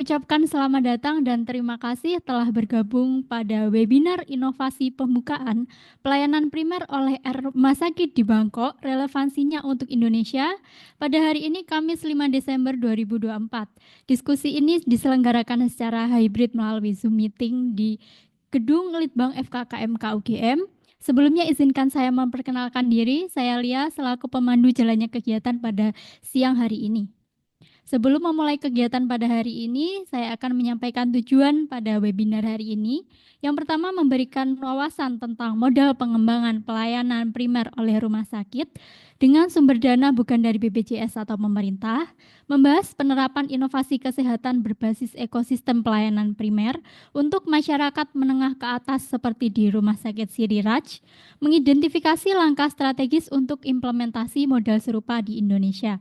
Ucapkan selamat datang dan terima kasih telah bergabung pada webinar inovasi pembukaan pelayanan primer oleh Rumah Sakit di Bangkok, relevansinya untuk Indonesia pada hari ini Kamis 5 Desember 2024. Diskusi ini diselenggarakan secara hybrid melalui Zoom meeting di Gedung Litbang FKKMK UGM. Sebelumnya izinkan saya memperkenalkan diri, saya Lia selaku pemandu jalannya kegiatan pada siang hari ini. Sebelum memulai kegiatan pada hari ini, saya akan menyampaikan tujuan pada webinar hari ini. Yang pertama, memberikan wawasan tentang modal pengembangan pelayanan primer oleh rumah sakit dengan sumber dana bukan dari BPJS atau pemerintah, membahas penerapan inovasi kesehatan berbasis ekosistem pelayanan primer untuk masyarakat menengah ke atas seperti di Rumah Sakit Siriraj, mengidentifikasi langkah strategis untuk implementasi modal serupa di Indonesia.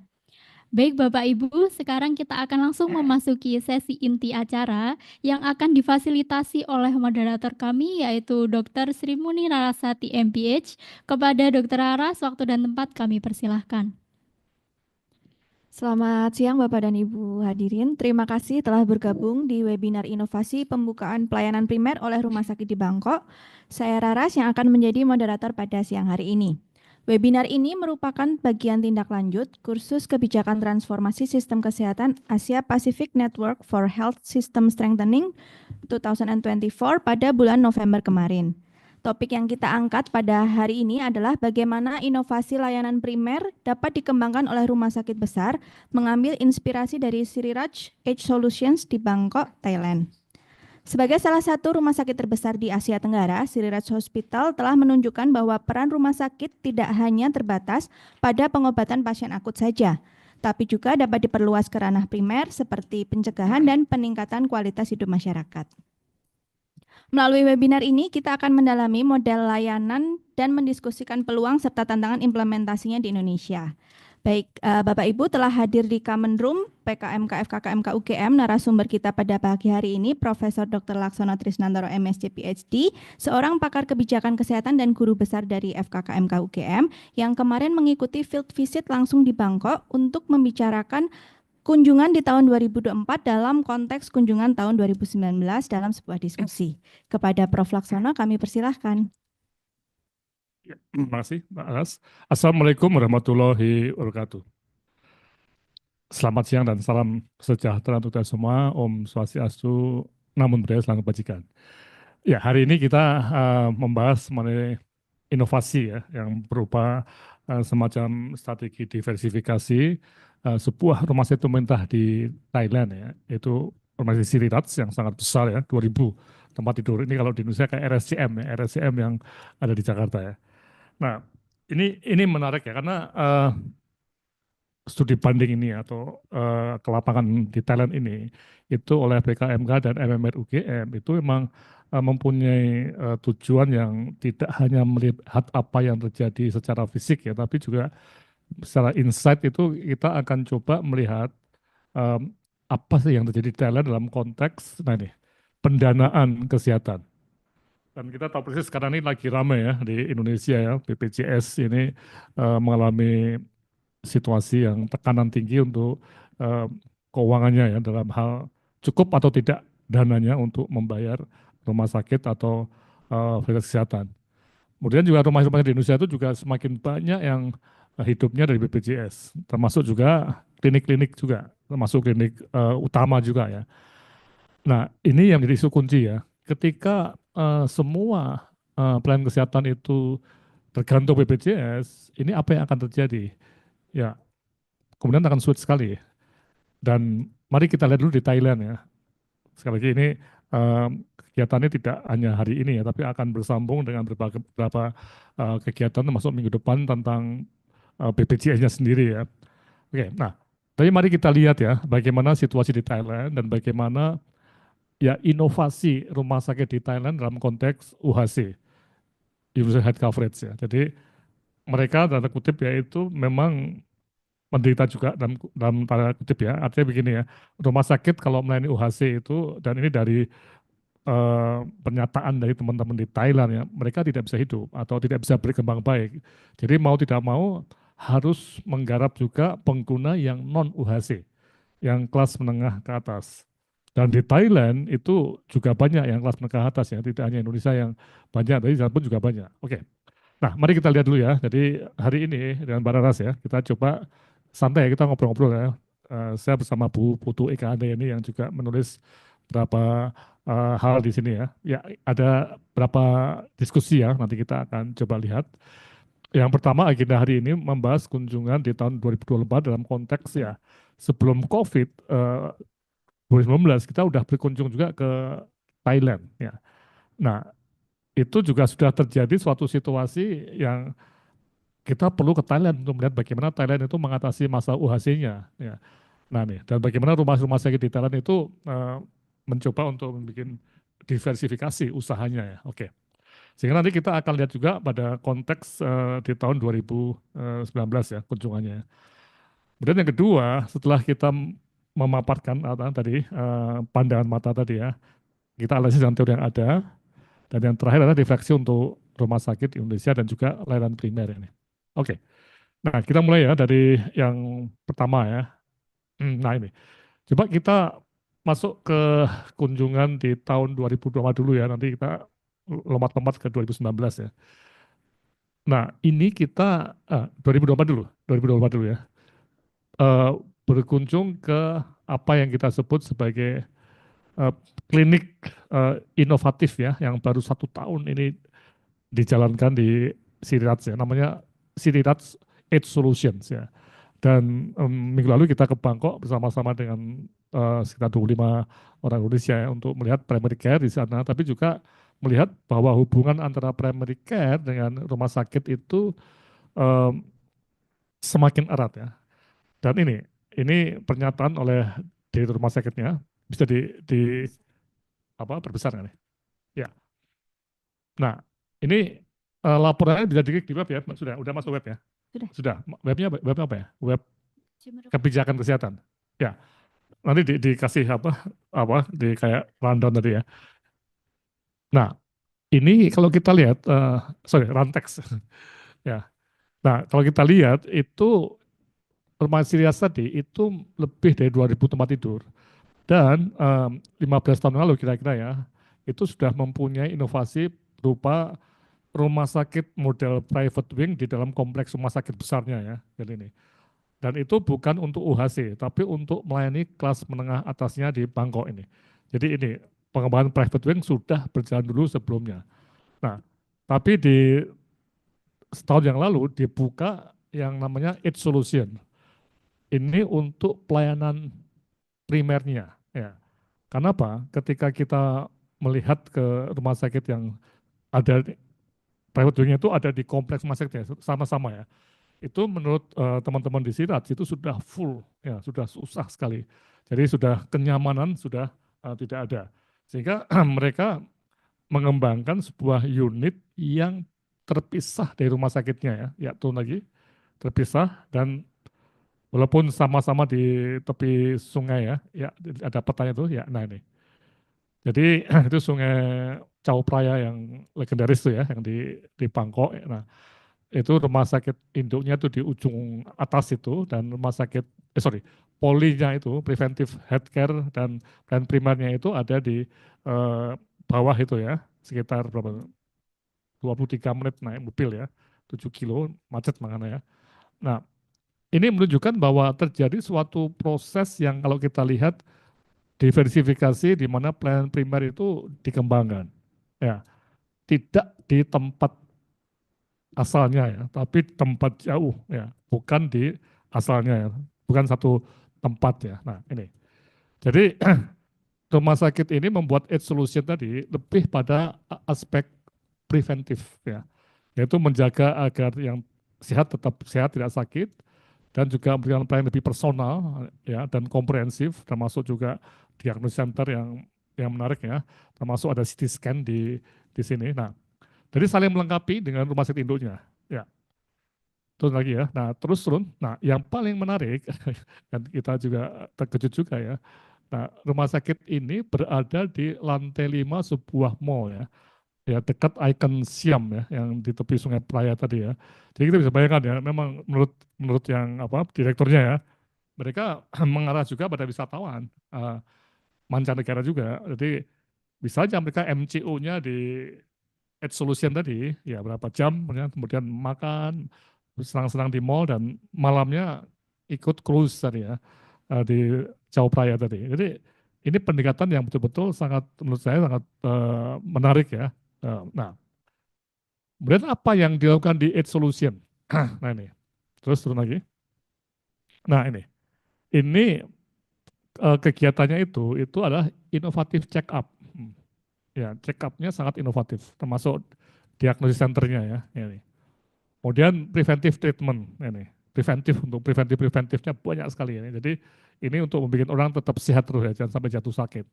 Baik Bapak Ibu, sekarang kita akan langsung memasuki sesi inti acara yang akan difasilitasi oleh moderator kami yaitu Dr. Sri Muni Narasati MPH. Kepada Dr. Aras, waktu dan tempat kami persilahkan. Selamat siang Bapak dan Ibu hadirin. Terima kasih telah bergabung di webinar inovasi pembukaan pelayanan primer oleh Rumah Sakit di Bangkok. Saya Raras yang akan menjadi moderator pada siang hari ini. Webinar ini merupakan bagian tindak lanjut kursus kebijakan transformasi sistem kesehatan Asia Pacific Network for Health System Strengthening 2024 pada bulan November kemarin. Topik yang kita angkat pada hari ini adalah bagaimana inovasi layanan primer dapat dikembangkan oleh rumah sakit besar mengambil inspirasi dari Siriraj Edge Solutions di Bangkok, Thailand. Sebagai salah satu rumah sakit terbesar di Asia Tenggara, Siriraj Hospital telah menunjukkan bahwa peran rumah sakit tidak hanya terbatas pada pengobatan pasien akut saja, tapi juga dapat diperluas ke ranah primer seperti pencegahan dan peningkatan kualitas hidup masyarakat. Melalui webinar ini, kita akan mendalami model layanan dan mendiskusikan peluang serta tantangan implementasinya di Indonesia. Baik, Bapak Ibu telah hadir di Common Room PKMK FKKMK UGM. Narasumber kita pada pagi hari ini Profesor Dr. Laksono Trisnantoro MSc PhD, seorang pakar kebijakan kesehatan dan guru besar dari FKKMK UGM yang kemarin mengikuti field visit langsung di Bangkok untuk membicarakan kunjungan di tahun 2024 dalam konteks kunjungan tahun 2019 dalam sebuah diskusi. Kepada Prof. Laksono kami persilahkan. Ya, terima kasih, Mbak Aras. Assalamualaikum warahmatullahi wabarakatuh. Selamat siang dan salam sejahtera untuk kita semua. Om Swastiastu, Namo Buddhaya, Salam Kebajikan. Ya, hari ini kita membahas mengenai inovasi ya, yang berupa semacam strategi diversifikasi sebuah rumah sakit pemerintah di Thailand ya, yaitu rumah sakit Siriraj yang sangat besar ya, 2000 tempat tidur. Ini kalau di Indonesia kayak RSCM ya, RSCM yang ada di Jakarta ya. Nah, ini menarik ya karena studi banding ini atau ke lapangan di Thailand ini itu oleh BKMK dan MMR UGM itu memang mempunyai tujuan yang tidak hanya melihat apa yang terjadi secara fisik ya, tapi juga secara insight itu kita akan coba melihat apa sih yang terjadi di Thailand dalam konteks pendanaan kesehatan. Dan kita tahu persis sekarang ini lagi ramai ya di Indonesia ya, BPJS ini mengalami situasi yang tekanan tinggi untuk keuangannya ya dalam hal cukup atau tidak dananya untuk membayar rumah sakit atau fasilitas kesehatan. Kemudian juga rumah-rumah di Indonesia itu juga semakin banyak yang hidupnya dari BPJS, termasuk juga klinik-klinik juga, termasuk klinik utama juga ya. Nah ini yang menjadi isu kunci ya, ketika semua pelayanan kesehatan itu tergantung BPJS, ini apa yang akan terjadi? Ya, kemudian akan sulit sekali. Dan mari kita lihat dulu di Thailand ya. Sekali lagi ini kegiatannya tidak hanya hari ini ya, tapi akan bersambung dengan beberapa kegiatan termasuk minggu depan tentang BPJS-nya sendiri ya. Oke, nah, tapi mari kita lihat ya bagaimana situasi di Thailand dan bagaimana ya inovasi rumah sakit di Thailand dalam konteks UHC, Universal Health Coverage ya. Jadi mereka tanda kutip ya itu memang menderita juga dalam tanda kutip ya, artinya begini ya, rumah sakit kalau melayani UHC itu, dan ini dari pernyataan dari teman-teman di Thailand ya, mereka tidak bisa hidup atau tidak bisa berkembang baik. Jadi mau tidak mau harus menggarap juga pengguna yang non UHC, yang kelas menengah ke atas. Dan di Thailand itu juga banyak yang kelas menengah atas ya, tidak hanya Indonesia yang banyak, tapi di sana pun juga banyak. Oke, nah mari kita lihat dulu ya. Jadi hari ini dengan Mbak Raras ya, kita coba santai ya, kita ngobrol-ngobrol ya. Saya bersama Bu Putu Eka Ande ini yang juga menulis beberapa hal di sini ya. Ya ada berapa diskusi ya, nanti kita akan coba lihat. Yang pertama agenda hari ini membahas kunjungan di tahun 2024 dalam konteks ya sebelum COVID 2019 kita udah berkunjung juga ke Thailand ya. Nah, itu juga sudah terjadi suatu situasi yang kita perlu ke Thailand untuk melihat bagaimana Thailand itu mengatasi masalah UHC-nya ya. Nah nih, dan bagaimana rumah-rumah sakit di Thailand itu mencoba untuk membuat diversifikasi usahanya ya. Oke. Sehingga nanti kita akan lihat juga pada konteks di tahun 2019 ya kunjungannya. Kemudian yang kedua, setelah kita memaparkan tadi pandangan mata tadi ya, kita analisis dengan teori yang ada, dan yang terakhir adalah refleksi untuk rumah sakit di Indonesia dan juga layanan primer ini. Oke, nah kita mulai ya dari yang pertama ya. Nah ini, coba kita masuk ke kunjungan di tahun 2020 dulu ya, nanti kita lompat-lompat ke 2019 ya. Nah ini kita, 2024 dulu, 2024 dulu ya. Berkunjung ke apa yang kita sebut sebagai klinik inovatif ya, yang baru 1 tahun ini dijalankan di Sirirats ya, namanya Sirirats Age Solutions ya. Dan minggu lalu kita ke Bangkok bersama-sama dengan sekitar 25 orang Indonesia ya, untuk melihat primary care di sana, tapi juga melihat bahwa hubungan antara primary care dengan rumah sakit itu semakin erat ya. Dan ini pernyataan oleh direktur rumah sakitnya, bisa di apa berbesar kan ya? Ya. Nah, ini laporannya bisa di web ya, udah masuk web ya? Sudah. Webnya apa ya? Web kebijakan kesehatan. Ya, nanti dikasih di kayak rundown tadi ya. Nah, ini kalau kita lihat, Rantex. Ya. Nah, kalau kita lihat itu rumah Sirias tadi itu lebih dari 2.000 tempat tidur. Dan 15 tahun lalu kira-kira ya, itu sudah mempunyai inovasi berupa rumah sakit model private wing di dalam kompleks rumah sakit besarnya ya. Jadi ini. Dan itu bukan untuk UHC, tapi untuk melayani kelas menengah atasnya di Bangkok ini. Jadi ini pengembangan private wing sudah berjalan dulu sebelumnya. Nah, tapi di setahun yang lalu dibuka yang namanya Age Solution. Ini untuk pelayanan primernya. Ya. Kenapa? Ketika kita melihat ke rumah sakit yang ada private wing-nya itu ada di kompleks rumah sakit ya, sama-sama ya. Itu menurut teman-teman di Sirat itu sudah full, ya sudah susah sekali. Jadi sudah kenyamanan sudah tidak ada. Sehingga mereka mengembangkan sebuah unit yang terpisah dari rumah sakitnya ya. Ya turun lagi, terpisah dan walaupun sama-sama di tepi sungai ya ada petanya tuh ya. Nah ini. Jadi itu sungai Chao Phraya yang legendaris tuh ya, yang di Bangkok. Nah, itu rumah sakit induknya itu di ujung atas itu, dan rumah sakit polinya itu preventive healthcare dan primernya itu ada di bawah itu ya, sekitar berapa 23 menit naik mobil ya, 7 kilo macet makanya ya. Nah, ini menunjukkan bahwa terjadi suatu proses yang kalau kita lihat diversifikasi di mana pelayanan primer itu dikembangkan. Ya, tidak di tempat asalnya ya, tapi tempat jauh ya, bukan di asalnya ya, bukan satu tempat ya. Nah ini, jadi rumah sakit ini membuat Age Solution tadi lebih pada aspek preventif ya, yaitu menjaga agar yang sehat tetap sehat tidak sakit, dan juga memberikan pelayanan lebih personal ya dan komprehensif, termasuk juga diagnosis center yang menarik ya, termasuk ada CT scan di sini. Nah, jadi saling melengkapi dengan rumah sakit induknya. Ya, turun lagi ya. Nah, terus turun. Nah, yang paling menarik dan kita juga terkejut juga ya. Nah, rumah sakit ini berada di lantai 5 sebuah mall ya. Ya, dekat ikon Siam ya, yang di tepi Sungai Playa tadi ya. Jadi kita bisa bayangkan ya, memang menurut yang direkturnya ya, mereka mengarah juga pada wisatawan. mancanegara juga. Jadi bisa aja mereka MCO-nya di Edge Solution tadi, ya berapa jam, kemudian makan, senang-senang di mall, dan malamnya ikut cruise tadi ya, di Chao Phraya tadi. Jadi ini pendekatan yang betul-betul sangat, menurut saya sangat menarik ya. Nah, kemudian apa yang dilakukan di Edge Solution? Nah ini, terus turun lagi. Nah ini kegiatannya itu adalah inovatif check up. Ya, check up-nya sangat inovatif, termasuk diagnosis centernya ya. Ini. Kemudian preventive treatment, ini preventifnya banyak sekali ini. Jadi ini untuk membuat orang tetap sehat terus ya, jangan sampai jatuh sakit.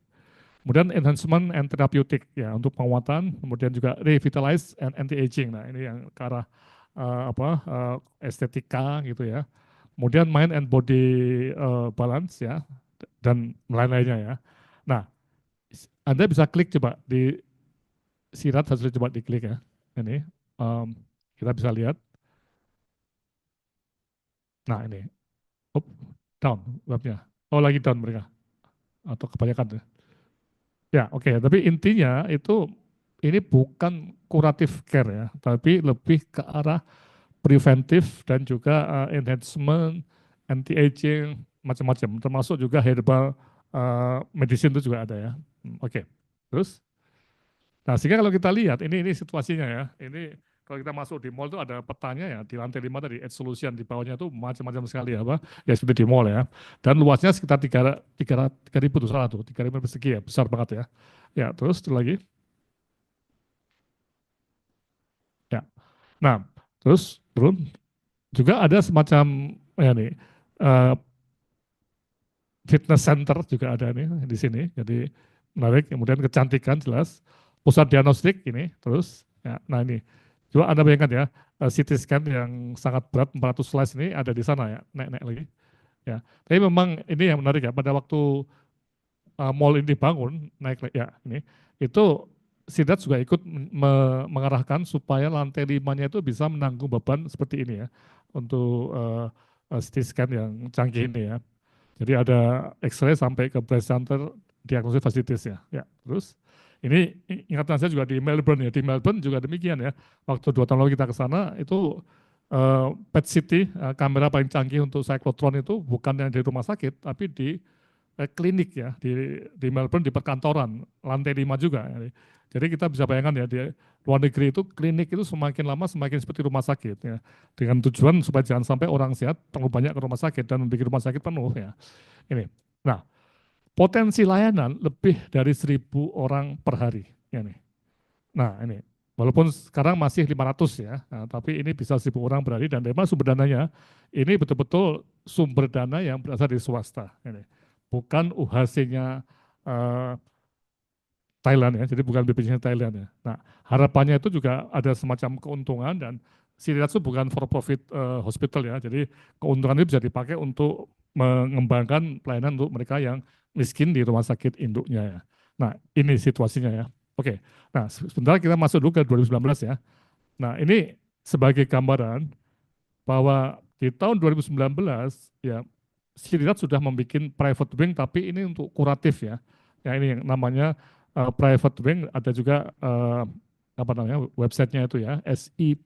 Kemudian enhancement and therapeutic ya, untuk penguatan, kemudian juga revitalize and anti aging. Nah ini yang ke arah estetika gitu ya. Kemudian mind and body balance ya, dan lain-lainnya ya. Nah, Anda bisa klik coba di Sirat, harus coba diklik ya. Ini kita bisa lihat. Nah ini, up, down webnya. Oh lagi down mereka, atau kebanyakan. Ya oke, tapi intinya itu ini bukan kuratif care ya, tapi lebih ke arah preventif dan juga enhancement, anti aging, macam-macam, termasuk juga herbal medicine itu juga ada ya. Oke, terus. Nah, sehingga kalau kita lihat ini situasinya ya. Ini kalau kita masuk di mall itu ada petanya ya, di lantai 5 tadi Edge Solution, di bawahnya itu macam-macam sekali ya, Pak. Ya seperti di mall ya. Dan luasnya sekitar 3.000 tuh salah tuh, 3.000 persegi ya, besar banget ya. Ya, terus lagi. Ya. Nah, terus turun juga ada semacam ya nih, eh, fitness center juga ada nih di sini. Jadi menarik. Kemudian kecantikan jelas, pusat diagnostik ini terus. Ya, nah ini coba Anda bayangkan ya, CT scan yang sangat berat 400 slice ini ada di sana ya, naik-naik lagi. Ya, tapi memang ini yang menarik ya, pada waktu mall ini dibangun, naik ya ini, itu Sidat juga ikut mengarahkan supaya lantai 5-nya itu bisa menanggung beban seperti ini ya, untuk CT scan yang canggih ini ya. Jadi ada X-ray sampai ke breast center diagnosis facilities ya. Ya, terus ini ingatan saya juga di Melbourne ya. Di Melbourne juga demikian ya. Waktu 2 tahun lalu kita ke sana itu PET CT, kamera paling canggih untuk cyclotron itu bukan yang di rumah sakit, tapi di klinik ya, di Melbourne, di perkantoran, lantai 5 juga. Jadi kita bisa bayangkan ya, di luar negeri itu klinik itu semakin lama semakin seperti rumah sakit ya. Dengan tujuan supaya jangan sampai orang sehat terlalu banyak ke rumah sakit dan membuat rumah sakit penuh ya. Ini. Nah, potensi layanan lebih dari 1.000 orang per hari. Ya nih. Nah ini, walaupun sekarang masih 500 ya, nah, tapi ini bisa 1.000 orang per hari, dan memang sumber dananya ini betul-betul sumber dana yang berasal dari swasta. Ini. Bukan UHC-nya Thailand ya, jadi bukan BPJS Thailand ya. Nah, harapannya itu juga ada semacam keuntungan, dan Sirat itu bukan for profit hospital ya, jadi keuntungan itu bisa dipakai untuk mengembangkan pelayanan untuk mereka yang miskin di rumah sakit induknya ya. Nah, ini situasinya ya. Oke, nah sebentar kita masuk dulu ke 2019 ya. Nah, ini sebagai gambaran bahwa di tahun 2019 ya, Sirat sudah membuat private wing, tapi ini untuk kuratif ya. Ya ini yang namanya private wing, ada juga apa namanya websitenya itu ya, SI,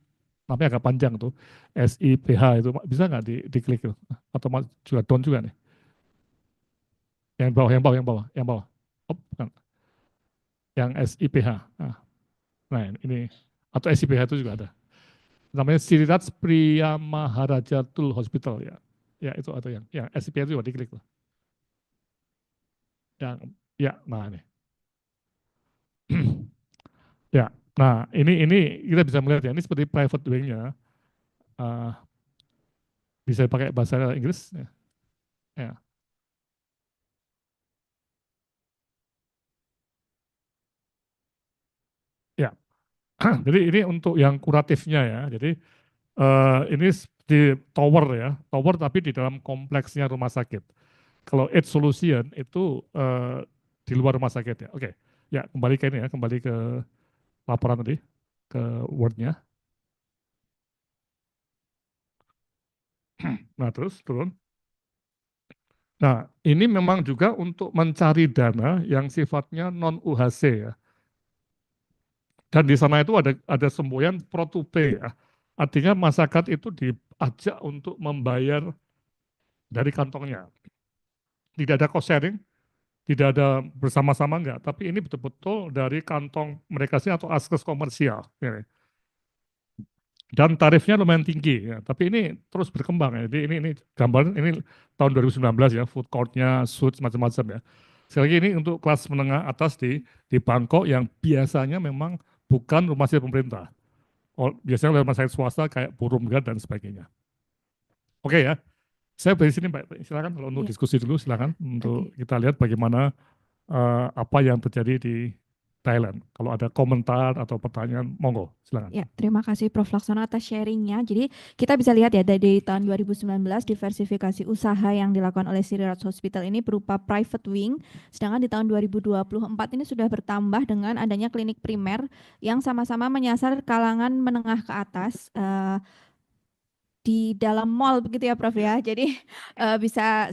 namanya agak panjang tuh, SIPH itu, bisa nggak diklik itu? Atau juga down juga nih? Yang bawah, yang bawah, yang bawah, yang bawah. Oh, bukan. Yang SIPH. Nah ini, atau SIPH itu juga ada. Namanya Siriraj Priya Maharajatul Hospital ya. Ya itu atau yang SIPH itu juga diklik tuh. Yang ya, nah ini. Ya, nah ini kita bisa melihat ya, ini seperti private wing-nya, uh, bisa pakai bahasa Inggris ya. Ya, ya. Jadi ini untuk yang kuratifnya ya. Jadi ini di tower ya, tower tapi di dalam kompleksnya rumah sakit. Kalau Edge Solution itu di luar rumah sakit ya. Oke, ya kembali ke ini ya, kembali ke laporan tadi, ke Word-nya. Nah terus turun. Nah, ini memang juga untuk mencari dana yang sifatnya non-UHC ya. Dan di sana itu ada semboyan pro to pay ya. Artinya masyarakat itu diajak untuk membayar dari kantongnya. Tidak ada cost sharing, tidak ada bersama-sama enggak, tapi ini betul-betul dari kantong mereka sih atau askes komersial. Ya. Dan tarifnya lumayan tinggi ya, tapi ini terus berkembang ya. Jadi ini gambaran ini tahun 2019 ya, food courtnya, suits macam-macam ya. Sekali lagi ini untuk kelas menengah atas di Bangkok yang biasanya memang bukan rumah sakit pemerintah. Biasanya rumah sakit swasta kayak Burumgad dan sebagainya. Oke ya, saya dari sini Mbak, silakan kalau untuk Ya, diskusi dulu silakan untuk oke. kita lihat bagaimana apa yang terjadi di Thailand. Kalau ada komentar atau pertanyaan, monggo, silakan. Ya, terima kasih Prof. Laksono atas sharingnya. Jadi kita bisa lihat ya dari tahun 2019 diversifikasi usaha yang dilakukan oleh Siriraj Hospital ini berupa private wing, sedangkan di tahun 2024 ini sudah bertambah dengan adanya klinik primer yang sama-sama menyasar kalangan menengah ke atas. Di dalam mall begitu ya Prof ya. Jadi bisa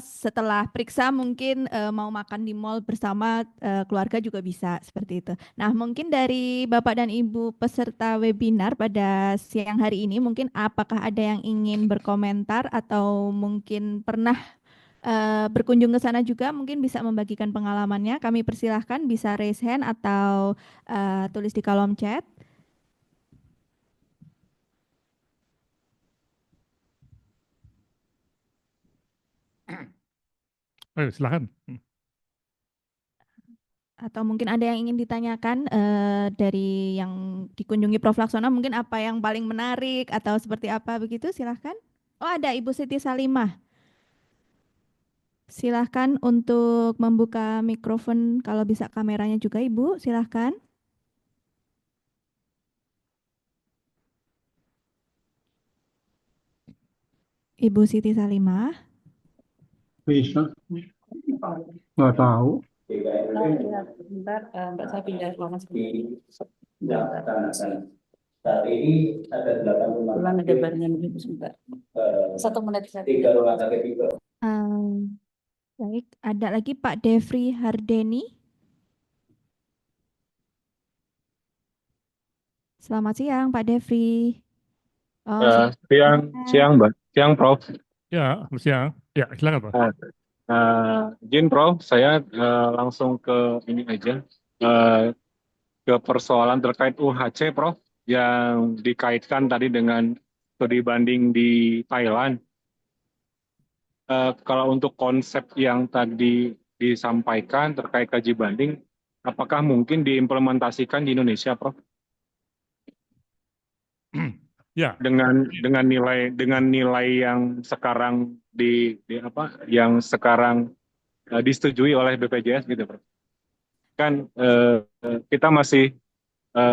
setelah periksa mungkin mau makan di mall bersama keluarga juga bisa seperti itu. Nah, mungkin dari Bapak dan Ibu peserta webinar pada siang hari ini mungkin apakah ada yang ingin berkomentar atau mungkin pernah berkunjung ke sana juga mungkin bisa membagikan pengalamannya. Kami persilahkan bisa raise hand atau tulis di kolom chat. Ayo, silakan. Atau mungkin ada yang ingin ditanyakan dari yang dikunjungi Prof. Laksono, mungkin apa yang paling menarik atau seperti apa begitu, silahkan. Oh, ada Ibu Siti Salimah. Silahkan untuk membuka mikrofon, kalau bisa kameranya juga Ibu, silahkan. Ibu Siti Salimah. Bisa, nggak tahu. Ya, sebentar, Mbak, saya pindah ruangan sebentar. Saat ini ada 85 ulang ada barengan dulu sebentar. 1 menit saya pindah ruangan sakit juga. Baik, ada lagi Pak Devri Hardeni. Selamat siang Pak Devri. Oh, Siang, Mbak. Siang, Prof. Ya, siang. Ya, silakan Pak. Izin, Prof. Saya langsung ke ini aja. Ke persoalan terkait UHC, Prof. Yang dikaitkan tadi dengan studi banding di Thailand. Kalau untuk konsep yang tadi disampaikan terkait kaji banding, apakah mungkin diimplementasikan di Indonesia, Prof? Ya, dengan nilai yang sekarang yang sekarang disetujui oleh BPJS gitu, Prof. Kan kita masih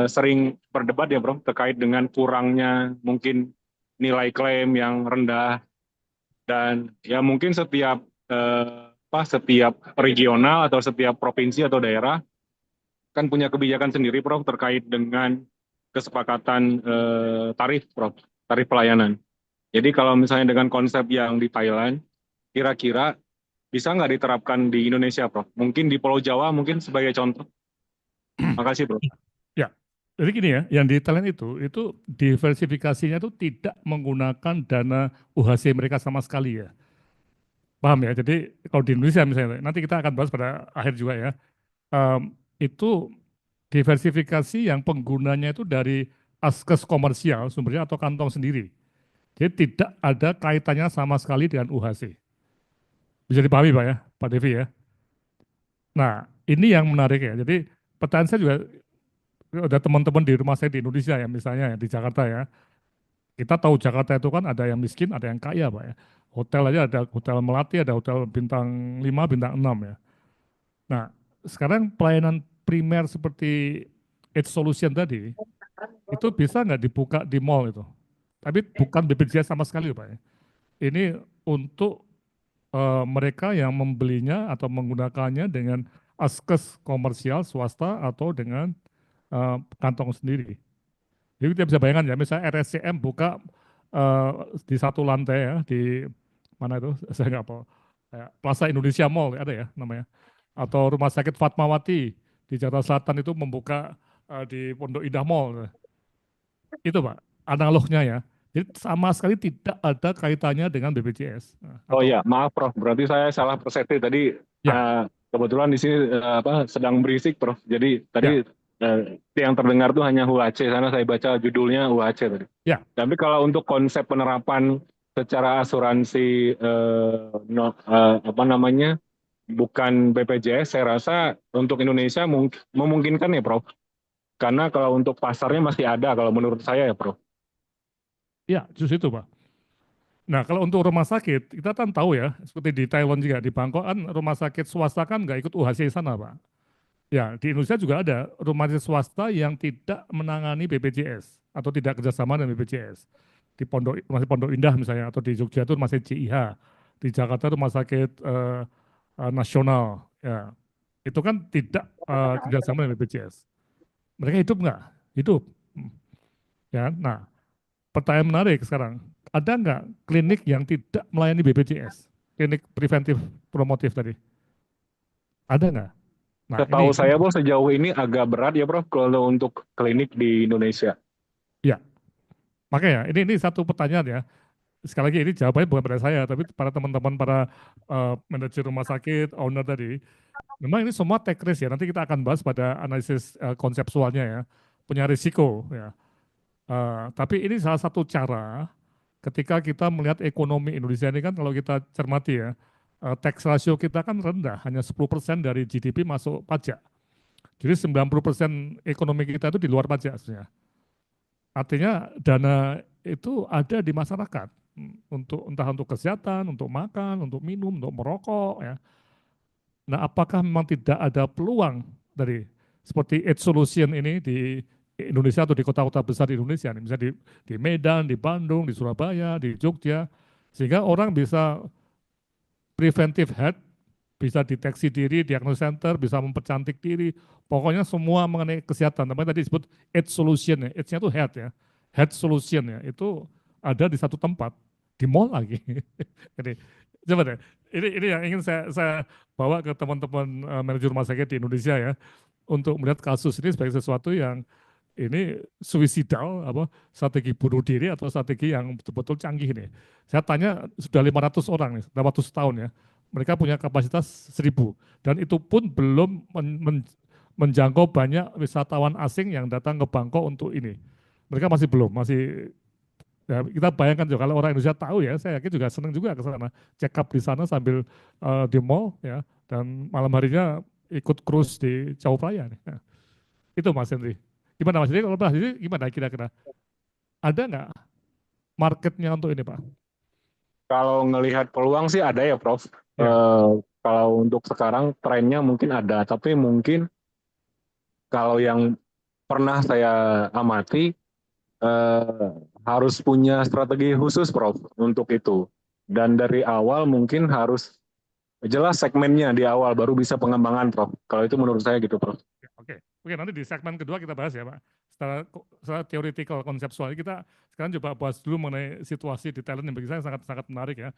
sering berdebat ya, Prof, terkait dengan kurangnya mungkin nilai klaim yang rendah dan ya mungkin setiap regional atau setiap provinsi atau daerah kan punya kebijakan sendiri, Prof, terkait dengan kesepakatan tarif, Prof, tarif pelayanan. Jadi kalau misalnya dengan konsep yang di Thailand, kira-kira bisa nggak diterapkan di Indonesia, Prof? Mungkin di Pulau Jawa, mungkin sebagai contoh. Makasih, Prof. ya. Jadi gini ya, yang di Thailand itu diversifikasinya itu tidak menggunakan dana UHC mereka sama sekali ya. Paham ya? Jadi kalau di Indonesia misalnya, nanti kita akan bahas pada akhir juga ya. Itu diversifikasi yang penggunanya itu dari askes komersial sumbernya atau kantong sendiri. Jadi tidak ada kaitannya sama sekali dengan UHC. Bisa dipahami Pak ya, Pak Devi ya. Nah, ini yang menarik ya. Jadi pertanyaan saya juga ada teman-teman di rumah saya di Indonesia ya, misalnya ya, di Jakarta ya. Kita tahu Jakarta itu kan ada yang miskin, ada yang kaya Pak ya. Hotel aja ada hotel Melati, ada hotel bintang 5, bintang 6 ya. Nah, sekarang pelayanan primer seperti Edge Solution tadi, itu bisa nggak dibuka di mall itu? Tapi bukan BPJS sama sekali Pak ya. Ini untuk mereka yang membelinya atau menggunakannya dengan askes komersial swasta atau dengan kantong sendiri. Jadi kita bisa bayangkan ya, misalnya RSCM buka di satu lantai ya, di mana itu, saya nggak tahu, kayak Plaza Indonesia Mall ada ya namanya, atau Rumah Sakit Fatmawati di Jakarta Selatan itu membuka di Pondok Indah Mall. Itu Pak, analognya ya. Jadi sama sekali tidak ada kaitannya dengan BPJS. Oh iya, maaf Prof, berarti saya salah persepsi tadi. Ya. Kebetulan di sini sedang berisik Prof. Jadi tadi Ya. yang terdengar tuh hanya UHC, sana saya baca judulnya UHC tadi. Ya. Tapi kalau untuk konsep penerapan secara asuransi bukan BPJS, saya rasa untuk Indonesia memungkinkan ya Prof. Karena kalau untuk pasarnya masih ada kalau menurut saya ya Prof. Ya, justru itu Pak. Nah, kalau untuk rumah sakit, kita kan tahu ya, seperti di Taiwan juga, di Bangkok kan rumah sakit swasta kan nggak ikut UHC sana Pak. Ya, di Indonesia juga ada rumah sakit swasta yang tidak menangani BPJS atau tidak kerjasama dengan BPJS. Di Rumah Pondok Indah misalnya, atau di Jogja itu rumah sakit CIH, di Jakarta rumah sakit nasional. Ya, itu kan tidak kerjasama dengan BPJS. Mereka hidup nggak? Hidup. Ya, nah, pertanyaan menarik sekarang, ada nggak klinik yang tidak melayani BPJS? Klinik preventif promotif tadi. Ada nggak? Nah, Setahu saya Bos, sejauh ini agak berat ya Prof kalau untuk klinik di Indonesia. Ya, makanya ini satu pertanyaan ya. Sekali lagi ini jawabannya bukan pada saya, tapi para teman-teman para manajer rumah sakit, owner tadi. Memang ini semua take risk ya. Nanti kita akan bahas pada analisis konseptualnya ya, punya risiko ya. Tapi ini salah satu cara ketika kita melihat ekonomi Indonesia ini kan kalau kita cermati ya, tax ratio kita kan rendah, hanya 10% dari GDP masuk pajak. Jadi 90% ekonomi kita itu di luar pajak sebenarnya. Artinya dana itu ada di masyarakat entah untuk kesehatan, untuk makan, untuk minum, untuk merokok ya. Nah, apakah memang tidak ada peluang dari seperti Ed Solution ini di Indonesia atau di kota-kota besar di Indonesia, misalnya di Medan, di Bandung, di Surabaya, di Jogja, sehingga orang bisa preventive health, bisa deteksi diri, diagnosis center, bisa mempercantik diri, pokoknya semua mengenai kesehatan. Namanya tadi disebut Ed Solution ya, Ed-nya itu health ya, health solution ya, itu ada di satu tempat, di mall lagi. Jadi coba deh, ini yang ingin saya bawa ke teman-teman manajer rumah sakit di Indonesia ya, untuk melihat kasus ini sebagai sesuatu yang ini suicidal, strategi bunuh diri atau strategi yang betul-betul canggih nih. Saya tanya sudah 500 orang nih, 500 tahun ya, mereka punya kapasitas 1000 dan itu pun belum menjangkau banyak wisatawan asing yang datang ke Bangkok untuk ini. Mereka masih belum, ya, kita bayangkan juga kalau orang Indonesia tahu ya, saya yakin juga senang juga ke sana, check up di sana sambil di mall ya, dan malam harinya ikut cruise di Chao Phraya nih. Nah, itu Mas Henry. Gimana Mas Henry? Kalau Mas Henry gimana kira-kira? Ada nggak marketnya untuk ini Pak? Kalau ngelihat peluang sih ada ya Prof. Ya. Kalau untuk sekarang trennya mungkin ada, tapi mungkin kalau yang pernah saya amati harus punya strategi khusus Prof untuk itu. Dan dari awal mungkin harus jelas segmennya di awal, baru bisa pengembangan Prof. Kalau itu menurut saya gitu Prof. Oke, nanti di segmen kedua kita bahas ya Pak. Secara theoretical, konseptual, kita sekarang coba bahas dulu mengenai situasi di talent yang bagi saya sangat-sangat menarik ya.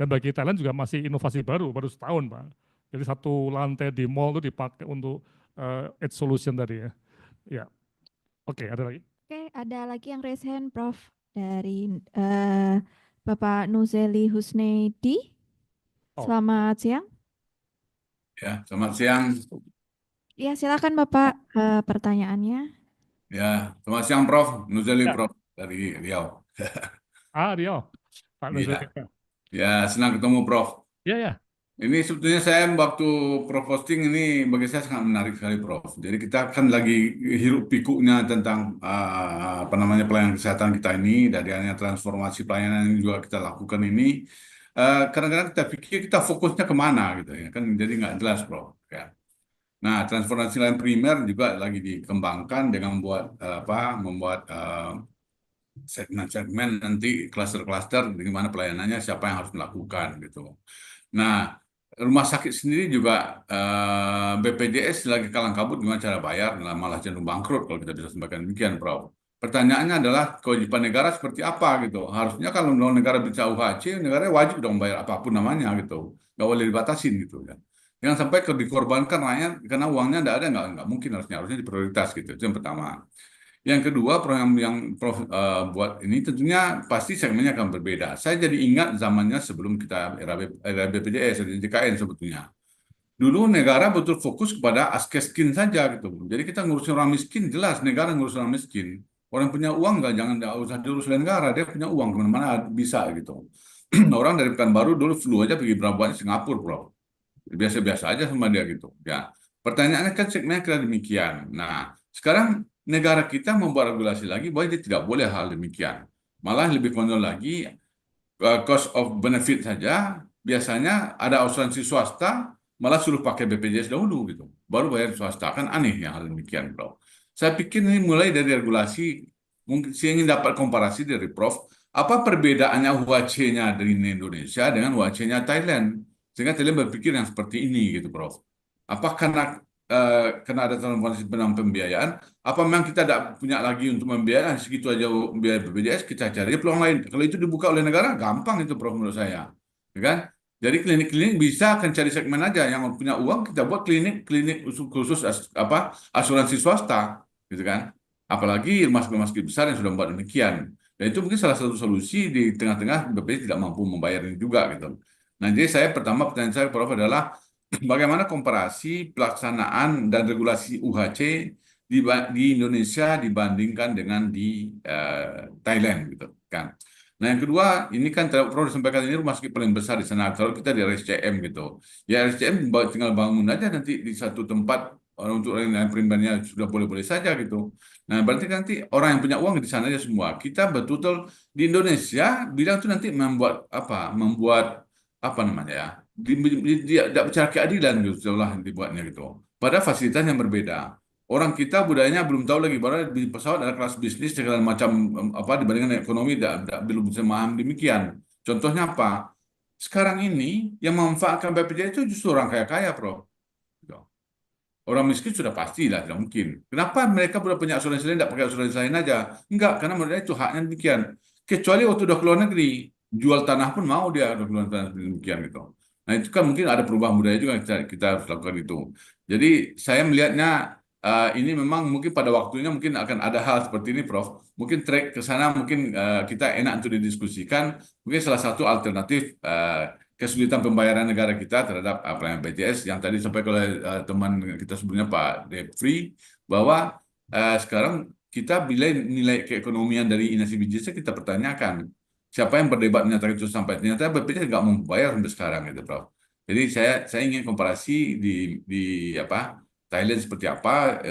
Dan bagi talent juga masih inovasi baru setahun Pak. Jadi satu lantai di mall itu dipakai untuk Edge Solution tadi ya. Ya, oke, ada lagi? Oke, ada lagi yang raise hand, Prof. Dari Bapak Nuzeli Husnedi. Selamat siang. Ya, selamat siang. Ya, silakan Bapak pertanyaannya. Ya, selamat siang Prof. Nuzeli ya. Prof dari Riau. Riau. Pak Nuzeli. Ya, senang ketemu Prof. Ya. Ini sebetulnya saya waktu Prof posting ini bagi saya sangat menarik sekali Prof. Jadi kita kan lagi hiruk pikuknya tentang pelayanan kesehatan kita ini, dari transformasi pelayanan yang juga kita lakukan ini. Kadang-kadang kita pikir kita fokusnya kemana gitu ya, kan jadi nggak jelas Prof. Ya. Nah, transformasi layanan primer juga lagi dikembangkan dengan membuat segmen-segmen nanti klaster-klaster di mana pelayanannya siapa yang harus melakukan gitu. Nah, rumah sakit sendiri juga BPJS lagi kalang kabut gimana cara bayar, malah cenderung bangkrut kalau kita bisa sampaikan demikian, Prof. Pertanyaannya adalah kewajiban negara seperti apa gitu. Harusnya kalau negara bisa UHC, negara wajib dong bayar apapun namanya gitu. Nggak boleh dibatasin gitu kan. Jangan sampai dikorbankan rakyat karena uangnya nggak mungkin harusnya diprioritas gitu. Itu yang pertama. Yang kedua, program yang Prof buat ini tentunya pasti segmennya akan berbeda. Saya jadi ingat zamannya sebelum kita era BPJS, era JKN sebetulnya. Dulu negara betul fokus kepada asking saja gitu. Jadi kita ngurusin orang miskin, jelas negara ngurusin orang miskin. Orang punya uang nggak usah diurus oleh negara, dia punya uang kemana-mana bisa gitu. Orang dari Pekanbaru dulu flu aja pergi berapa banyak Singapura, bro. Biasa-biasa aja sama dia gitu. Ya, pertanyaannya kan segmennya kira demikian. Nah, sekarang negara kita membuat regulasi lagi bahwa dia tidak boleh hal demikian. Malah lebih konyol lagi, cost of benefit saja, biasanya ada asuransi swasta, malah suruh pakai BPJS dahulu gitu. Baru bayar swasta, kan aneh ya hal demikian, bro. Saya pikir ini mulai dari regulasi, mungkin saya ingin dapat komparasi dari Prof. Apa perbedaannya UHC-nya dari Indonesia dengan UHC-nya Thailand? Sehingga Thailand berpikir yang seperti ini gitu, Prof. Apa karena ada transformasi penang pembiayaan, apa memang kita tidak punya lagi untuk membiayai segitu aja biaya BPJS, kita cari peluang lain. Kalau itu dibuka oleh negara, gampang itu, Prof, menurut saya. Ya kan? Jadi klinik-klinik bisa akan cari segmen aja yang punya uang, kita buat klinik khusus asuransi swasta, gitu kan? Apalagi rumah sakit besar yang sudah membuat demikian. Dan itu mungkin salah satu solusi di tengah-tengah BPJS tidak mampu membayar ini juga gitu. Nah, jadi pertanyaan saya, Prof, adalah bagaimana komparasi pelaksanaan dan regulasi UHC di Indonesia dibandingkan dengan di Thailand gitu kan. Nah, yang kedua, ini kan perlu disampaikan, ini rumah sakit paling besar di sana. Kalau kita di RSCM gitu, ya RSCM tinggal bangun aja nanti di satu tempat untuk yang primernya sudah boleh-boleh saja gitu. Nah, berarti nanti orang yang punya uang di sana aja semua. Kita betul-betul di Indonesia bilang tuh nanti membuat apa namanya ya, tidak bicara keadilan gitu setelah dibuatnya gitu. Pada fasilitas yang berbeda. Orang kita budayanya belum tahu lagi bahwa di pesawat ada kelas bisnis segala macam dibandingkan ekonomi belum bisa memaham demikian. Contohnya apa? Sekarang ini yang memanfaatkan BPJS itu justru orang kaya-kaya, Bro. Gitu. Orang miskin sudah pasti lah, tidak mungkin. Kenapa mereka sudah punya asuransi lain, tidak pakai asuransi lain aja? Enggak, karena menurut itu haknya demikian. Kecuali waktu udah keluar negeri, jual tanah pun mau dia udah keluar tanah demikian gitu. Nah itu kan mungkin ada perubahan budaya juga kita harus lakukan itu. Jadi saya melihatnya ini memang mungkin pada waktunya mungkin akan ada hal seperti ini, Prof. Mungkin track ke sana mungkin kita enak untuk didiskusikan. Mungkin salah satu alternatif kesulitan pembayaran negara kita terhadap pelayanan BPJS yang tadi disampaikan oleh teman kita sebelumnya Pak Defri, bahwa sekarang kita bila nilai keekonomian dari inasi BPJS kita pertanyakan. Siapa yang berdebat menyatakan itu sampai ternyata BPJS nggak mau membayar sampai sekarang gitu, Prof. Jadi saya ingin komparasi di Thailand seperti apa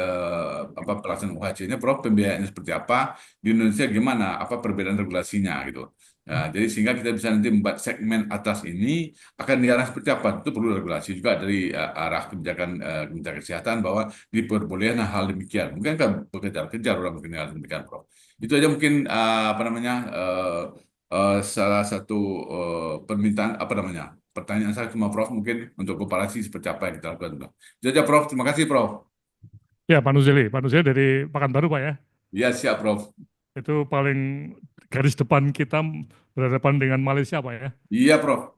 pelaksanaan UHC-nya, Prof, pembiayaannya seperti apa, di Indonesia gimana, apa perbedaan regulasinya gitu. Nah, jadi sehingga kita bisa nanti membuat segmen atas ini akan diarah seperti apa, itu perlu regulasi juga dari arah kebijakan Kementerian Kesehatan bahwa diperbolehkan hal demikian. Mungkin kan kejar-kejar orang mungkin hal demikian, Prof. Itu aja mungkin salah satu permintaan pertanyaan saya cuma Prof mungkin untuk komparasi seperti apa yang kita lakukan. Itu aja, Prof. Terima kasih, Prof. Ya, Pak Nuzeli dari Pekanbaru, Pak ya. Iya, siap, Prof. Itu paling garis depan kita berhadapan dengan Malaysia, Pak ya. Iya, Prof.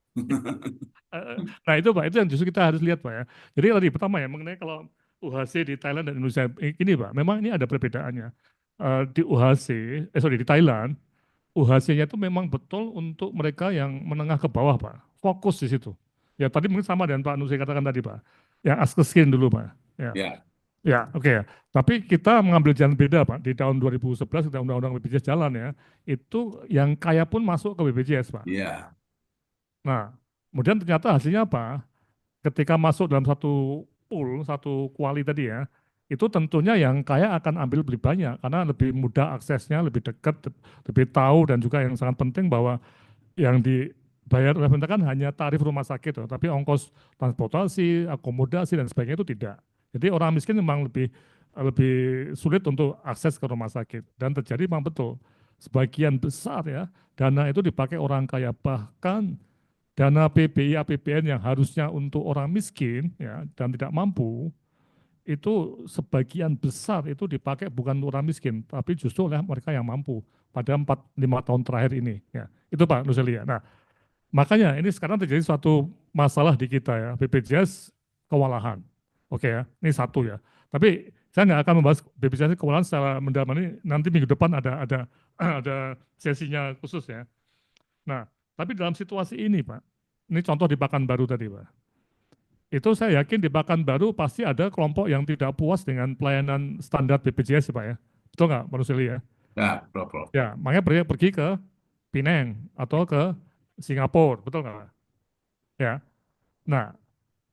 Nah itu Pak, itu yang justru kita harus lihat Pak ya. Jadi tadi pertama ya mengenai kalau UHC di Thailand dan Indonesia ini Pak, memang ini ada perbedaannya. Di di Thailand, UHC-nya itu memang betul untuk mereka yang menengah ke bawah Pak, fokus di situ. Ya tadi mungkin sama dengan Pak Nusri katakan tadi Pak, yang askesin dulu Pak. Ya, oke ya. Tapi kita mengambil jalan beda Pak. Di tahun 2011 kita undang-undang BPJS jalan ya, itu yang kaya pun masuk ke BPJS Pak. Iya. Nah, kemudian ternyata hasilnya apa? Ketika masuk dalam satu pool, satu kuali tadi ya, itu tentunya yang kaya akan ambil lebih banyak karena lebih mudah aksesnya, lebih dekat, lebih tahu dan juga yang sangat penting bahwa yang dibayar oleh pemerintah kan hanya tarif rumah sakit, tapi ongkos transportasi, akomodasi dan sebagainya itu tidak. Jadi orang miskin memang lebih sulit untuk akses ke rumah sakit dan terjadi memang betul sebagian besar ya dana itu dipakai orang kaya, bahkan dana PBI APBN yang harusnya untuk orang miskin ya dan tidak mampu itu sebagian besar itu dipakai bukan untuk orang miskin, tapi justru oleh mereka yang mampu pada 4-5 tahun terakhir ini. Ya, itu Pak Nuseli ya. Nah, makanya ini sekarang terjadi suatu masalah di kita ya, BPJS kewalahan. Oke ya, ini satu ya. Tapi saya nggak akan membahas BPJS kewalahan secara mendalam, ini nanti minggu depan ada ada sesinya khusus ya. Nah, tapi dalam situasi ini Pak, ini contoh di Pekanbaru tadi Pak. Itu saya yakin di Pekanbaru pasti ada kelompok yang tidak puas dengan pelayanan standar BPJS Pak ya. Betul nggak Pak Nuseli ya? Ya, Prof. Ya, makanya pergi ke Penang atau ke Singapura, betul nggak Pak? Ya. Nah,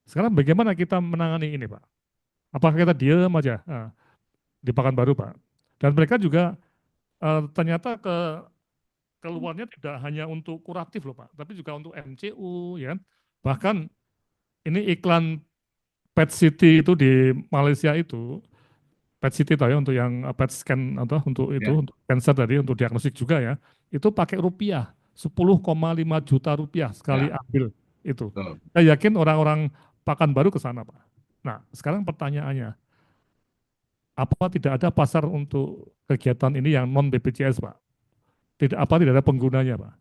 sekarang bagaimana kita menangani ini Pak? Apakah kita diam aja di Pekanbaru Pak? Dan mereka juga ternyata keluarnya tidak hanya untuk kuratif loh Pak, tapi juga untuk MCU ya. Bahkan ini iklan PET CT itu di Malaysia itu, PET CT tahu ya untuk yang PET scan atau untuk itu Ya. untuk cancer tadi untuk diagnostik juga ya. Itu pakai rupiah 10,5 juta rupiah sekali Ya. ambil itu. Betul. Saya yakin orang-orang Pekanbaru ke sana Pak. Nah, sekarang pertanyaannya, apa tidak ada pasar untuk kegiatan ini yang non BPJS Pak? Tidak ada penggunanya Pak?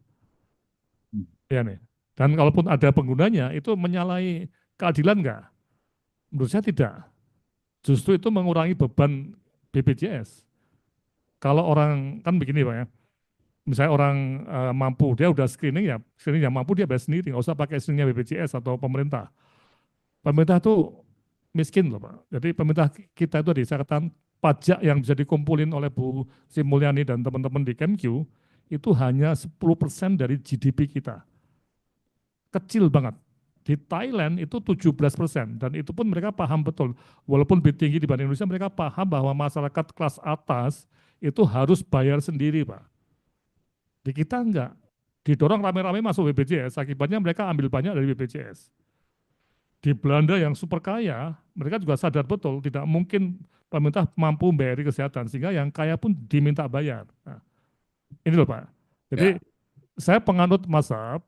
Ya nih. Dan kalaupun ada penggunanya, itu menyalahi keadilan nggak? Menurut saya tidak. Justru itu mengurangi beban BPJS. Kalau orang, kan begini Pak ya, misalnya orang mampu, dia udah screening ya, screening yang mampu dia bayar sendiri, nggak usah pakai screeningnya BPJS atau pemerintah. Pemerintah itu miskin loh Pak. Jadi pemerintah kita itu saya katakan pajak yang bisa dikumpulin oleh Bu Sri Mulyani dan teman-teman di Kemq itu hanya 10% dari GDP kita. Kecil banget. Di Thailand itu 17% dan itu pun mereka paham betul. Walaupun lebih tinggi dibanding Indonesia, mereka paham bahwa masyarakat kelas atas itu harus bayar sendiri Pak. Di kita enggak. Didorong rame-rame masuk BPJS, akibatnya mereka ambil banyak dari BPJS. Di Belanda yang super kaya, mereka juga sadar betul tidak mungkin pemerintah mampu membayar kesehatan, sehingga yang kaya pun diminta bayar. Nah, ini loh Pak. Jadi saya penganut mazhab,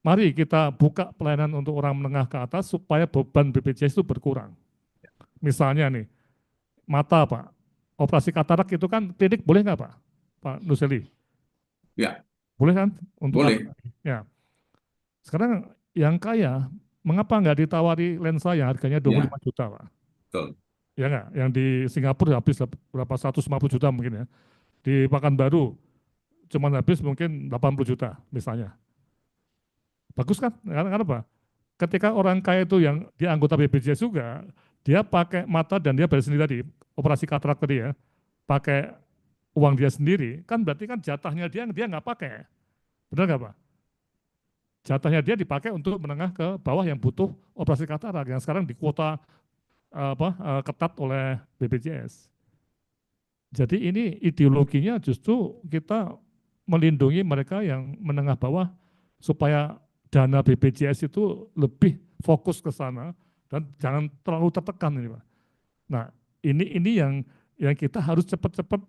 mari kita buka pelayanan untuk orang menengah ke atas supaya beban BPJS itu berkurang. Misalnya nih, mata Pak, operasi katarak itu kan klinik boleh nggak Pak Nuseli? Ya. Boleh kan? Untuk Boleh. ya. Sekarang yang kaya, mengapa nggak ditawari lensa yang harganya 25 juta Pak? Betul. Ya nggak? Yang di Singapura habis berapa 150 juta mungkin ya. Di Pekanbaru cuma habis mungkin 80 juta misalnya. Bagus kan? Karena apa? Ketika orang kaya itu yang dia anggota BPJS juga, dia pakai mata dan dia bayar sendiri tadi, operasi katarak tadi ya, pakai uang dia sendiri, kan berarti kan jatahnya dia nggak pakai. Benar nggak Pak? Jatahnya dia dipakai untuk menengah ke bawah yang butuh operasi katarak, yang sekarang di kuota ketat oleh BPJS. Jadi ini ideologinya justru kita melindungi mereka yang menengah bawah supaya dana BPJS itu lebih fokus ke sana dan jangan terlalu tertekan ini Pak. Nah ini yang kita harus cepat-cepat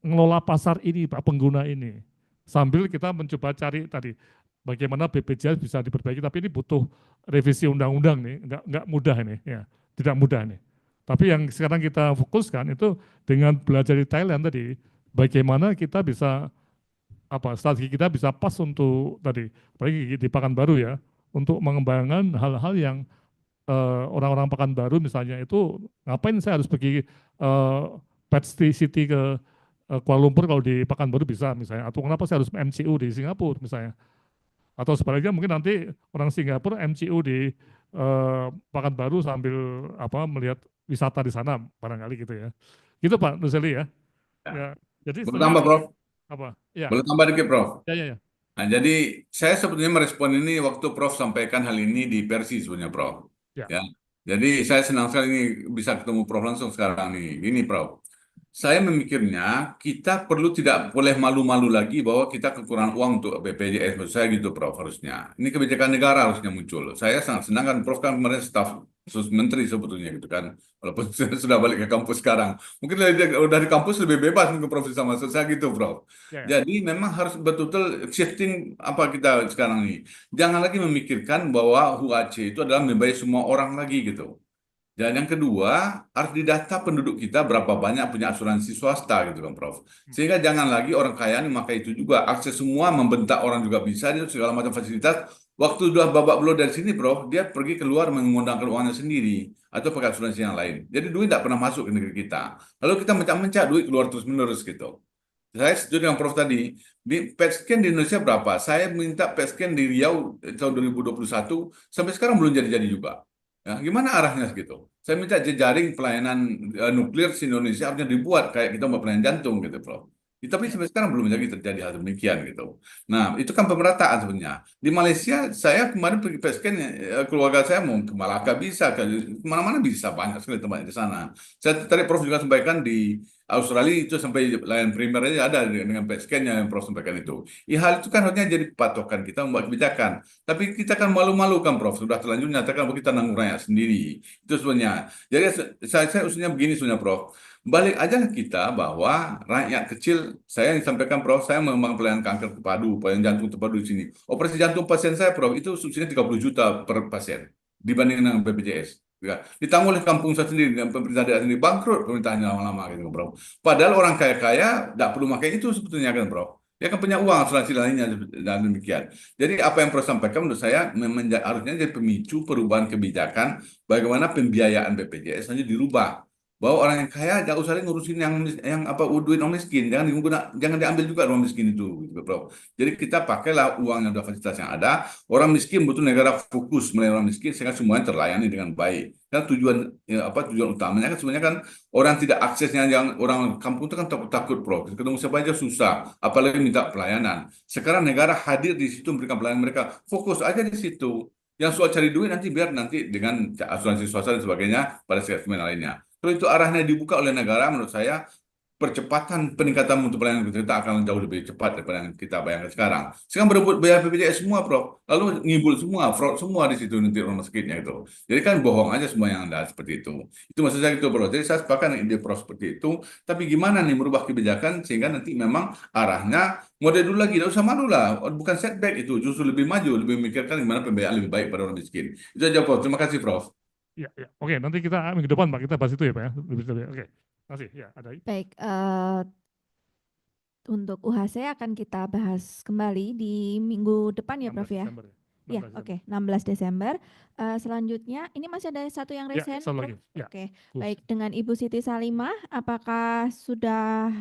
ngelola pasar ini Pak, pengguna ini. Sambil kita mencoba cari tadi bagaimana BPJS bisa diperbaiki, tapi ini butuh revisi undang-undang nih, nggak mudah ini ya, tidak mudah nih. Tapi yang sekarang kita fokuskan itu dengan belajar di Thailand tadi, bagaimana kita bisa strategi kita bisa pas untuk tadi, apalagi di Pekanbaru ya, untuk mengembangkan hal-hal yang orang-orang Pekanbaru misalnya itu ngapain saya harus pergi PET City ke Kuala Lumpur kalau di Pekanbaru bisa misalnya, atau kenapa saya harus MCU di Singapura misalnya, atau sebaliknya mungkin nanti orang Singapura MCU di Pekanbaru sambil melihat wisata di sana barangkali gitu ya. Gitu Pak Nuseli ya. Ya. Jadi Boleh tambah Prof? Ya. Boleh tambah dikit Prof? Ya. Nah, jadi saya sebetulnya merespon ini waktu Prof sampaikan hal ini di Persi sebenarnya Prof. Ya. Jadi saya senang sekali ini bisa ketemu Prof langsung sekarang nih. Gini Prof, saya memikirnya kita tidak boleh malu-malu lagi bahwa kita kekurangan uang untuk BPJS. Maksud saya gitu Prof harusnya. Ini kebijakan negara harusnya muncul. Saya sangat senang kan Prof kan kemarin staf khusus menteri sebetulnya gitu kan. Walaupun sudah balik ke kampus sekarang. Mungkin dari kampus lebih bebas mungkin Prof sama maksud saya gitu Prof. Jadi memang harus betul-betul shifting apa kita sekarang ini. Jangan lagi memikirkan bahwa HUAC itu adalah membayar semua orang lagi gitu. Dan yang kedua, harus didata penduduk kita berapa banyak punya asuransi swasta gitu kan, Prof. Sehingga jangan lagi orang kaya ini memakai itu juga. Akses semua, membentak orang juga bisa, dia segala macam fasilitas. Waktu sudah babak belur dari sini, Prof, dia pergi keluar mengundangkan uangnya sendiri atau pakai asuransi yang lain. Jadi duit tidak pernah masuk ke negeri kita. Lalu kita mencak-mencak duit keluar terus-menerus gitu. Saya setuju dengan Prof tadi. Di PET scan di Indonesia berapa? Saya minta PET scan di Riau tahun 2021, sampai sekarang belum jadi-jadi juga. Ya, gimana arahnya gitu? Saya minta jejaring pelayanan nuklir di Indonesia harusnya dibuat kayak kita mau pelayanan jantung gitu, Prof. Tapi sampai sekarang belum lagi terjadi hal demikian gitu. Nah, itu kan pemerataan sebenarnya. Di Malaysia, saya kemarin pergi PET scan, keluarga saya mau ke Malaka bisa, ke mana-mana bisa, banyak sekali tempat di sana. Saya tadi Prof juga sampaikan di Australia itu sampai layanan primer aja ada dengan PET scan yang Prof sampaikan itu. Hal itu kan harusnya jadi patokan kita membuat kebijakan. Tapi kita kan malu-malu kan Prof, sudah terlanjur nyatakan bahwa kita nanggung rakyat sendiri. Itu sebenarnya. Jadi saya usulnya begini sebenarnya Prof. Balik aja kita bahwa rakyat kecil, saya yang sampaikan Prof, saya memang pelayanan kanker terpadu, pelayanan jantung terpadu di sini. Operasi jantung pasien saya Prof, itu subsidinya 30 juta per pasien dibanding dengan BPJS. Ya, ditanggung oleh kampung saya sendiri, dengan pemerintah daerah sendiri, bangkrut pemerintahnya lama-lama gitu, Bro. Padahal orang kaya-kaya tidak perlu pakai itu sebetulnya kan, Bro. Dia kan punya uang asuransi lainnya dan demikian. Jadi apa yang Prof sampaikan menurut saya harusnya jadi pemicu perubahan kebijakan bagaimana pembiayaan BPJS hanya dirubah. Bahwa orang yang kaya jangan usah ngurusin yang apa duit orang miskin, jangan diambil juga orang miskin itu, gitu, Bro. Jadi kita pakailah uang yang ada fasilitas yang ada. Orang miskin butuh negara fokus melayani orang miskin sehingga semuanya terlayani dengan baik. Karena tujuan utamanya kan sebenarnya kan orang tidak aksesnya, yang orang kampung itu kan takut, Bro. Ketemu siapa aja susah, apalagi minta pelayanan. Sekarang negara hadir di situ memberikan pelayanan mereka. Fokus aja di situ. Yang soal cari duit nanti biar nanti dengan asuransi swasta dan sebagainya pada segmen lainnya. Kalau itu arahnya dibuka oleh negara, menurut saya percepatan peningkatan mutu pelayanan kita akan jauh lebih cepat daripada yang kita bayangkan sekarang. Sekarang berebut bayar BPJS semua, Prof. Lalu ngibul semua, fraud semua di situ nanti rumah sakitnya itu. Jadi kan bohong aja semua yang ada seperti itu. Itu maksud saya gitu, Prof. Jadi saya sepakat dengan ide Prof seperti itu. Tapi gimana nih merubah kebijakan sehingga nanti memang arahnya model dulu lagi, tidak usah malu lah. Bukan setback itu, justru lebih maju, lebih memikirkan gimana pembiayaan lebih baik pada orang miskin. Itu aja, Prof. Terima kasih, Prof. Ya, ya. Oke, nanti kita minggu depan Pak kita bahas itu ya Pak ya. Lebih detail. Oke. Terima kasih. Ya, ada. Baik, untuk UHC akan kita bahas kembali di minggu depan ya Prof ya. Desember, Ya, oke, 16 Desember. Selanjutnya, ini masih ada satu yang Ya, resen, satu Prof? lagi. Ya. Oke, baik, dengan Ibu Siti Salimah, apakah sudah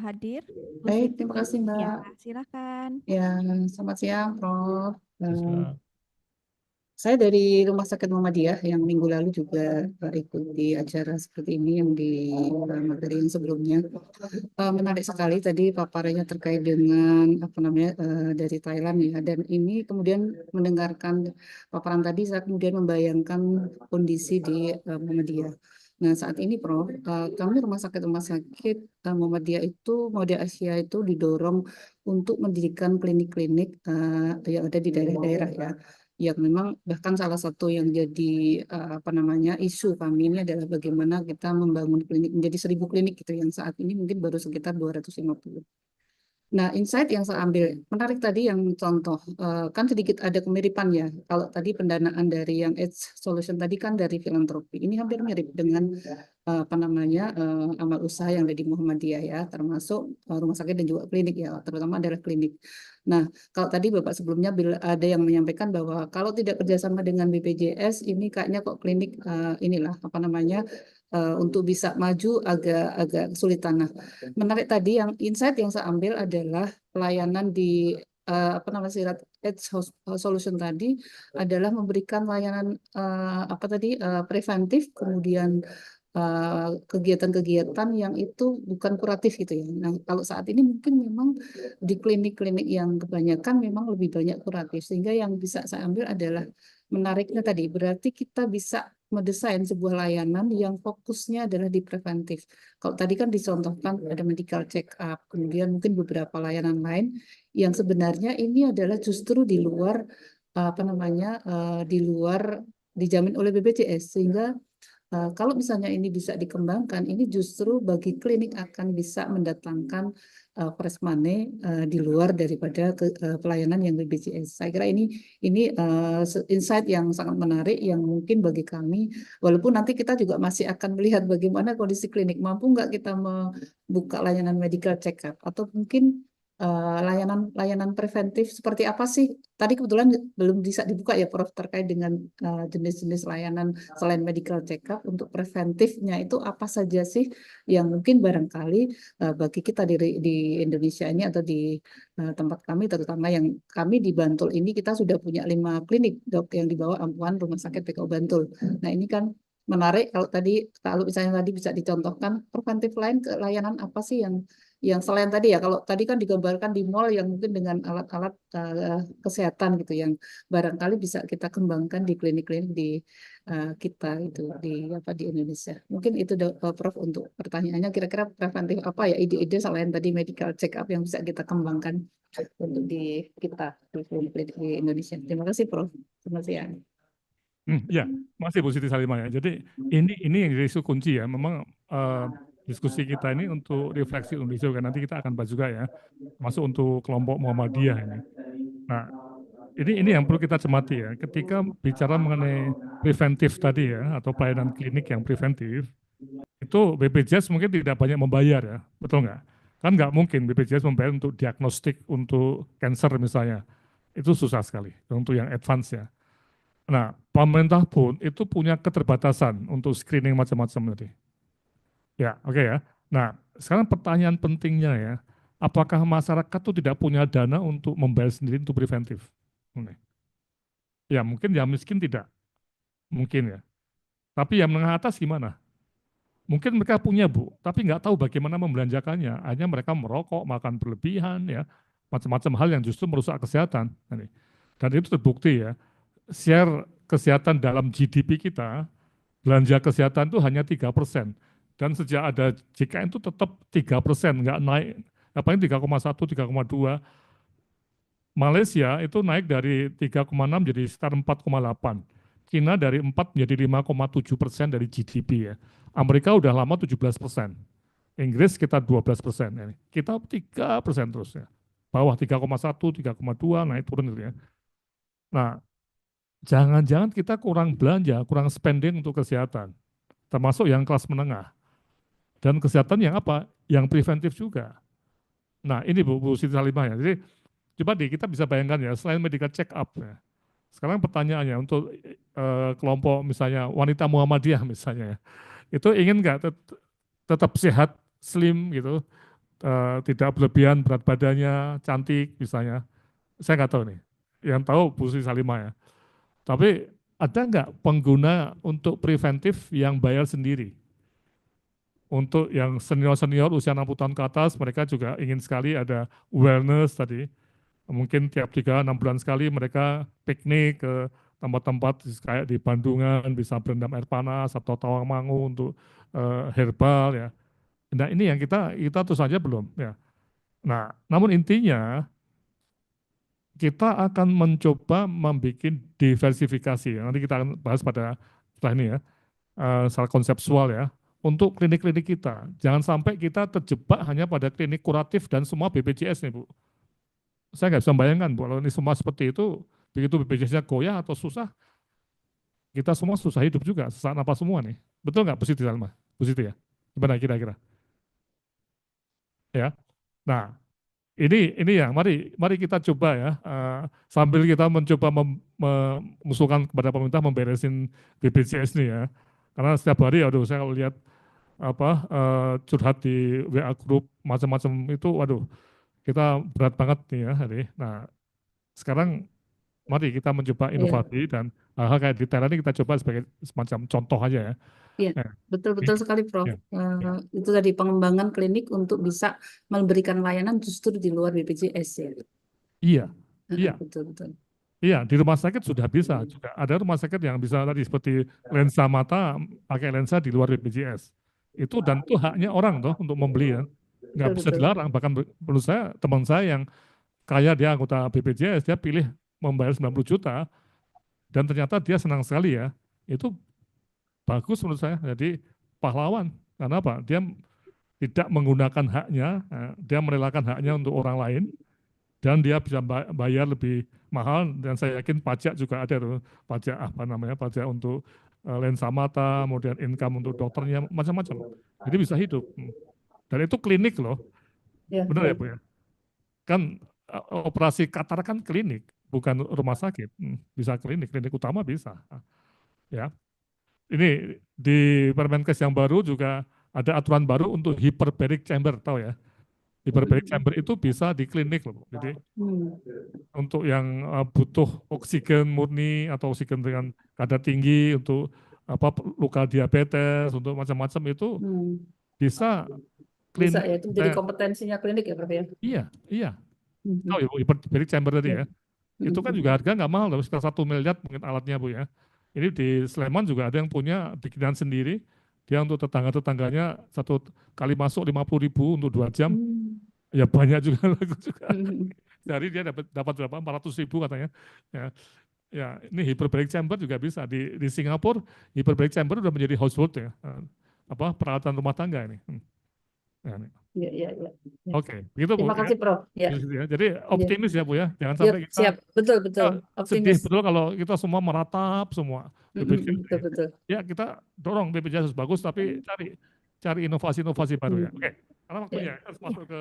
hadir? Baik, terima kasih Mbak. Ya, silakan. Ya, selamat siang Prof. Bisa. Saya dari Rumah Sakit Muhammadiyah yang minggu lalu juga ikuti acara seperti ini yang di materi yang sebelumnya. Menarik sekali tadi paparannya terkait dengan apa namanya dari Thailand ya. Dan ini kemudian mendengarkan paparan tadi, saya kemudian membayangkan kondisi di Muhammadiyah. Nah saat ini Prof, kami rumah sakit Muhammadiyah itu Mode Asia itu didorong untuk mendirikan klinik-klinik yang ada di daerah-daerah ya. Yang memang bahkan salah satu yang jadi apa namanya isu kami ini adalah bagaimana kita membangun klinik menjadi 1000 klinik gitu yang saat ini mungkin baru sekitar 250. Nah, insight yang saya ambil menarik tadi yang contoh kan sedikit ada kemiripan ya. Kalau tadi pendanaan dari yang AIDS Solution tadi kan dari filantropi. Ini hampir mirip dengan apa namanya amal usaha yang ada di Muhammadiyah ya, termasuk rumah sakit dan juga klinik ya, terutama adalah klinik. Nah, kalau tadi Bapak sebelumnya ada yang menyampaikan bahwa kalau tidak kerjasama dengan BPJS ini kayaknya kok klinik inilah apa namanya untuk bisa maju agak kesulitan. Nah, menarik tadi yang insight yang saya ambil adalah pelayanan di apa namanya Sirat AIDS Solution tadi adalah memberikan layanan apa tadi preventif, kemudian kegiatan-kegiatan yang itu bukan kuratif gitu ya. Nah, kalau saat ini mungkin memang di klinik-klinik yang kebanyakan memang lebih banyak kuratif, sehingga yang bisa saya ambil adalah menariknya tadi, berarti kita bisa mendesain sebuah layanan yang fokusnya adalah di preventif. Kalau tadi kan dicontohkan ada medical check up, kemudian mungkin beberapa layanan lain yang sebenarnya ini adalah justru di luar apa namanya di luar dijamin oleh BPJS, sehingga Kalau misalnya ini bisa dikembangkan, ini justru bagi klinik akan bisa mendatangkan fresh money di luar daripada pelayanan yang BPJS. Saya kira ini insight yang sangat menarik yang mungkin bagi kami, walaupun nanti kita juga masih akan melihat bagaimana kondisi klinik, mampu nggak kita membuka layanan medical check-up atau mungkin layanan preventif seperti apa sih? Tadi kebetulan belum bisa dibuka ya Prof terkait dengan jenis-jenis layanan selain medical check-up untuk preventifnya itu apa saja sih yang mungkin barangkali bagi kita di Indonesia ini atau di tempat kami terutama yang kami di Bantul ini kita sudah punya 5 klinik dok yang di bawah ampuan Rumah Sakit PKU Bantul. Nah ini kan menarik kalau misalnya tadi bisa dicontohkan preventif lain ke layanan apa sih yang selain tadi ya, kalau tadi kan digambarkan di mall yang mungkin dengan alat-alat kesehatan gitu yang barangkali bisa kita kembangkan di klinik-klinik di kita itu di Indonesia. Mungkin itu Prof untuk pertanyaannya kira-kira preventif apa ya ide-ide selain tadi medical check up yang bisa kita kembangkan untuk di kita di klinik-klinik di Indonesia. Terima kasih Prof. Selamat siang. Ya, masih Bu Siti Salimah ya. Jadi ini yang jadi isu kunci ya. Memang diskusi kita ini untuk refleksi Indonesia kan nanti kita akan bahas juga ya, masuk untuk kelompok Muhammadiyah ini. Nah, ini yang perlu kita cermati ya. Ketika bicara mengenai preventif tadi ya, atau pelayanan klinik yang preventif, itu BPJS mungkin tidak banyak membayar ya, betul nggak? Kan nggak mungkin BPJS membayar untuk diagnostik untuk cancer misalnya, itu susah sekali untuk yang advance ya. Nah, pemerintah pun itu punya keterbatasan untuk screening macam-macam tadi. Ya, oke ya. Nah, sekarang pertanyaan pentingnya ya, apakah masyarakat itu tidak punya dana untuk membayar sendiri untuk preventif? Ya, mungkin yang miskin tidak, mungkin ya. Tapi yang menengah atas gimana? Mungkin mereka punya Bu, tapi nggak tahu bagaimana membelanjakannya. Hanya mereka merokok, makan berlebihan, ya, macam-macam hal yang justru merusak kesehatan. Dan itu terbukti ya, share kesehatan dalam GDP kita, belanja kesehatan itu hanya 3%. Dan sejak ada JKN itu tetap 3%, nggak naik, apalagi 3,1, 3,2. Malaysia itu naik dari 3,6 jadi sekitar 4,8. China dari 4 menjadi 5,7% dari GDP ya. Amerika udah lama 17%. Inggris sekitar 12%. Kita 3% terus ya. Bawah 3,1, 3,2 naik turun gitu ya. Nah, jangan-jangan kita kurang belanja, kurang spending untuk kesehatan. Termasuk yang kelas menengah. Dan kesehatan yang apa? Yang preventif juga. Nah ini Bu Siti Salimah ya. Jadi coba kita bisa bayangkan ya, selain medical check up ya. Sekarang pertanyaannya untuk kelompok misalnya wanita Muhammadiyah misalnya ya. Itu ingin nggak tetap sehat, slim gitu, tidak berlebihan berat badannya, cantik misalnya. Saya nggak tahu nih. Yang tahu Bu Siti Salimah ya. Tapi ada nggak pengguna untuk preventif yang bayar sendiri? Untuk yang senior-senior usia 60 tahun ke atas, mereka juga ingin sekali ada wellness tadi. Mungkin tiap 3-6 bulan sekali mereka piknik ke tempat-tempat kayak di Bandungan, bisa berendam air panas atau Tawangmangu untuk herbal ya. Nah ini yang kita tentu saja belum ya. Nah namun intinya kita akan mencoba membuat diversifikasi. Nanti kita akan bahas pada setelah ini ya, secara konseptual ya. Untuk klinik-klinik kita, jangan sampai kita terjebak hanya pada klinik kuratif dan semua BPJS nih Bu. Saya nggak bisa bayangkan Bu, kalau ini semua seperti itu, begitu BPJS-nya goyah atau susah, kita semua susah hidup juga, sesak napas semua nih. Betul nggak Bu Siti Salma? Bu Siti ya? Gimana kira-kira? Ya, nah ini ya, mari kita coba ya, sambil kita mencoba mengusulkan kepada pemerintah memberesin BPJS nih ya. Karena setiap hari, aduh saya kalau lihat curhat di WA grup macam-macam itu, waduh kita berat banget nih ya hari. Nah sekarang mari kita mencoba inovasi dan hal-hal kayak di Thailand ini kita coba sebagai semacam contoh aja ya. Iya, betul-betul sekali Prof. Ya. Itu tadi pengembangan klinik untuk bisa memberikan layanan justru di luar BPJS ya. Iya, iya. Betul-betul. Iya, di rumah sakit sudah bisa juga. Ada rumah sakit yang bisa tadi seperti lensa mata, pakai lensa di luar BPJS. Itu dan itu haknya orang tuh untuk membeli ya. Nggak bisa dilarang. Bahkan menurut saya, teman saya yang kaya dia anggota BPJS, dia pilih membayar 90 juta dan ternyata dia senang sekali ya. Itu bagus menurut saya. Jadi pahlawan. Karena apa? Dia tidak menggunakan haknya, dia merelakan haknya untuk orang lain, dan dia bisa bayar lebih mahal, dan saya yakin pajak juga ada tuh, pajak apa namanya, pajak untuk lensa mata, kemudian income untuk dokternya, macam-macam. Jadi bisa hidup. Dan itu klinik loh, Ya, benar ya baik. Bu ya? Kan operasi katarak kan klinik, bukan rumah sakit. Bisa klinik, klinik utama bisa. Ya, ini di Permenkes yang baru juga ada aturan baru untuk hyperbaric chamber, tahu ya? Hyperbaric chamber itu bisa di klinik loh. Jadi untuk yang butuh oksigen murni atau oksigen dengan kadar tinggi, untuk apa luka diabetes, untuk macam-macam itu bisa Bisa klinik. ya, itu jadi kompetensinya klinik ya, Prof ya? Iya, iya. Tahu ya Bu, hyperbaric chamber tadi ya. Itu kan juga harga nggak mahal loh, sekitar 1 miliar mungkin alatnya Bu ya. Ini di Sleman juga ada yang punya bikinan sendiri. Dia untuk tetangga-tetangganya satu kali masuk 50.000 untuk 2 jam. Ya banyak juga lagu juga. Jadi dia dapat berapa? 400.000 katanya. Ya, ini hyperbaric chamber juga bisa di Singapura. Hyperbaric chamber udah menjadi household ya. Apa peralatan rumah tangga ini. Iya. Oke, begitu Bu. Terima kasih Prof. Ya. Jadi optimis ya Bu ya. Jangan sampai kita siap. Betul. sedih Optimis. betul kalau kita semua meratap semua. Betul. Ya kita dorong BPJS bagus, tapi cari inovasi-inovasi baru ya. Oke, karena waktunya harus masuk ke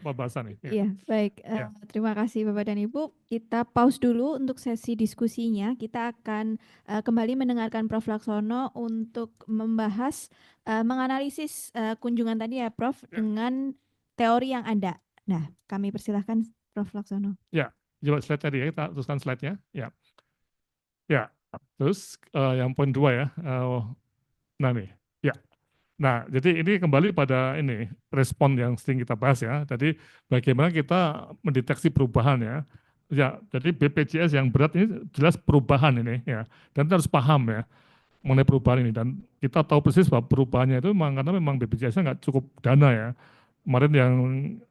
pembahasan nih. Iya, baik. Terima kasih Bapak dan Ibu. Kita pause dulu untuk sesi diskusinya. Kita akan kembali mendengarkan Prof. Laksono untuk membahas, menganalisis kunjungan tadi ya Prof, dengan teori yang ada. Nah, kami persilahkan Prof. Laksono. Ya, coba slide tadi ya, kita teruskan slide-nya. Ya, terus yang poin 2 ya. Nah nih, ya. Nah, jadi ini kembali pada ini respon yang sering kita bahas ya. Jadi bagaimana kita mendeteksi perubahan ya. Ya, jadi BPJS yang berat ini jelas perubahan ini ya. Dan kita harus paham ya mengenai perubahan ini. Dan kita tahu persis bahwa perubahannya itu memang karena memang BPJS-nya nggak cukup dana ya. Kemarin yang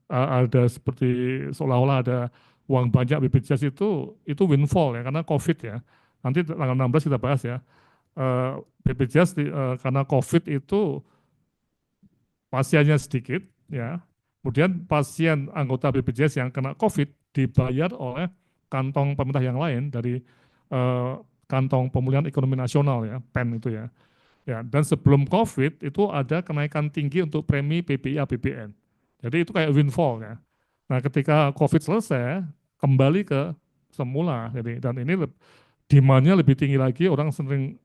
ada seperti seolah-olah ada uang banyak BPJS itu windfall ya karena COVID ya. Nanti tanggal 16 kita bahas ya. BPJS karena COVID itu pasiennya sedikit, ya. Kemudian pasien anggota BPJS yang kena COVID dibayar oleh kantong pemerintah yang lain dari kantong pemulihan ekonomi nasional ya, PEN itu ya. Ya, dan sebelum COVID itu ada kenaikan tinggi untuk premi PPI APBN. Jadi itu kayak windfall ya. Nah, ketika COVID selesai kembali ke semula. Jadi dan ini demand-nya lebih tinggi lagi, orang sering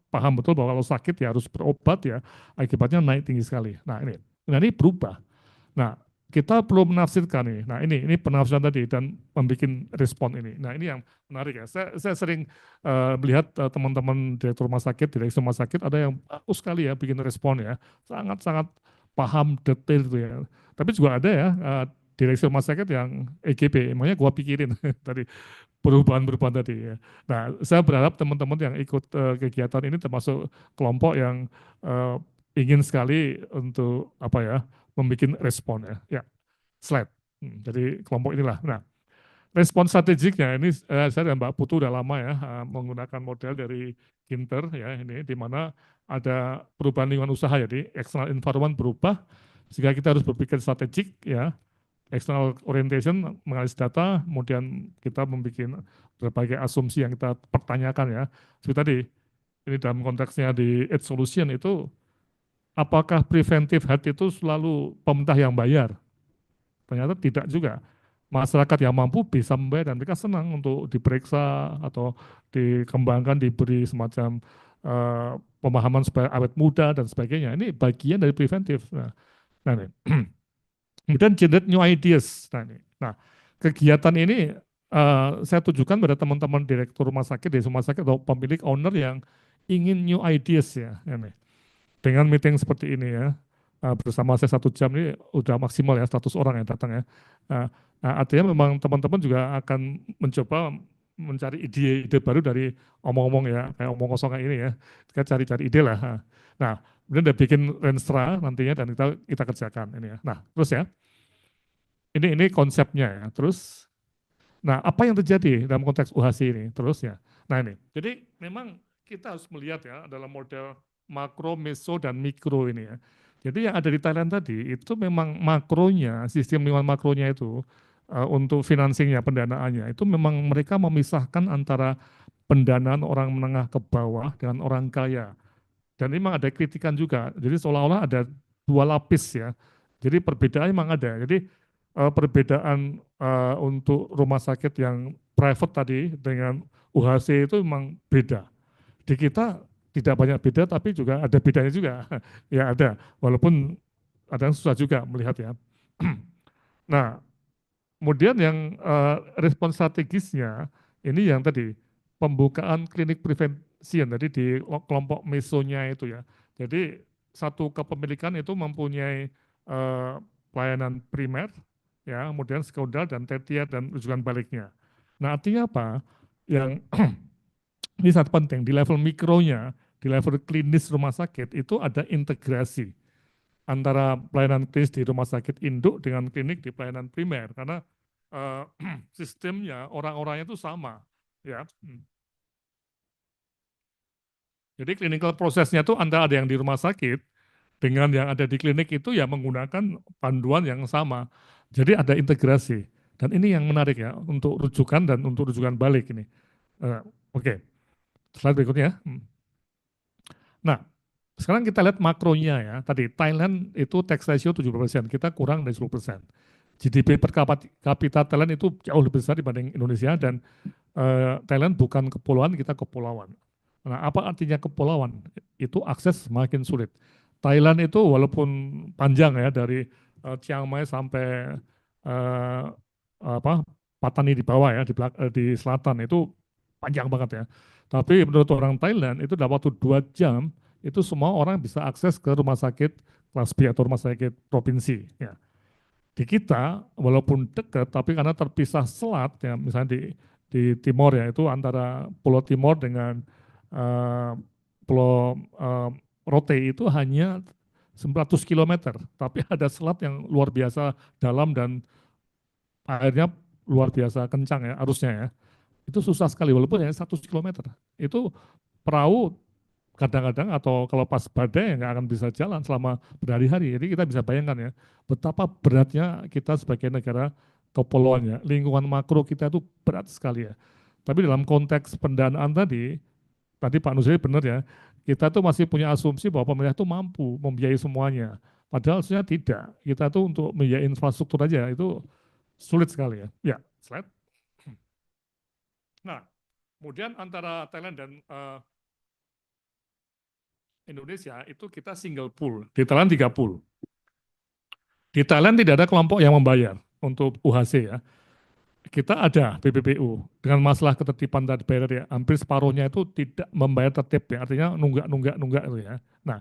paham betul bahwa kalau sakit ya harus berobat ya, akibatnya naik tinggi sekali. Nah ini berubah. Nah kita perlu menafsirkan nih. Nah ini penafsiran tadi dan membuat respon ini. Nah ini yang menarik ya. Saya sering melihat teman-teman direktur rumah sakit, direksi rumah sakit ada yang bagus sekali ya bikin respon ya, sangat-sangat paham detail itu ya. Tapi juga ada ya direksi rumah sakit yang EGP, emangnya gua pikirin tadi perubahan-perubahan tadi ya. Nah, saya berharap teman-teman yang ikut kegiatan ini termasuk kelompok yang ingin sekali untuk membuat respon ya. Ya, slide. Jadi kelompok inilah. Nah, respon strategiknya ini saya dan Mbak Putu udah lama ya menggunakan model dari Ginter ya ini di mana ada perubahan lingkungan usaha ya, di external environment berubah sehingga kita harus berpikir strategik ya. External orientation, menganalisis data, kemudian kita membuat berbagai asumsi yang kita pertanyakan ya. Seperti tadi, ini dalam konteksnya di Edge Solution itu, apakah preventive health itu selalu pemerintah yang bayar? Ternyata tidak juga. Masyarakat yang mampu bisa membayar dan mereka senang untuk diperiksa atau dikembangkan, diberi semacam pemahaman supaya awet muda dan sebagainya. Ini bagian dari preventif. Nah ini. Kemudian generate new ideas. Nah, kegiatan ini saya tujukan pada teman-teman direktur rumah sakit, di rumah sakit atau pemilik owner yang ingin new ideas ya. Ini. Dengan meeting seperti ini ya, bersama saya 1 jam ini udah maksimal ya 100 orang yang datang ya. Nah, artinya memang teman-teman juga akan mencoba mencari ide-ide baru dari omong-omong ya, kayak omong kosong kayak ini ya. Kita cari-cari ide lah. Nah, kemudian udah bikin renstra nantinya dan kita kerjakan ini ya. Nah, terus ya. Ini konsepnya ya. Terus, nah apa yang terjadi dalam konteks UHC ini? Terus ya. Nah ini, jadi memang kita harus melihat ya dalam model makro, meso, dan mikro ini ya. Jadi yang ada di Thailand tadi itu memang makronya, sistem lingkungan makronya itu untuk financingnya, pendanaannya itu memang mereka memisahkan antara pendanaan orang menengah ke bawah dengan orang kaya. Dan ini memang ada kritikan juga. Jadi seolah-olah ada dua lapis ya. Jadi perbedaan memang ada. Jadi perbedaan untuk rumah sakit yang private tadi dengan UHC itu memang beda. Di kita tidak banyak beda, tapi juga ada bedanya juga. Ya ada, walaupun ada yang susah juga melihat ya. Nah, kemudian yang respons strategisnya, ini yang tadi, pembukaan klinik prevention, tadi di kelompok mesonya itu ya. Jadi satu kepemilikan itu mempunyai pelayanan primer, ya, kemudian sekunder dan tertier dan rujukan baliknya. Nah artinya apa? Yang ini sangat penting, di level mikronya, di level klinis rumah sakit itu ada integrasi antara pelayanan klinis di rumah sakit induk dengan klinik di pelayanan primer, karena sistemnya orang-orangnya itu sama, ya. Jadi clinical prosesnya itu antara ada yang di rumah sakit dengan yang ada di klinik itu ya menggunakan panduan yang sama. Jadi ada integrasi. Dan ini yang menarik ya untuk rujukan dan untuk rujukan balik ini. Oke. Slide berikutnya. Nah, sekarang kita lihat makronya ya. Tadi Thailand itu tax ratio 70%, kita kurang dari 10%. GDP per kapita Thailand itu jauh lebih besar dibanding Indonesia dan Thailand bukan kepulauan, kita kepulauan. Nah, apa artinya kepulauan? Itu akses semakin sulit. Thailand itu walaupun panjang ya dari Chiang Mai sampai Patani di bawah ya di selatan itu panjang banget ya. Tapi menurut orang Thailand itu dalam waktu 2 jam itu semua orang bisa akses ke rumah sakit kelas B atau rumah sakit provinsi ya. Di kita walaupun dekat tapi karena terpisah selat ya misalnya di Timor ya itu antara Pulau Timor dengan Pulau Rote itu hanya 900 km tapi ada selat yang luar biasa dalam dan airnya luar biasa kencang ya arusnya ya. Itu susah sekali walaupun hanya 100 km. Itu perahu kadang-kadang atau kalau pas badai nggak akan bisa jalan selama berhari-hari. Jadi kita bisa bayangkan ya betapa beratnya kita sebagai negara kepulauannya. Lingkungan makro kita itu berat sekali ya. Tapi dalam konteks pendanaan tadi Pak Nusri benar ya, kita tuh masih punya asumsi bahwa pemerintah itu mampu membiayai semuanya. Padahal sebenarnya tidak. Kita tuh untuk membiayai infrastruktur aja itu sulit sekali ya. Ya, slide. Nah, kemudian antara Thailand dan Indonesia itu kita single pool, di Thailand 3 pool. Di Thailand tidak ada kelompok yang membayar untuk UHC ya. Kita ada BPPU dengan masalah ketertiban dan bayar ya, hampir separuhnya itu tidak membayar tertib ya, artinya nunggak itu ya. Nah,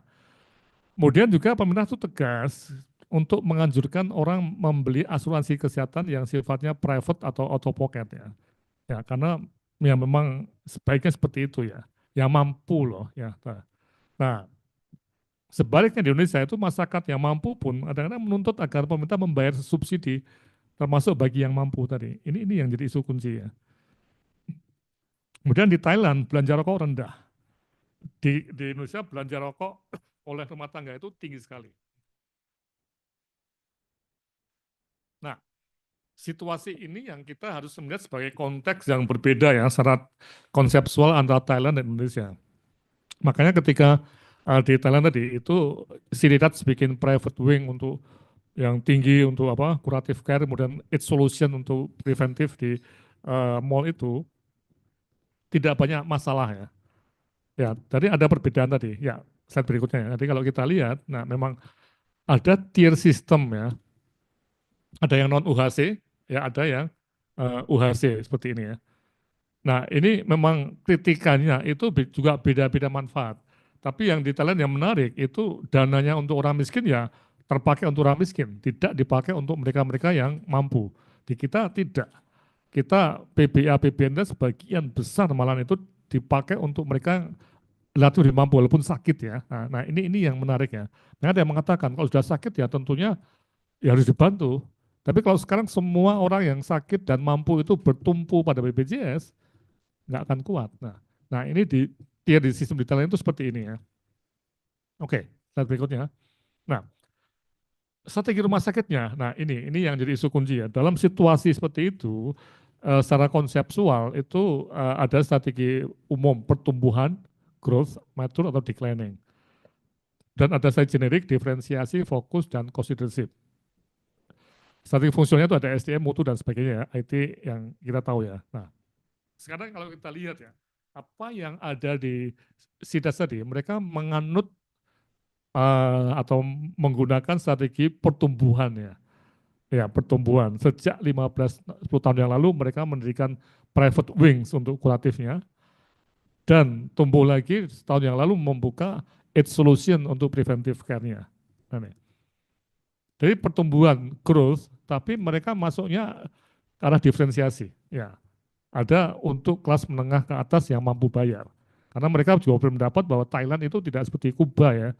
kemudian juga pemerintah itu tegas untuk menganjurkan orang membeli asuransi kesehatan yang sifatnya private atau out of pocket ya. Ya, karena ya memang sebaiknya seperti itu ya, yang mampu loh ya. Nah, sebaliknya di Indonesia itu masyarakat yang mampu pun kadang-kadang menuntut agar pemerintah membayar subsidi termasuk bagi yang mampu tadi. Ini yang jadi isu kunci ya. Kemudian di Thailand belanja rokok rendah. Di Indonesia belanja rokok oleh rumah tangga itu tinggi sekali. Nah, situasi ini yang kita harus melihat sebagai konteks yang berbeda ya, secara konseptual antara Thailand dan Indonesia. Makanya ketika di Thailand tadi itu Siridat bikin private wing untuk yang tinggi untuk apa curative care, kemudian its solution untuk preventif di mall itu tidak banyak masalah ya. Ya, tadi ada perbedaan tadi. Ya, slide berikutnya ya. Jadi kalau kita lihat, nah memang ada tier system ya. Ada yang non UHC, ya ada yang UHC seperti ini ya. Nah, ini memang kritikannya itu juga beda-beda manfaat. Tapi yang di Thailand yang menarik itu dananya untuk orang miskin ya terpakai untuk orang miskin, tidak dipakai untuk mereka-mereka yang mampu. Di kita tidak. Kita PBA, PBND sebagian besar malah itu dipakai untuk mereka relatif lebih mampu walaupun sakit ya. Nah ini yang menarik ya. Nah, ada yang mengatakan kalau sudah sakit ya tentunya ya harus dibantu. Tapi kalau sekarang semua orang yang sakit dan mampu itu bertumpu pada BPJS, nggak akan kuat. Nah ini di sistem di Thailand itu seperti ini ya. Oke, slide berikutnya. Nah, strategi rumah sakitnya, nah ini yang jadi isu kunci ya. Dalam situasi seperti itu, secara konseptual itu ada strategi umum pertumbuhan, growth, mature atau declining. Dan ada strategi generik, diferensiasi, fokus, dan cost leadership. Strategi fungsionalnya itu ada SDM, mutu, dan sebagainya ya, IT yang kita tahu ya. Nah, sekarang kalau kita lihat ya, apa yang ada di SIDAS tadi, mereka menganut atau menggunakan strategi pertumbuhan ya. Ya, pertumbuhan. Sejak 15-10 tahun yang lalu mereka mendirikan private wings untuk kuratifnya dan tumbuh lagi setahun yang lalu membuka AIDS solution untuk preventive care-nya. Nah, jadi pertumbuhan growth, tapi mereka masuknya ke arah diferensiasi. Ya, ada untuk kelas menengah ke atas yang mampu bayar. Karena mereka juga belum mendapat bahwa Thailand itu tidak seperti Kuba ya,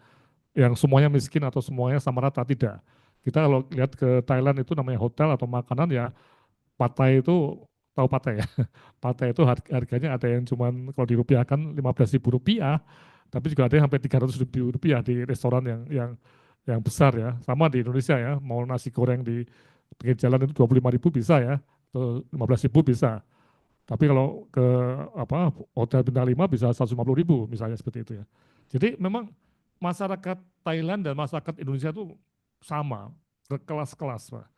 yang semuanya miskin atau semuanya sama rata, tidak. Kita kalau lihat ke Thailand itu namanya hotel atau makanan ya, patai itu, tahu patai ya, patai itu harganya ada yang cuman kalau dirupiahkan 15.000 rupiah, tapi juga ada yang sampai 300.000 rupiah di restoran yang besar ya. Sama di Indonesia ya, mau nasi goreng di pinggir jalan itu 25.000 bisa ya, atau 15.000 bisa. Tapi kalau ke apa hotel bintang 5 bisa 150.000 misalnya seperti itu ya. Jadi memang masyarakat Thailand dan masyarakat Indonesia itu sama, berkelas-kelas, Pak.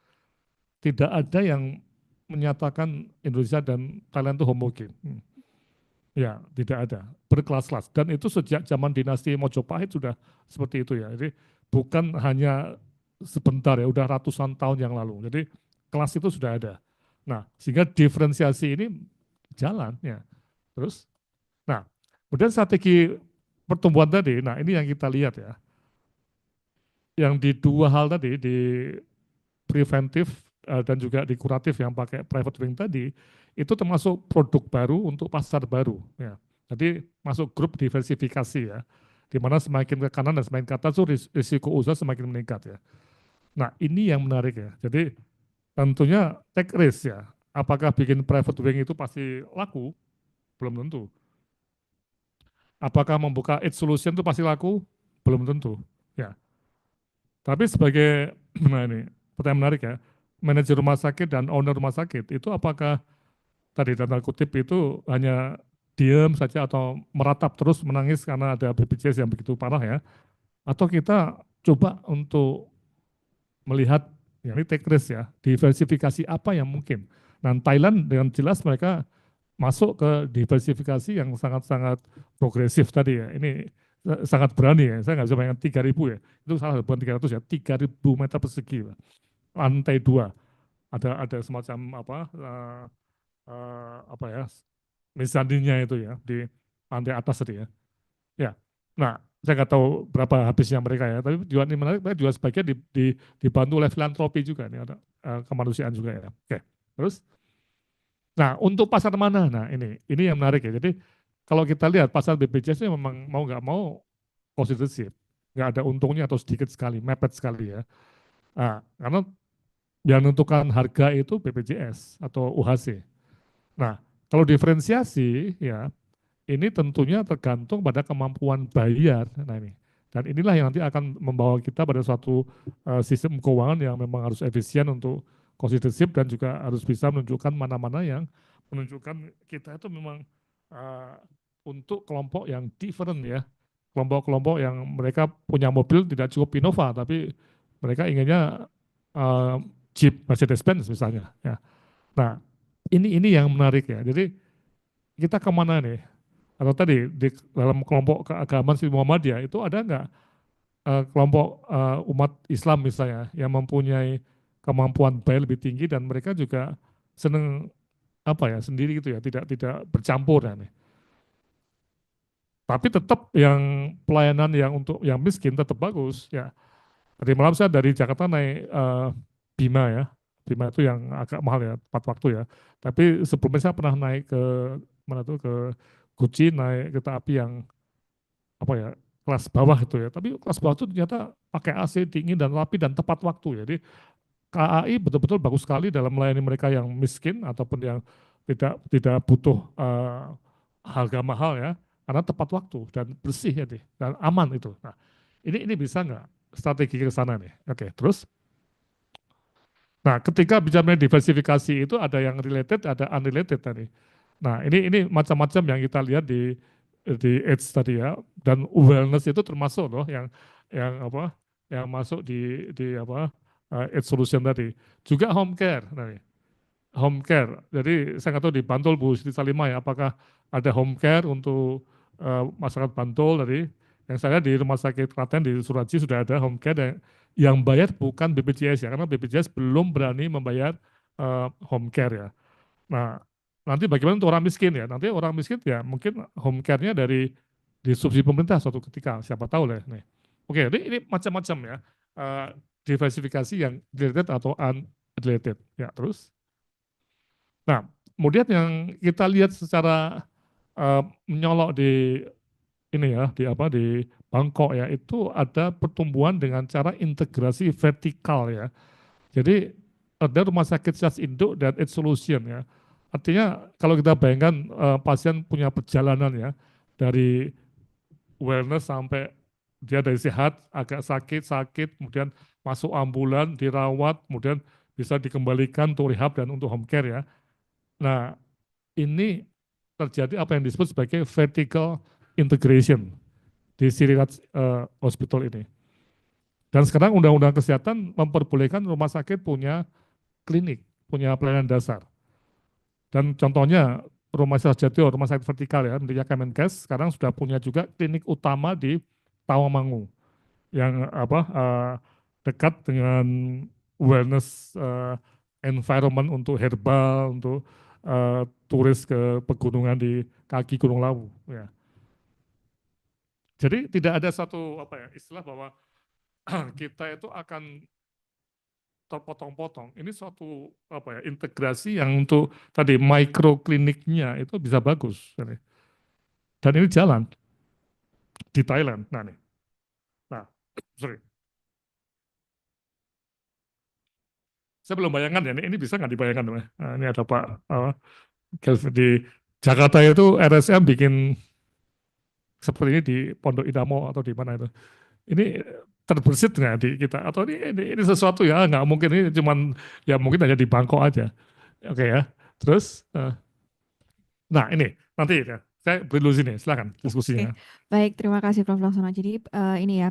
Tidak ada yang menyatakan Indonesia dan Thailand itu homogen. Ya, tidak ada. Berkelas-kelas. Dan itu sejak zaman dinasti Mojopahit sudah seperti itu ya. Jadi bukan hanya sebentar ya, udah ratusan tahun yang lalu. Jadi kelas itu sudah ada. Nah, sehingga diferensiasi ini jalan ya. Terus, nah, kemudian strategi pertumbuhan tadi, nah ini yang kita lihat ya. Yang di dua hal tadi, di preventif dan juga di kuratif yang pakai private wing tadi, itu termasuk produk baru untuk pasar baru. Ya. Jadi masuk grup diversifikasi ya, di mana semakin ke kanan dan semakin ke atas itu risiko usaha semakin meningkat ya. Nah ini yang menarik ya. Jadi tentunya take risk ya. Apakah bikin private wing itu pasti laku? Belum tentu. Apakah membuka AIDS solution itu pasti laku? Belum tentu. Ya. Tapi sebagai, nah ini pertanyaan menarik ya, manajer rumah sakit dan owner rumah sakit itu apakah tadi tanda kutip itu hanya diam saja atau meratap terus menangis karena ada BPJS yang begitu parah ya, atau kita coba untuk melihat ya ini take risk ya, diversifikasi apa yang mungkin. Dan Thailand dengan jelas mereka masuk ke diversifikasi yang sangat-sangat progresif tadi ya. Ini sangat berani ya. Saya nggak bisa bayangkan 3.000 ya. Itu salah bukan 300 ya, 3.000 meter persegi. Lantai 2. Ada semacam apa ya? Mezzaninnya itu ya di lantai atas tadi ya. Ya. Nah, saya nggak tahu berapa habisnya mereka ya, tapi juga ini menarik, mereka juga sebagian dibantu oleh filantropi juga nih, ada kemanusiaan juga ya. Oke. Terus nah, untuk pasar mana? Nah, ini yang menarik ya. Jadi kalau kita lihat pasar BPJS ini memang mau nggak mau cost leadership, nggak ada untungnya atau sedikit sekali, mepet sekali ya. Nah, karena yang menentukan harga itu BPJS atau UHC. Nah, kalau diferensiasi ya ini tentunya tergantung pada kemampuan bayar. Nah ini. Dan inilah yang nanti akan membawa kita pada suatu sistem keuangan yang memang harus efisien untuk cost leadership dan juga harus bisa menunjukkan mana-mana yang menunjukkan kita itu memang untuk kelompok yang different ya. Kelompok-kelompok yang mereka punya mobil tidak cukup Innova, tapi mereka inginnya Jeep Mercedes-Benz misalnya. Ya. Nah ini yang menarik ya. Jadi kita kemana nih? Atau tadi di dalam kelompok keagamaan Sri Muhammadiyah itu ada nggak kelompok umat Islam misalnya yang mempunyai kemampuan bayar lebih tinggi dan mereka juga seneng apa ya sendiri gitu ya, tidak bercampur ya nih. Tapi tetap yang pelayanan yang untuk yang miskin tetap bagus ya. Tadi malam saya dari Jakarta naik Bima ya, Bima itu yang agak mahal ya, tepat waktu ya. Tapi sebelumnya saya pernah naik ke mana tuh ke Gucci, naik kereta api yang apa ya kelas bawah itu ya. Tapi kelas bawah itu ternyata pakai AC dingin dan rapi dan tepat waktu ya. Jadi KAI betul-betul bagus sekali dalam melayani mereka yang miskin ataupun yang tidak butuh harga mahal ya, karena tepat waktu dan bersih ya deh, dan aman itu. Nah, Ini bisa nggak strategi ke sana nih? Oke, terus, nah ketika bicara mengenai diversifikasi itu ada yang related, ada unrelated tadi. Nah ini macam-macam yang kita lihat di AIDS tadi ya, dan wellness itu termasuk loh yang apa, yang masuk di apa AIDS solution tadi. Juga home care, nah, nih, home care. Jadi saya nggak tahu di Bantul Bu Siti Salimah ya, apakah ada home care untuk masyarakat Bantul tadi. Yang saya lihat di Rumah Sakit Klaten di Suraji sudah ada home care yang bayar bukan BPJS ya, karena BPJS belum berani membayar home care ya. Nah, nanti bagaimana untuk orang miskin ya? Nanti orang miskin ya mungkin home care-nya dari disubsidi pemerintah suatu ketika, siapa tahu lah. Nih. Oke, ini macam-macam ya. Diversifikasi yang related atau unrelated. Ya, terus. Nah, kemudian yang kita lihat secara menyolok di ini ya, di Bangkok ya, itu ada pertumbuhan dengan cara integrasi vertikal ya. Jadi ada rumah sakit SAS induk dan AIDS Solution ya. Artinya kalau kita bayangkan pasien punya perjalanan ya dari wellness sampai dia dari sehat agak sakit, kemudian masuk ambulan, dirawat, kemudian bisa dikembalikan untuk rehab dan untuk home care ya. Nah ini terjadi apa yang disebut sebagai vertical integration di Sirirat Hospital ini. Dan sekarang Undang-Undang Kesehatan memperbolehkan rumah sakit punya klinik, punya pelayanan dasar. Dan contohnya Rumah Sakit Jatio, rumah sakit vertikal ya, miliknya Kemenkes, sekarang sudah punya juga klinik utama di Tawamangu yang dekat dengan wellness environment untuk herbal, untuk turis ke pegunungan di kaki Gunung Lawu. Ya. Jadi tidak ada satu istilah bahwa kita itu akan terpotong-potong. Ini suatu integrasi yang untuk tadi mikrokliniknya itu bisa bagus. Dan ini jalan di Thailand. Nah, sorry. Saya belum bayangkan ya, ini bisa nggak dibayangkan? Nah, ini ada Pak di Jakarta itu RSM bikin seperti ini di Pondok Indah atau di mana itu. Ini terbersit nggak di kita? Atau ini sesuatu ya nggak mungkin, ini cuman ya mungkin hanya di Bangkok aja. Oke ya. Terus, nah ini nanti ya, saya beri dulu sini, silakan diskusinya. Baik, terima kasih Prof. Laksono. Jadi ini ya,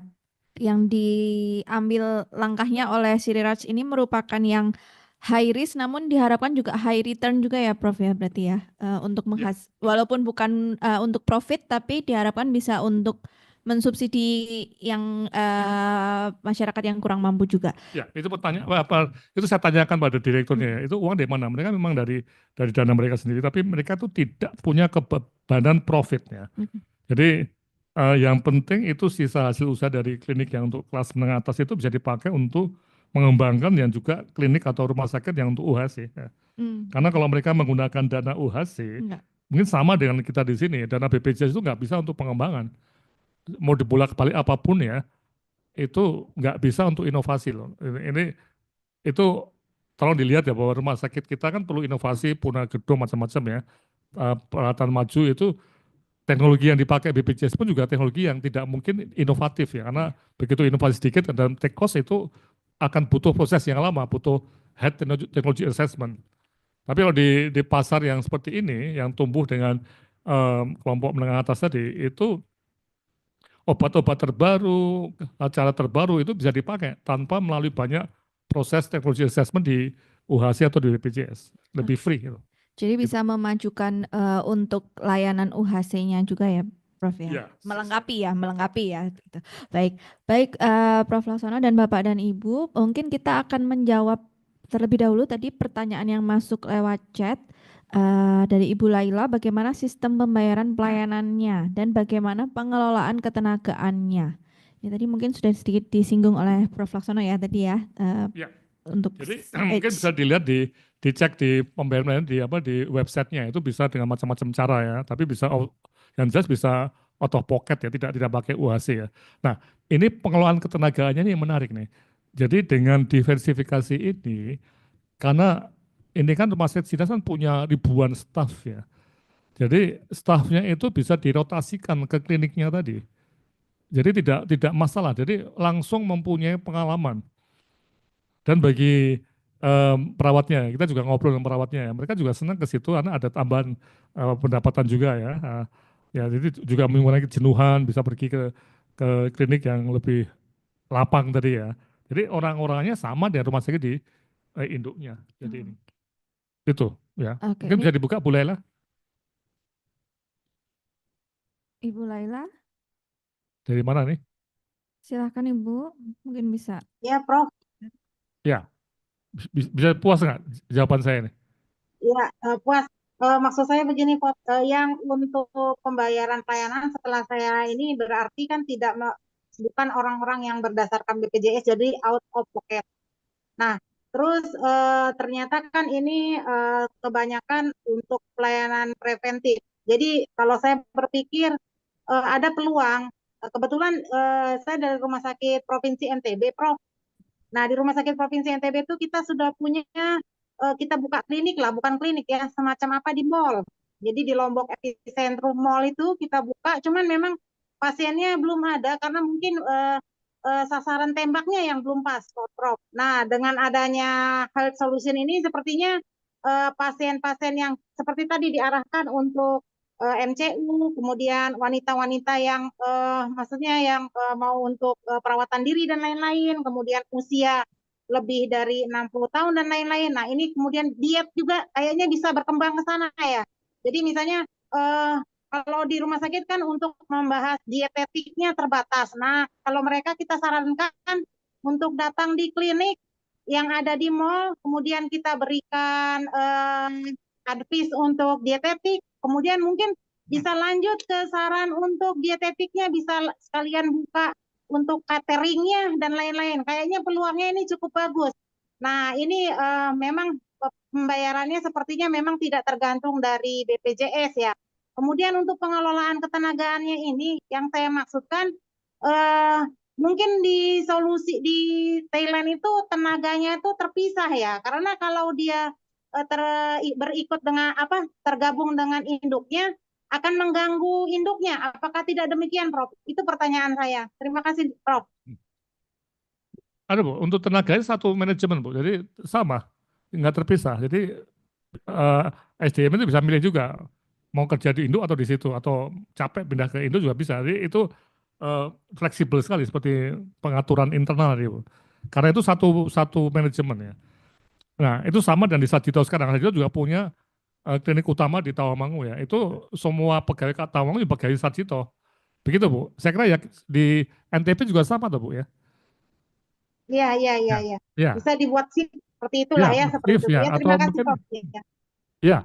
yang diambil langkahnya oleh Siriraj ini merupakan yang high risk, namun diharapkan juga high return juga ya Prof ya, berarti ya, untuk walaupun bukan untuk profit, tapi diharapkan bisa untuk mensubsidi yang masyarakat yang kurang mampu juga. Ya, itu pertanyaan itu saya tanyakan pada direkturnya. Itu uang dari mana? Mereka memang dari dana mereka sendiri, tapi mereka itu tidak punya kebebanan profitnya. Jadi yang penting itu sisa hasil usaha dari klinik yang untuk kelas menengah atas itu bisa dipakai untuk mengembangkan yang juga klinik atau rumah sakit yang untuk UHC. Ya. Karena kalau mereka menggunakan dana UHC, mungkin sama dengan kita di sini, dana BPJS itu nggak bisa untuk pengembangan. Mau dibolak-balik apapun ya, itu nggak bisa untuk inovasi loh. Ini itu tolong dilihat ya bahwa rumah sakit kita kan perlu inovasi, punya gedung macam-macam ya, peralatan maju itu teknologi yang dipakai BPJS pun juga teknologi yang tidak mungkin inovatif ya, karena begitu inovasi sedikit dan take cost itu akan butuh proses yang lama, butuh head technology assessment. Tapi kalau di pasar yang seperti ini, yang tumbuh dengan kelompok menengah atas tadi, itu obat-obat terbaru, cara terbaru itu bisa dipakai tanpa melalui banyak proses teknologi assessment di UHC atau di BPJS, lebih free gitu. Jadi bisa memajukan untuk layanan UHC-nya juga ya, Prof ya. Melengkapi ya. Gitu. Baik, Prof Laksono dan Bapak dan Ibu, mungkin kita akan menjawab terlebih dahulu tadi pertanyaan yang masuk lewat chat. Dari Ibu Laila, bagaimana sistem pembayaran pelayanannya dan bagaimana pengelolaan ketenagaannya. Ini tadi mungkin sudah sedikit disinggung oleh Prof Laksono ya tadi ya. Untuk jadi mungkin bisa dilihat dicek di pembayaran di websitenya, itu bisa dengan macam-macam cara ya. Tapi bisa yang jelas bisa out of pocket ya, tidak pakai UHC ya. Nah ini pengelolaan ketenagaannya ini yang menarik nih. Jadi dengan diversifikasi ini, karena ini kan rumah sakit Sinas kan punya ribuan staf ya. Jadi stafnya itu bisa dirotasikan ke kliniknya tadi. Jadi tidak masalah. Jadi langsung mempunyai pengalaman. Dan bagi perawatnya, kita juga ngobrol dengan perawatnya ya. Mereka juga senang ke situ karena ada tambahan pendapatan juga ya. Ya, jadi juga mengurangi kejenuhan, bisa pergi ke klinik yang lebih lapang tadi ya. Jadi orang-orangnya sama dengan rumah sakit di induknya. Jadi ini. Itu ya. Oke, Mungkin ini bisa dibuka Bu Laila Ibu Laila, dari mana nih? silahkan Ibu, mungkin bisa. Ya, Prof. Ya, bisa puas nggak jawaban saya nih? Ya, puas. Maksud saya begini, Prof. Yang untuk pembayaran pelayanan setelah saya ini berarti kan bukan orang-orang yang berdasarkan BPJS, jadi out of pocket. Nah, terus ternyata kan ini kebanyakan untuk pelayanan preventif. Jadi kalau saya berpikir ada peluang, kebetulan saya dari Rumah Sakit Provinsi NTB, Prof. Nah, di Rumah Sakit Provinsi NTB itu kita sudah punya, kita buka klinik lah, bukan klinik ya, semacam apa di mall. Jadi di Lombok Epicentrum Mall itu kita buka, cuman memang pasiennya belum ada karena mungkin sasaran tembaknya yang belum pas, Prof. Nah, dengan adanya Health Solution ini sepertinya pasien-pasien yang seperti tadi diarahkan untuk MCU, kemudian wanita-wanita yang maksudnya yang mau untuk perawatan diri dan lain-lain, kemudian usia lebih dari 60 tahun dan lain-lain. Nah, ini kemudian diet juga kayaknya bisa berkembang ke sana ya. Jadi misalnya kalau di rumah sakit kan untuk membahas dietetiknya terbatas. Nah, kalau mereka kita sarankan untuk datang di klinik yang ada di mall, kemudian kita berikan advice untuk dietetik, kemudian mungkin bisa lanjut ke saran untuk dietetiknya, bisa sekalian buka untuk cateringnya dan lain-lain. Kayaknya peluangnya ini cukup bagus. Nah, ini memang pembayarannya sepertinya memang tidak tergantung dari BPJS ya. Kemudian untuk pengelolaan ketenagaannya ini yang saya maksudkan mungkin di solusi di Thailand itu tenaganya itu terpisah ya. Karena kalau dia berikut dengan tergabung dengan induknya akan mengganggu induknya. Apakah tidak demikian, Prof? Itu pertanyaan saya. Terima kasih, Prof. Ada Bu, untuk tenaganya satu manajemen Bu, jadi sama, nggak terpisah. Jadi SDM itu bisa milih juga mau kerja di induk atau di situ, atau capek pindah ke induk juga bisa. Jadi itu fleksibel sekali seperti pengaturan internal Bu. Karena itu satu manajemen ya. Nah itu sama dan di Sarjito sekarang, Sarjito juga punya klinik utama di Tawamangu ya. Itu semua pegawai Tawamangu juga pegawai Sarjito. Begitu Bu. Saya kira ya di NTP juga sama tuh Bu ya. Iya. Ya, Bisa dibuat shift seperti itulah ya, seperti shift itu ya, ya. atau Terima kasih, mungkin Prof. ya.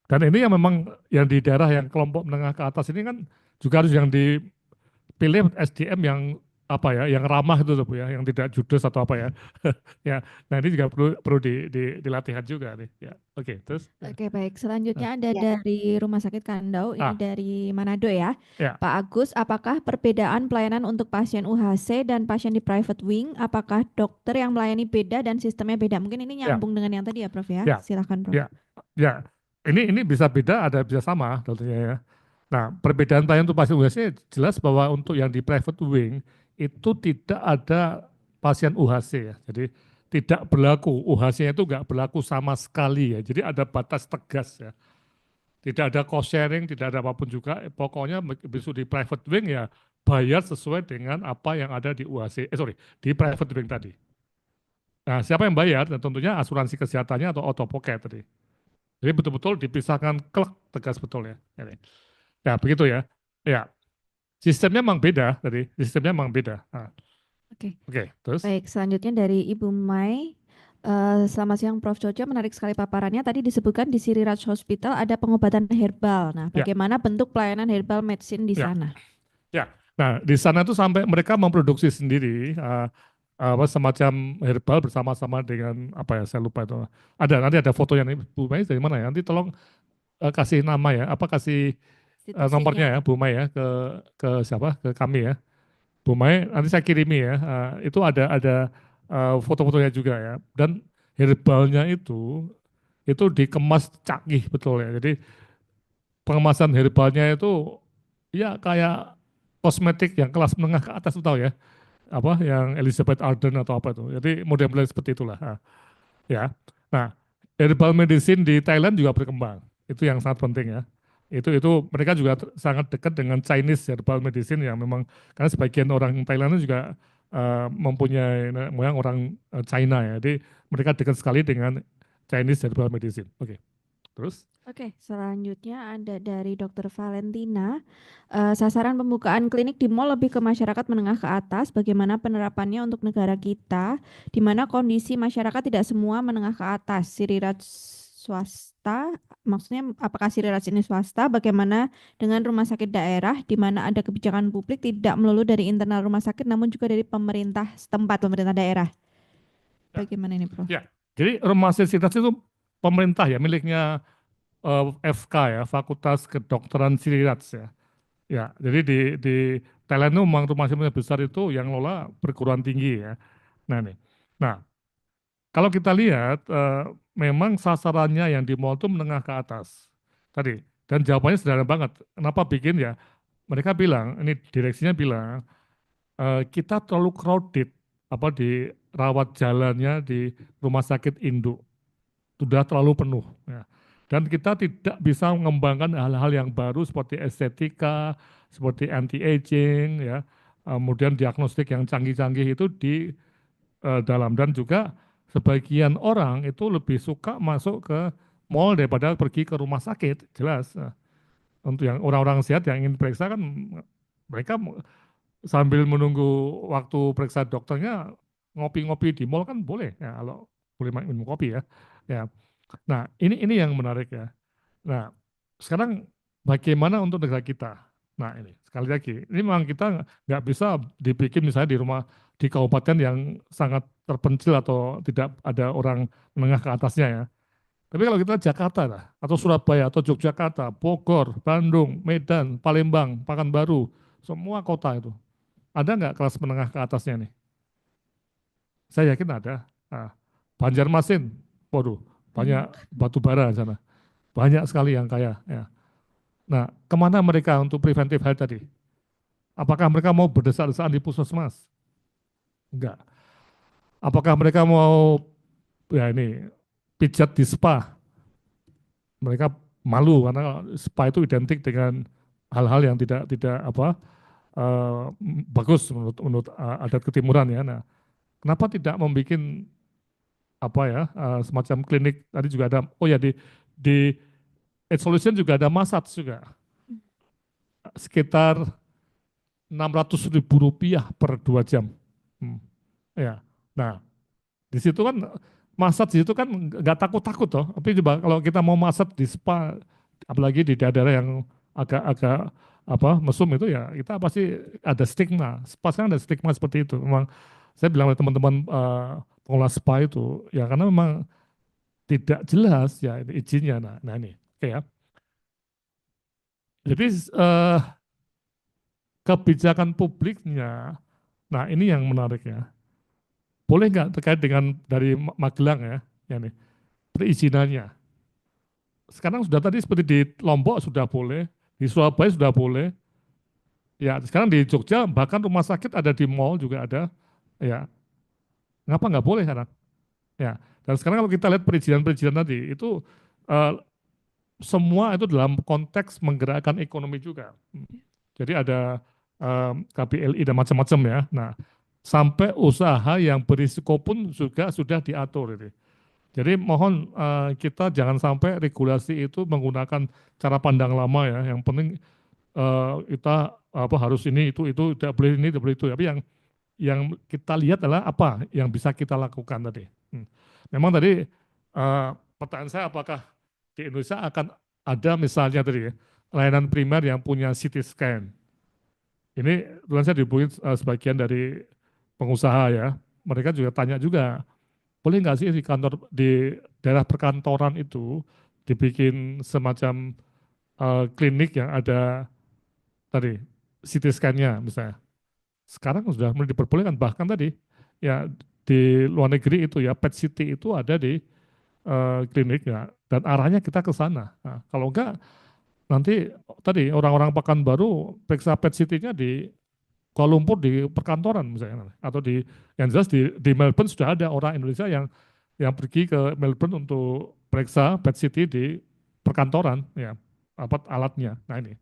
Dan ini yang memang yang di daerah yang kelompok menengah ke atas ini kan juga harus yang dipilih SDM yang apa ya, yang ramah itu tuh Bu ya, yang tidak judes atau apa ya. Ya, nah ini juga perlu dilatihkan juga nih. Ya, oke, terus. Ya. Oke, baik. Selanjutnya ada Ya. dari Rumah Sakit Kandau, ini dari Manado ya. Ya. Pak Agus, apakah perbedaan pelayanan untuk pasien UHC dan pasien di private wing, apakah dokter yang melayani beda dan sistemnya beda? Mungkin ini nyambung dengan yang tadi ya, Prof ya. Ya. Silakan, Prof. Ya. Ini bisa beda, ada bisa sama tentunya ya. Nah, perbedaan pelayanan untuk pasien UHC jelas bahwa untuk yang di private wing itu tidak ada pasien UHC ya. Jadi tidak berlaku, UHC itu nggak berlaku sama sekali ya. Jadi ada batas tegas ya. Tidak ada cost sharing, tidak ada apapun juga. Pokoknya besok di private wing ya bayar sesuai dengan apa yang ada di UHC, di private wing tadi. Nah, siapa yang bayar? Dan tentunya asuransi kesehatannya atau auto pocket tadi. Jadi betul-betul dipisahkan, klek, tegas betul ya. Ya, begitu ya. Ya, sistemnya memang beda tadi, sistemnya memang beda. Nah. Oke, terus. Baik, selanjutnya dari Ibu Mai. Selamat siang Prof. Coco, menarik sekali paparannya. Tadi disebutkan di Siriraj Hospital ada pengobatan herbal. Nah, bagaimana bentuk pelayanan herbal medicine di sana? Ya, nah di sana tuh sampai mereka memproduksi sendiri semacam herbal bersama-sama dengan apa ya, saya lupa itu. Nanti ada fotonya nih, Bu Mai dari mana ya? Nanti tolong kasih nama ya, kasih nomornya ya, Bu Mai ya ke siapa? Ke kami ya. Bu Mai, nanti saya kirimi ya. Itu ada foto-fotonya juga ya. Dan herbalnya itu dikemas canggih betul ya. Jadi pengemasan herbalnya itu ya kayak kosmetik yang kelas menengah ke atas, tahu ya, apa yang Elizabeth Arden atau apa itu. Jadi model-model seperti itulah. Nah, ya. Nah, herbal medicine di Thailand juga berkembang. Itu yang sangat penting ya. Itu mereka juga sangat dekat dengan Chinese herbal medicine yang memang karena sebagian orang Thailand juga mempunyai nenek moyang orang China ya. Jadi mereka dekat sekali dengan Chinese herbal medicine. Oke. Terus? Oke, selanjutnya ada dari Dr. Valentina. Sasaran pembukaan klinik di mall lebih ke masyarakat menengah ke atas. Bagaimana penerapannya untuk negara kita, di mana kondisi masyarakat tidak semua menengah ke atas. Sirirat swasta, maksudnya apakah Sirirat ini swasta? Bagaimana dengan rumah sakit daerah, di mana ada kebijakan publik tidak melulu dari internal rumah sakit, namun juga dari pemerintah setempat, pemerintah daerah. Bagaimana ini, Prof? Ya, jadi rumah sakit itu pemerintah ya, miliknya FK ya, Fakultas Kedokteran Sirirat ya. Ya, jadi di Thailand itu memang rumah sakit besar itu yang lola perguruan tinggi ya. Nah nih, nah kalau kita lihat memang sasarannya yang di mall itu menengah ke atas tadi. Dan jawabannya sederhana banget. Kenapa bikin ya? Mereka bilang, ini direksinya bilang kita terlalu crowded apa di rawat jalannya di rumah sakit induk sudah terlalu penuh. Ya. Dan kita tidak bisa mengembangkan hal-hal yang baru seperti estetika, seperti anti-aging, ya, kemudian diagnostik yang canggih-canggih itu di dalam. Dan juga sebagian orang itu lebih suka masuk ke mall daripada pergi ke rumah sakit, jelas. Nah, untuk yang orang-orang sehat yang ingin periksa kan mereka sambil menunggu waktu periksa dokternya ngopi-ngopi di mall kan boleh ya kalau boleh minum kopi ya. Ya. Nah, ini yang menarik ya. Nah, sekarang bagaimana untuk negara kita? Nah, ini sekali lagi, ini memang kita nggak bisa dibikin misalnya di rumah di kabupaten yang sangat terpencil atau tidak ada orang menengah ke atasnya ya. Tapi kalau kita Jakarta lah, atau Surabaya, atau Yogyakarta, Bogor, Bandung, Medan, Palembang, Pekanbaru, semua kota itu, ada nggak kelas menengah ke atasnya nih? Saya yakin ada. Nah, Banjarmasin, waduh, banyak batu bara di sana. Banyak sekali yang kaya. Ya. Nah, kemana mereka untuk preventive health tadi? Apakah mereka mau berdesak-desakan di puskesmas? Enggak. Apakah mereka mau ya ini pijat di spa? Mereka malu karena spa itu identik dengan hal-hal yang tidak apa bagus menurut adat ketimuran ya. Nah, kenapa tidak membuat apa ya semacam klinik tadi juga ada oh ya di Ed Solution juga ada massage juga sekitar 600.000 rupiah per 2 jam. Ya, nah di situ kan massage di situ kan nggak takut-takut toh. Tapi coba kalau kita mau massage di spa, apalagi di daerah yang agak apa mesum itu ya kita pasti ada stigma. Spa kan ada stigma seperti itu. Memang saya bilang ke teman-teman pengelola spa itu ya karena memang tidak jelas ya izinnya. Nah ini, oke ya. Jadi kebijakan publiknya, nah ini yang menarik ya. Boleh nggak terkait dengan dari Magelang ya nih, perizinannya. Sekarang sudah tadi seperti di Lombok sudah boleh, di Surabaya sudah boleh, ya sekarang di Jogja bahkan rumah sakit ada di mall juga ada, ya ngapa nggak boleh sekarang? Ya, dan sekarang kalau kita lihat perizinan-perizinan tadi itu semua itu dalam konteks menggerakkan ekonomi juga. Jadi ada KPLI dan macam-macam ya. Nah, sampai usaha yang berisiko pun juga sudah diatur. Jadi mohon kita jangan sampai regulasi itu menggunakan cara pandang lama ya. Yang penting kita apa harus ini itu tidak boleh ini tidak boleh itu. Tapi yang kita lihat adalah apa yang bisa kita lakukan tadi. Memang tadi pertanyaan saya apakah di Indonesia akan ada misalnya tadi ya, layanan primer yang punya CT scan. Ini duluan saya dihubungi sebagian dari pengusaha ya. Mereka juga tanya juga, boleh nggak sih di kantor di daerah perkantoran itu dibikin semacam klinik yang ada tadi CT scan-nya misalnya. Sekarang sudah mulai diperbolehkan bahkan tadi ya di luar negeri itu ya PET CT itu ada di klinik ya dan arahnya kita ke sana. Nah, kalau enggak nanti tadi orang-orang Pekanbaru periksa PET CT-nya di Kuala Lumpur di perkantoran misalnya, atau yang jelas di Melbourne sudah ada orang Indonesia yang pergi ke Melbourne untuk periksa PET CT di perkantoran, ya, apa alatnya. Nah ini.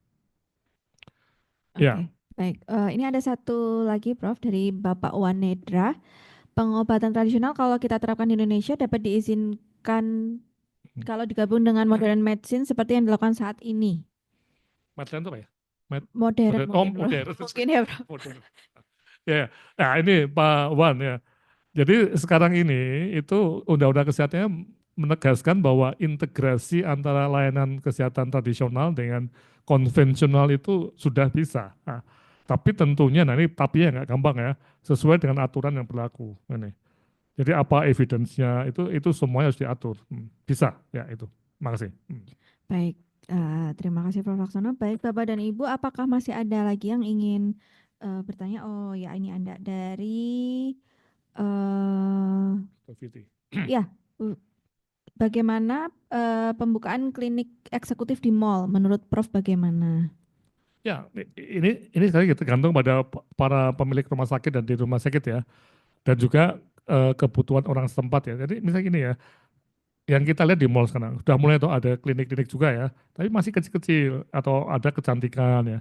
Oke, Ya. baik. Ini ada satu lagi, Prof, dari Bapak Wanedra. Pengobatan tradisional kalau kita terapkan di Indonesia dapat diizinkan kalau digabung dengan modern medicine seperti yang dilakukan saat ini. Modern itu apa ya? Modern mungkin, Prof. Modern. Mungkin ya, Prof. Modern. Ya, nah ini Pak Wan ya. Jadi sekarang ini itu Undang-Undang Kesehatannya menegaskan bahwa integrasi antara layanan kesehatan tradisional dengan konvensional itu sudah bisa. Nah, tapi tentunya, nah ini tapi nggak gampang ya, sesuai dengan aturan yang berlaku. Ini. Jadi apa evidence-nya itu semuanya harus diatur. Bisa ya itu. Makasih. Baik, terima kasih Prof. Laksono. Baik Bapak dan Ibu, apakah masih ada lagi yang ingin bertanya? Oh ya, ini Anda dari ya, bagaimana pembukaan klinik eksekutif di mall? Menurut Prof bagaimana? Ya, ini sekali tergantung pada para pemilik rumah sakit dan di rumah sakit ya, dan juga kebutuhan orang setempat ya. Jadi misalnya gini ya, yang kita lihat di mall sekarang sudah mulai tuh ada klinik-klinik juga ya, tapi masih kecil-kecil atau ada kecantikan ya.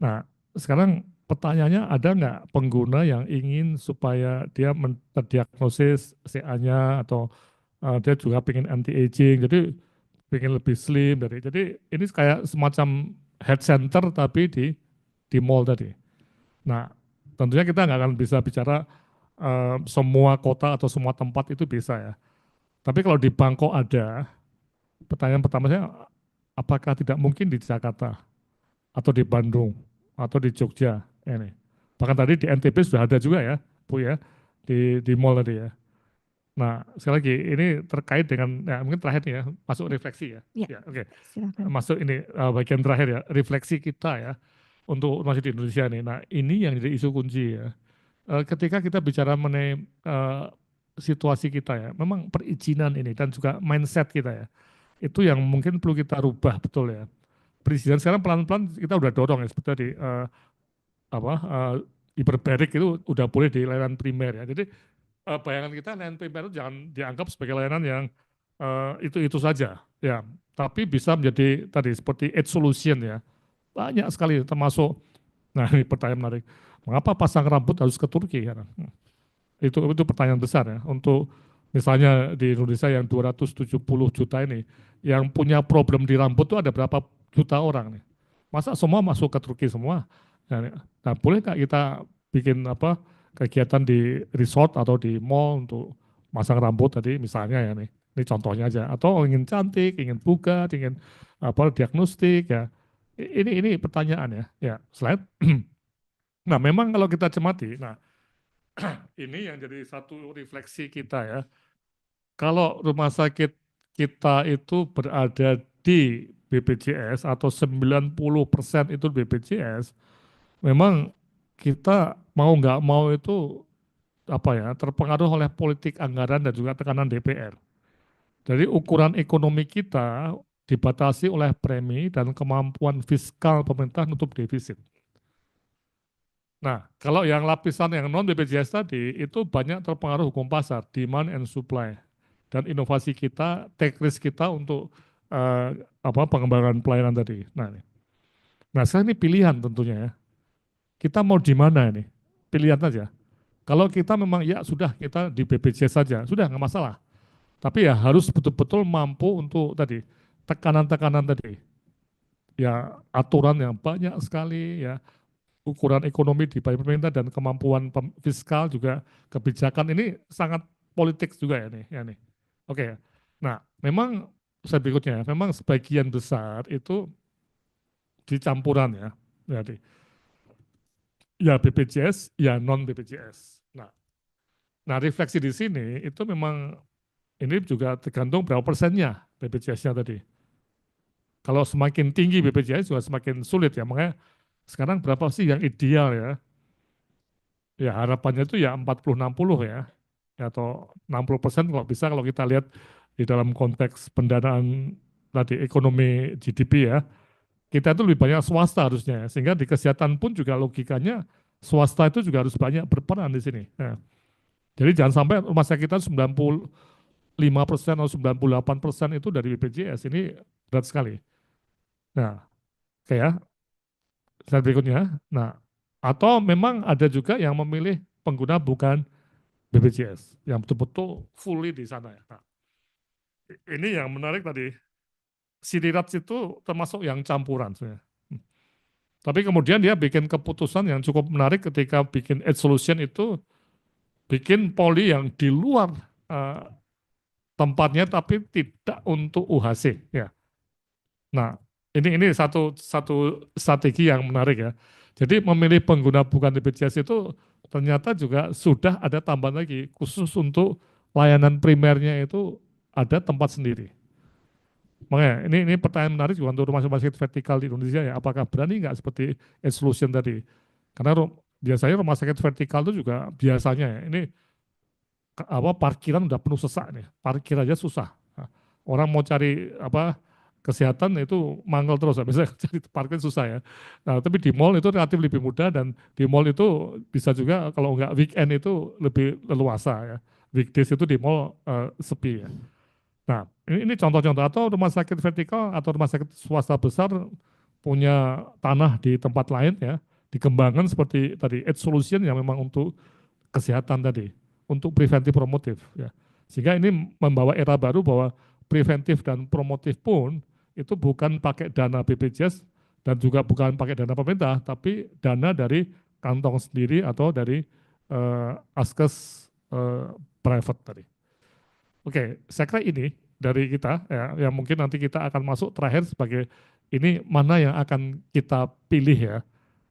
Nah, sekarang pertanyaannya ada nggak pengguna yang ingin supaya dia terdiagnosis CA-nya atau dia juga pengen anti-aging, jadi pengen lebih slim dari. Jadi ini kayak semacam health center tapi di mall tadi. Nah, tentunya kita nggak akan bisa bicara semua kota atau semua tempat itu bisa ya. Tapi kalau di Bangkok ada, pertanyaan pertama saya, apakah tidak mungkin di Jakarta atau di Bandung atau di Jogja ini. Bahkan tadi di NTB sudah ada juga ya, Bu ya, di mall tadi ya. Nah, sekali lagi ini terkait dengan ya mungkin terakhir nih ya, masuk refleksi ya. Ya, Oke. Silakan. Masuk ini bagian terakhir ya, refleksi kita ya untuk masih di Indonesia nih. Nah, ini yang jadi isu kunci ya. Ketika kita bicara mengenai situasi kita ya, memang perizinan ini dan juga mindset kita ya, itu yang mungkin perlu kita rubah betul ya. Perizinan sekarang pelan-pelan kita udah dorong ya, seperti tadi hiperbarik itu udah boleh di layanan primer ya. Jadi bayangan kita layanan primer itu jangan dianggap sebagai layanan yang itu saja ya, tapi bisa menjadi tadi seperti edge solution ya, banyak sekali termasuk. Nah ini pertanyaan menarik, mengapa pasang rambut harus ke Turki ya? Itu pertanyaan besar ya, untuk misalnya di Indonesia yang 270 juta ini yang punya problem di rambut itu ada berapa juta orang nih, masa semua masuk ke Turki semua? Nah boleh nggak kita bikin kegiatan di resort atau di mall untuk masang rambut tadi misalnya ya nih, ini contohnya aja, atau ingin cantik, ingin bugar, ingin diagnostik ya, ini pertanyaan ya slide. Nah memang kalau kita cermati, nah ini yang jadi satu refleksi kita ya, kalau rumah sakit kita itu berada di BPJS atau 90% itu BPJS, memang kita mau nggak mau itu terpengaruh oleh politik anggaran dan juga tekanan DPR. Jadi ukuran ekonomi kita dibatasi oleh premi dan kemampuan fiskal pemerintah nutup defisit. Nah, kalau yang lapisan yang non BPJS tadi itu banyak terpengaruh hukum pasar, demand and supply, dan inovasi kita, take risk kita untuk pengembangan pelayanan tadi. Nah, sekarang ini pilihan tentunya ya. Kita mau di mana ini? Pilihan saja. Kalau kita memang ya sudah kita di BPJS saja, sudah nggak masalah. Tapi ya harus betul-betul mampu untuk tadi tekanan-tekanan tadi. Ya aturan yang banyak sekali ya, ukuran ekonomi di pemerintah dan kemampuan fiskal juga kebijakan ini sangat politik juga ya nih. Oke. Nah, memang saya berikutnya, memang sebagian besar itu dicampuran ya. Jadi ya BPJS, ya non BPJS. Nah, refleksi di sini itu memang ini juga tergantung berapa persennya BPJS-nya tadi. Kalau semakin tinggi BPJS juga semakin sulit ya, makanya sekarang berapa sih yang ideal ya? Ya harapannya itu ya 40-60 ya, atau 60% kalau bisa, kalau kita lihat di dalam konteks pendanaan tadi ekonomi GDP ya, kita itu lebih banyak swasta harusnya, sehingga di kesehatan pun juga logikanya swasta itu juga harus banyak berperan di sini. Nah, jadi jangan sampai rumah sakit kita 95% atau 98% itu dari BPJS, ini berat sekali. Nah, kayak slide berikutnya. Nah, atau memang ada juga yang memilih pengguna bukan BPJS, yang betul-betul fully di sana. Nah, ini yang menarik tadi, Siriraj itu termasuk yang campuran sebenarnya. Tapi kemudian dia bikin keputusan yang cukup menarik ketika bikin edge solution itu bikin poli yang di luar tempatnya tapi tidak untuk UHC ya. Nah, ini satu strategi yang menarik ya. Jadi memilih pengguna bukan BPJS itu ternyata juga sudah ada tambahan lagi khusus untuk layanan primernya itu ada tempat sendiri. Makanya ini pertanyaan menarik juga untuk rumah sakit vertikal di Indonesia ya. Apakah berani nggak seperti edge solution tadi? Karena biasanya rumah sakit vertikal itu juga biasanya ya, ini parkiran udah penuh sesak nih, parkir aja susah. Nah, orang mau cari kesehatan itu mangkel terus, biasanya cari parkir susah ya. Nah, tapi di mall itu relatif lebih mudah dan di mall itu bisa juga kalau nggak weekend itu lebih leluasa ya. Weekdays itu di mall sepi ya. Nah, ini contoh-contoh atau rumah sakit vertikal atau rumah sakit swasta besar punya tanah di tempat lain ya, dikembangkan seperti tadi edge solution yang memang untuk kesehatan tadi, untuk preventif promotif ya. Sehingga ini membawa era baru bahwa preventif dan promotif pun itu bukan pakai dana BPJS dan juga bukan pakai dana pemerintah, tapi dana dari kantong sendiri atau dari askes private tadi. Oke, saya kira ini dari kita ya, yang mungkin nanti kita akan masuk terakhir sebagai ini mana yang akan kita pilih ya,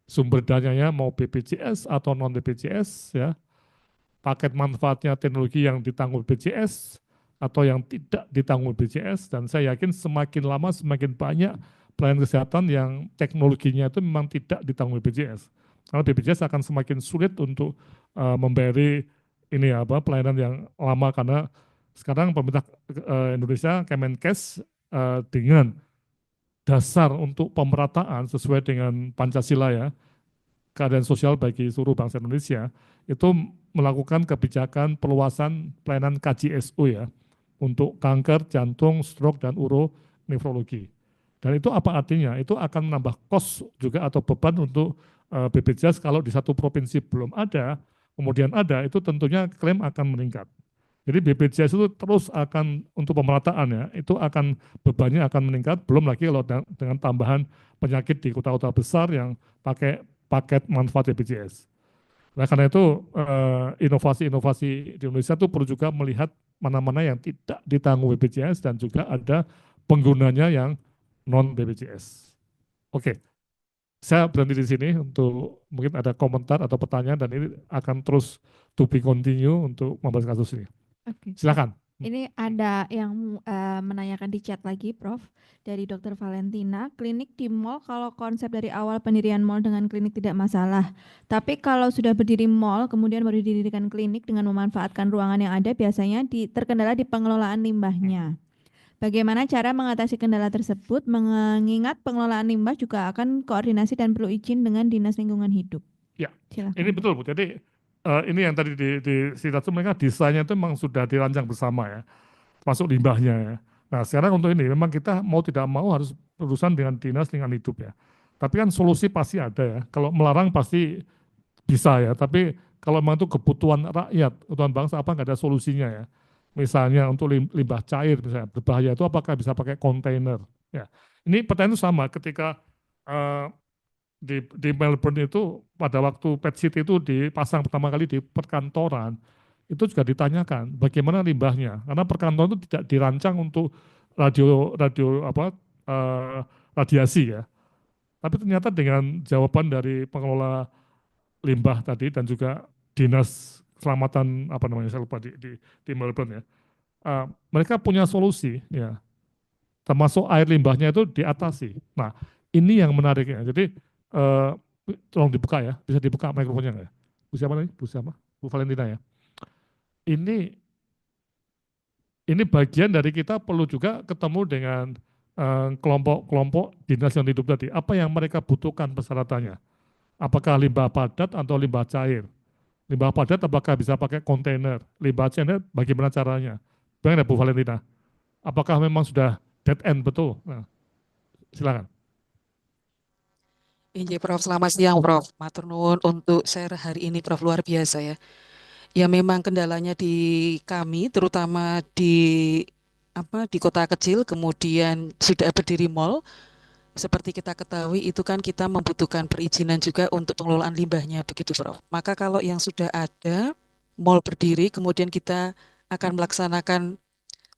sumber dananya mau BPJS atau non BPJS ya, paket manfaatnya teknologi yang ditanggung BPJS atau yang tidak ditanggung BPJS, dan saya yakin semakin lama semakin banyak pelayanan kesehatan yang teknologinya itu memang tidak ditanggung BPJS. Karena BPJS akan semakin sulit untuk memberi ini pelayanan yang lama karena sekarang pemerintah Indonesia Kemenkes dengan dasar untuk pemerataan sesuai dengan Pancasila ya, keadaan sosial bagi seluruh bangsa Indonesia, itu melakukan kebijakan perluasan pelayanan KJSU ya, untuk kanker, jantung, stroke, dan uronefrologi. Dan itu apa artinya? Itu akan menambah kos juga atau beban untuk BPJS kalau di satu provinsi belum ada, kemudian ada, itu tentunya klaim akan meningkat. Jadi BPJS itu terus akan untuk pemerataan ya, itu akan bebannya akan meningkat, belum lagi kalau dengan tambahan penyakit di kota-kota besar yang pakai paket manfaat BPJS. Nah karena itu inovasi-inovasi di Indonesia itu perlu juga melihat mana-mana yang tidak ditanggung BPJS dan juga ada penggunanya yang non BPJS. Oke, saya berhenti di sini untuk mungkin ada komentar atau pertanyaan dan ini akan terus to be continue untuk membahas kasus ini. Oke. Silakan. Ini ada yang menanyakan di chat lagi, Prof. Dari Dr. Valentina, klinik di mall kalau konsep dari awal pendirian mall dengan klinik tidak masalah. Tapi kalau sudah berdiri mall, kemudian baru didirikan klinik dengan memanfaatkan ruangan yang ada, biasanya terkendala di pengelolaan limbahnya. Bagaimana cara mengatasi kendala tersebut, mengingat pengelolaan limbah juga akan koordinasi dan perlu izin dengan Dinas Lingkungan Hidup. Ya, silakan. ini betul Bu. Jadi ini yang tadi di situ mereka desainnya itu memang sudah dirancang bersama ya, termasuk limbahnya ya. Nah sekarang untuk ini memang kita mau tidak mau harus berurusan dengan Dinas Lingkungan Hidup ya. Tapi kan solusi pasti ada ya. Kalau melarang pasti bisa ya. Tapi kalau memang itu kebutuhan rakyat, kebutuhan bangsa apa nggak ada solusinya ya. Misalnya untuk limbah cair misalnya berbahaya itu apakah bisa pakai kontainer ya. Ini pertanyaan itu sama ketika di Melbourne itu pada waktu PET CT itu dipasang pertama kali di perkantoran, itu juga ditanyakan bagaimana limbahnya, karena perkantoran itu tidak dirancang untuk radiasi ya. Tapi ternyata dengan jawaban dari pengelola limbah tadi dan juga dinas keselamatan saya lupa di Melbourne ya, mereka punya solusi ya, termasuk air limbahnya itu diatasi. Nah ini yang menariknya. Jadi tolong dibuka ya, bisa dibuka mikrofonnya nggak ya? Bu siapa nih? Bu siapa? Bu Valentina ya. Ini bagian dari kita perlu juga ketemu dengan kelompok-kelompok dinas yang hidup tadi, apa yang mereka butuhkan persyaratannya? Apakah limbah padat atau limbah cair? Limbah padat apakah bisa pakai kontainer? Limbah cair bagaimana caranya? Bagaimana Bu Valentina? Apakah memang sudah dead end betul? Nah, silakan. Injih Prof, selamat siang Prof. Matur nuwun untuk share hari ini Prof, luar biasa ya. Ya memang kendalanya di kami, terutama di kota kecil, kemudian sudah berdiri mall. Seperti kita ketahui itu kan kita membutuhkan perizinan juga untuk pengelolaan limbahnya begitu Prof. Maka kalau yang sudah ada mall berdiri, kemudian kita akan melaksanakan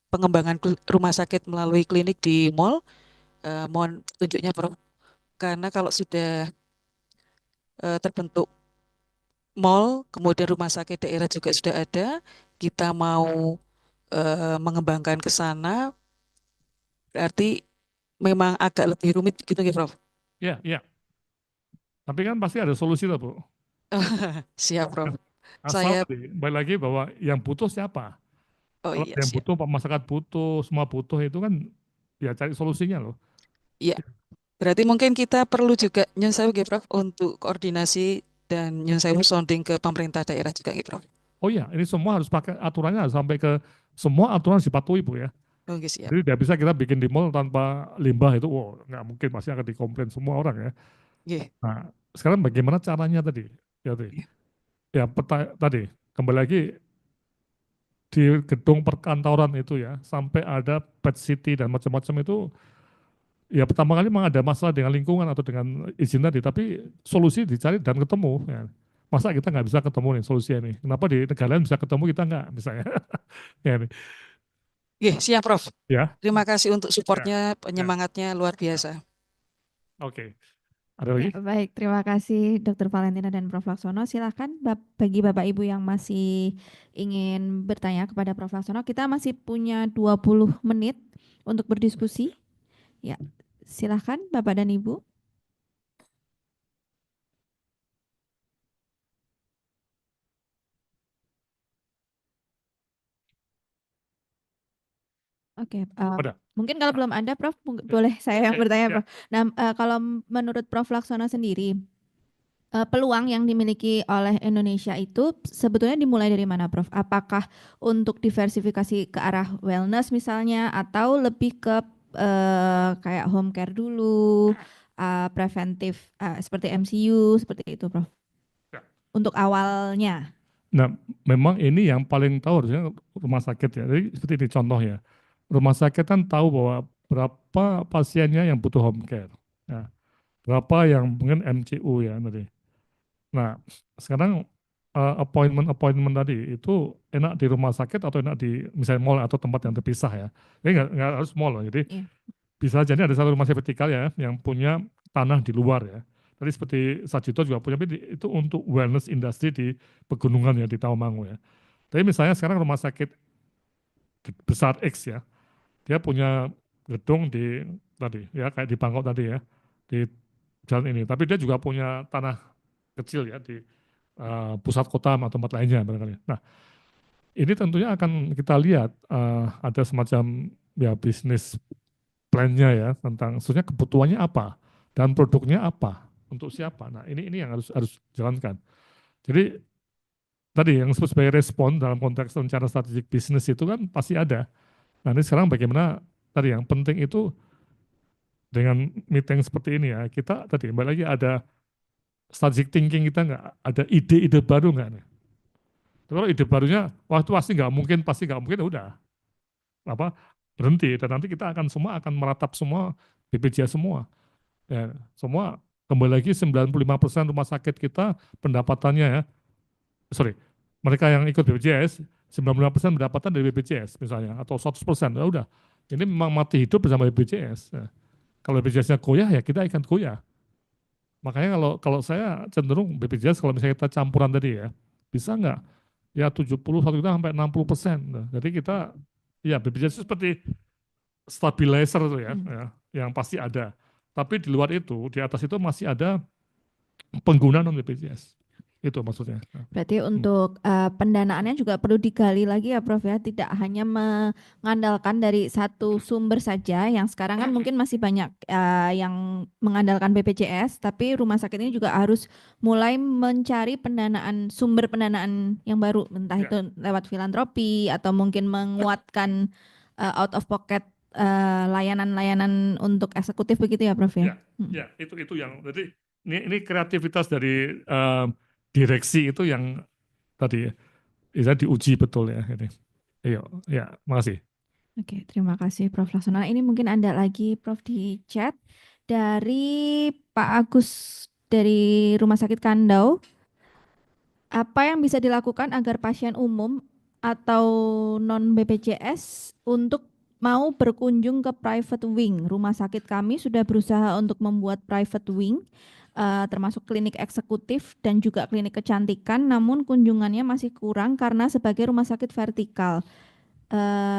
pengembangan rumah sakit melalui klinik di mall. Mohon petunjuknya Prof. Karena kalau sudah terbentuk mall, kemudian rumah sakit daerah juga sudah ada, kita mau mengembangkan ke sana, berarti memang agak lebih rumit gitu ya Prof. Ya, ya. Tapi kan pasti ada solusi lah Bu. Siap Prof. Asal Saya, tadi, balik lagi bahwa yang butuh siapa? oh Kalau iya yang siap. butuh, masyarakat butuh, semua butuh itu kan ya cari solusinya loh. Iya, berarti mungkin kita perlu juga nyun sewu nggih, Prof untuk koordinasi dan nyun sewu sounding ke pemerintah daerah juga nggih, Prof. Oh iya, ini semua harus pakai aturannya harus sampai ke semua aturan harus dipatuhi Bu ya. Oh nggih, siap. Jadi tidak bisa kita bikin di mall tanpa limbah itu, wow, nggak mungkin, pasti akan dikomplain semua orang ya. Nggih. Nah, sekarang bagaimana caranya tadi? Ya, tadi kembali lagi di gedung perkantoran itu ya, sampai ada pet city dan macam-macam itu, ya pertama kali memang ada masalah dengan lingkungan atau dengan izin tadi, tapi solusi dicari dan ketemu. Ya. Masa kita nggak bisa ketemu nih solusi ini? Kenapa di negara lain bisa ketemu, kita nggak misalnya? Ya, nih. Nggih, siap Prof. Ya. Terima kasih untuk supportnya, Ya. penyemangatnya luar biasa. Oke. Ada lagi? Ya, baik, terima kasih Dr. Valentina dan Prof. Laksono. Silakan bagi Bapak Ibu yang masih ingin bertanya kepada Prof. Laksono, kita masih punya 20 menit untuk berdiskusi. Ya, silakan Bapak dan Ibu. Oke, mungkin kalau belum ada Prof, boleh saya yang bertanya Prof. Nah, kalau menurut Prof. Laksono sendiri, peluang yang dimiliki oleh Indonesia itu sebetulnya dimulai dari mana Prof? Apakah untuk diversifikasi ke arah wellness misalnya, atau lebih ke kayak home care dulu, preventif seperti MCU, seperti itu Prof? Ya. Untuk awalnya. Nah, memang ini yang paling tahu harusnya rumah sakit ya. Jadi seperti ini contoh ya. Rumah sakit kan tahu bahwa berapa pasiennya yang butuh home care. Ya. Berapa yang mungkin MCU ya tadi. Nah, sekarang appointment tadi itu enak di rumah sakit atau enak di misalnya mall atau tempat yang terpisah ya. Jadi nggak harus mall loh. Jadi bisa jadi ada satu rumah sakit vertikal ya yang punya tanah di luar ya. Tadi seperti Sajito juga punya, tapi itu untuk wellness industry di pegunungan ya, di Tawangmangu ya. Tapi misalnya sekarang rumah sakit besar X ya, dia punya gedung di tadi ya kayak di Bangkok tadi ya, di jalan ini. Tapi dia juga punya tanah kecil ya di pusat kota atau tempat lainnya barangkali. Nah, ini tentunya akan kita lihat ada semacam ya bisnis plan-nya ya tentang sebenarnya kebutuhannya apa dan produknya apa. Untuk siapa? Nah, ini yang harus jalankan. Jadi tadi yang disebut sebagai respon dalam konteks rencana strategik bisnis itu kan pasti ada. Nah, ini sekarang bagaimana tadi yang penting itu dengan meeting seperti ini ya, kita tadi kembali lagi ada strategic thinking, kita nggak ada ide-ide baru nggak nih? Kalau ide barunya, wah itu pasti nggak mungkin, ya udah apa berhenti dan nanti kita akan meratap semua BPJS semua. Ya, semua kembali lagi 95% rumah sakit kita pendapatannya ya, mereka yang ikut BPJS 95% pendapatan dari BPJS misalnya atau 100%, ya udah ini memang mati hidup bersama BPJS. Ya. Kalau BPJS-nya goyah ya kita akan goyah. Makanya kalau saya cenderung BPJS kalau misalnya kita campuran tadi ya, bisa nggak ya 70 satu kita sampai 60%. Nah, jadi kita ya BPJS itu seperti stabilizer itu ya, yang pasti ada. Tapi di luar itu, di atas itu masih ada pengguna non BPJS. Itu maksudnya. Berarti untuk pendanaannya juga perlu digali lagi ya Prof ya, tidak hanya mengandalkan dari satu sumber saja, yang sekarang kan mungkin masih banyak yang mengandalkan BPJS, tapi rumah sakit ini juga harus mulai mencari sumber pendanaan yang baru, entah Ya. itu lewat filantropi atau mungkin menguatkan out of pocket layanan-layanan untuk eksekutif begitu ya Prof ya? Ya, itu yang jadi ini kreativitas dari direksi itu yang tadi bisa diuji betul ya ini. Iya, ya, makasih. Oke, terima kasih Prof. Laksono. Ini mungkin ada lagi Prof di chat dari Pak Agus dari Rumah Sakit Kandau. Apa yang bisa dilakukan agar pasien umum atau non BPJS untuk mau berkunjung ke private wing? Rumah sakit kami sudah berusaha untuk membuat private wing, termasuk klinik eksekutif dan juga klinik kecantikan, namun kunjungannya masih kurang karena sebagai rumah sakit vertikal.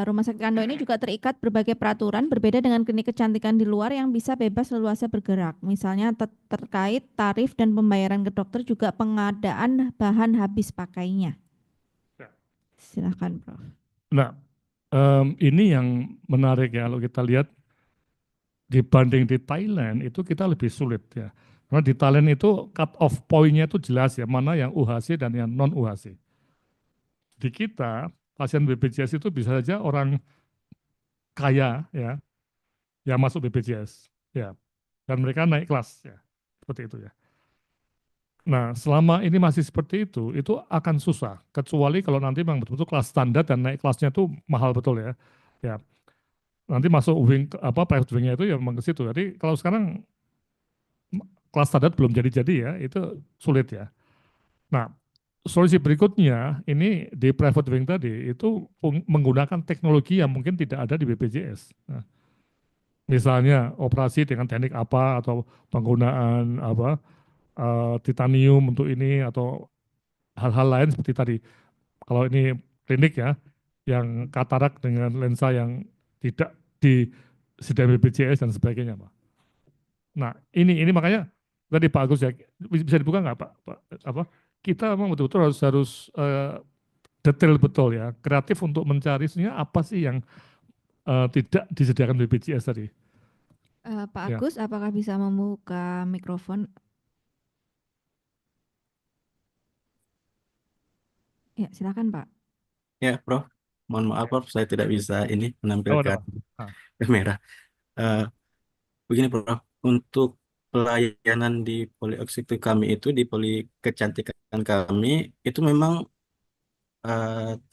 Rumah sakit Kando ini juga terikat berbagai peraturan berbeda dengan klinik kecantikan di luar yang bisa bebas leluasa bergerak. Misalnya terkait tarif dan pembayaran ke dokter, juga pengadaan bahan habis pakainya. Ya. Silakan Prof. Nah, ini yang menarik ya kalau kita lihat dibanding di Thailand itu kita lebih sulit ya. Karena di Thailand itu cut off point-nya itu jelas ya, mana yang UHC dan yang non UHC. Di kita pasien BPJS itu bisa saja orang kaya ya yang masuk BPJS ya, dan mereka naik kelas ya, seperti itu ya. Nah, selama ini masih seperti itu akan susah, kecuali kalau nanti memang betul-betul kelas standar dan naik kelasnya itu mahal betul ya. Ya, nanti masuk wing private wing-nya itu ya memang ke situ. Jadi kalau sekarang kelas standar belum jadi-jadi ya, itu sulit ya. Nah, solusi berikutnya ini di private wing tadi itu menggunakan teknologi yang mungkin tidak ada di BPJS. Nah, misalnya operasi dengan teknik apa atau penggunaan titanium untuk ini atau hal-hal lain seperti tadi. Kalau ini klinik ya, yang katarak dengan lensa yang tidak disediakan BPJS dan sebagainya, Pak. Nah, ini makanya tadi Pak Agus ya, bisa dibuka nggak Pak? Kita memang betul-betul harus detail betul ya, kreatif untuk mencari sebenarnya apa sih yang tidak disediakan BPJS tadi. Pak Ya. Agus, apakah bisa membuka mikrofon? Ya, silakan Pak. Ya, Prof. Mohon maaf, Prof. Saya tidak bisa ini menampilkan kamera. Begini, Prof. Untuk pelayanan di poli eksekutif kami itu, di poli kecantikan kami, itu memang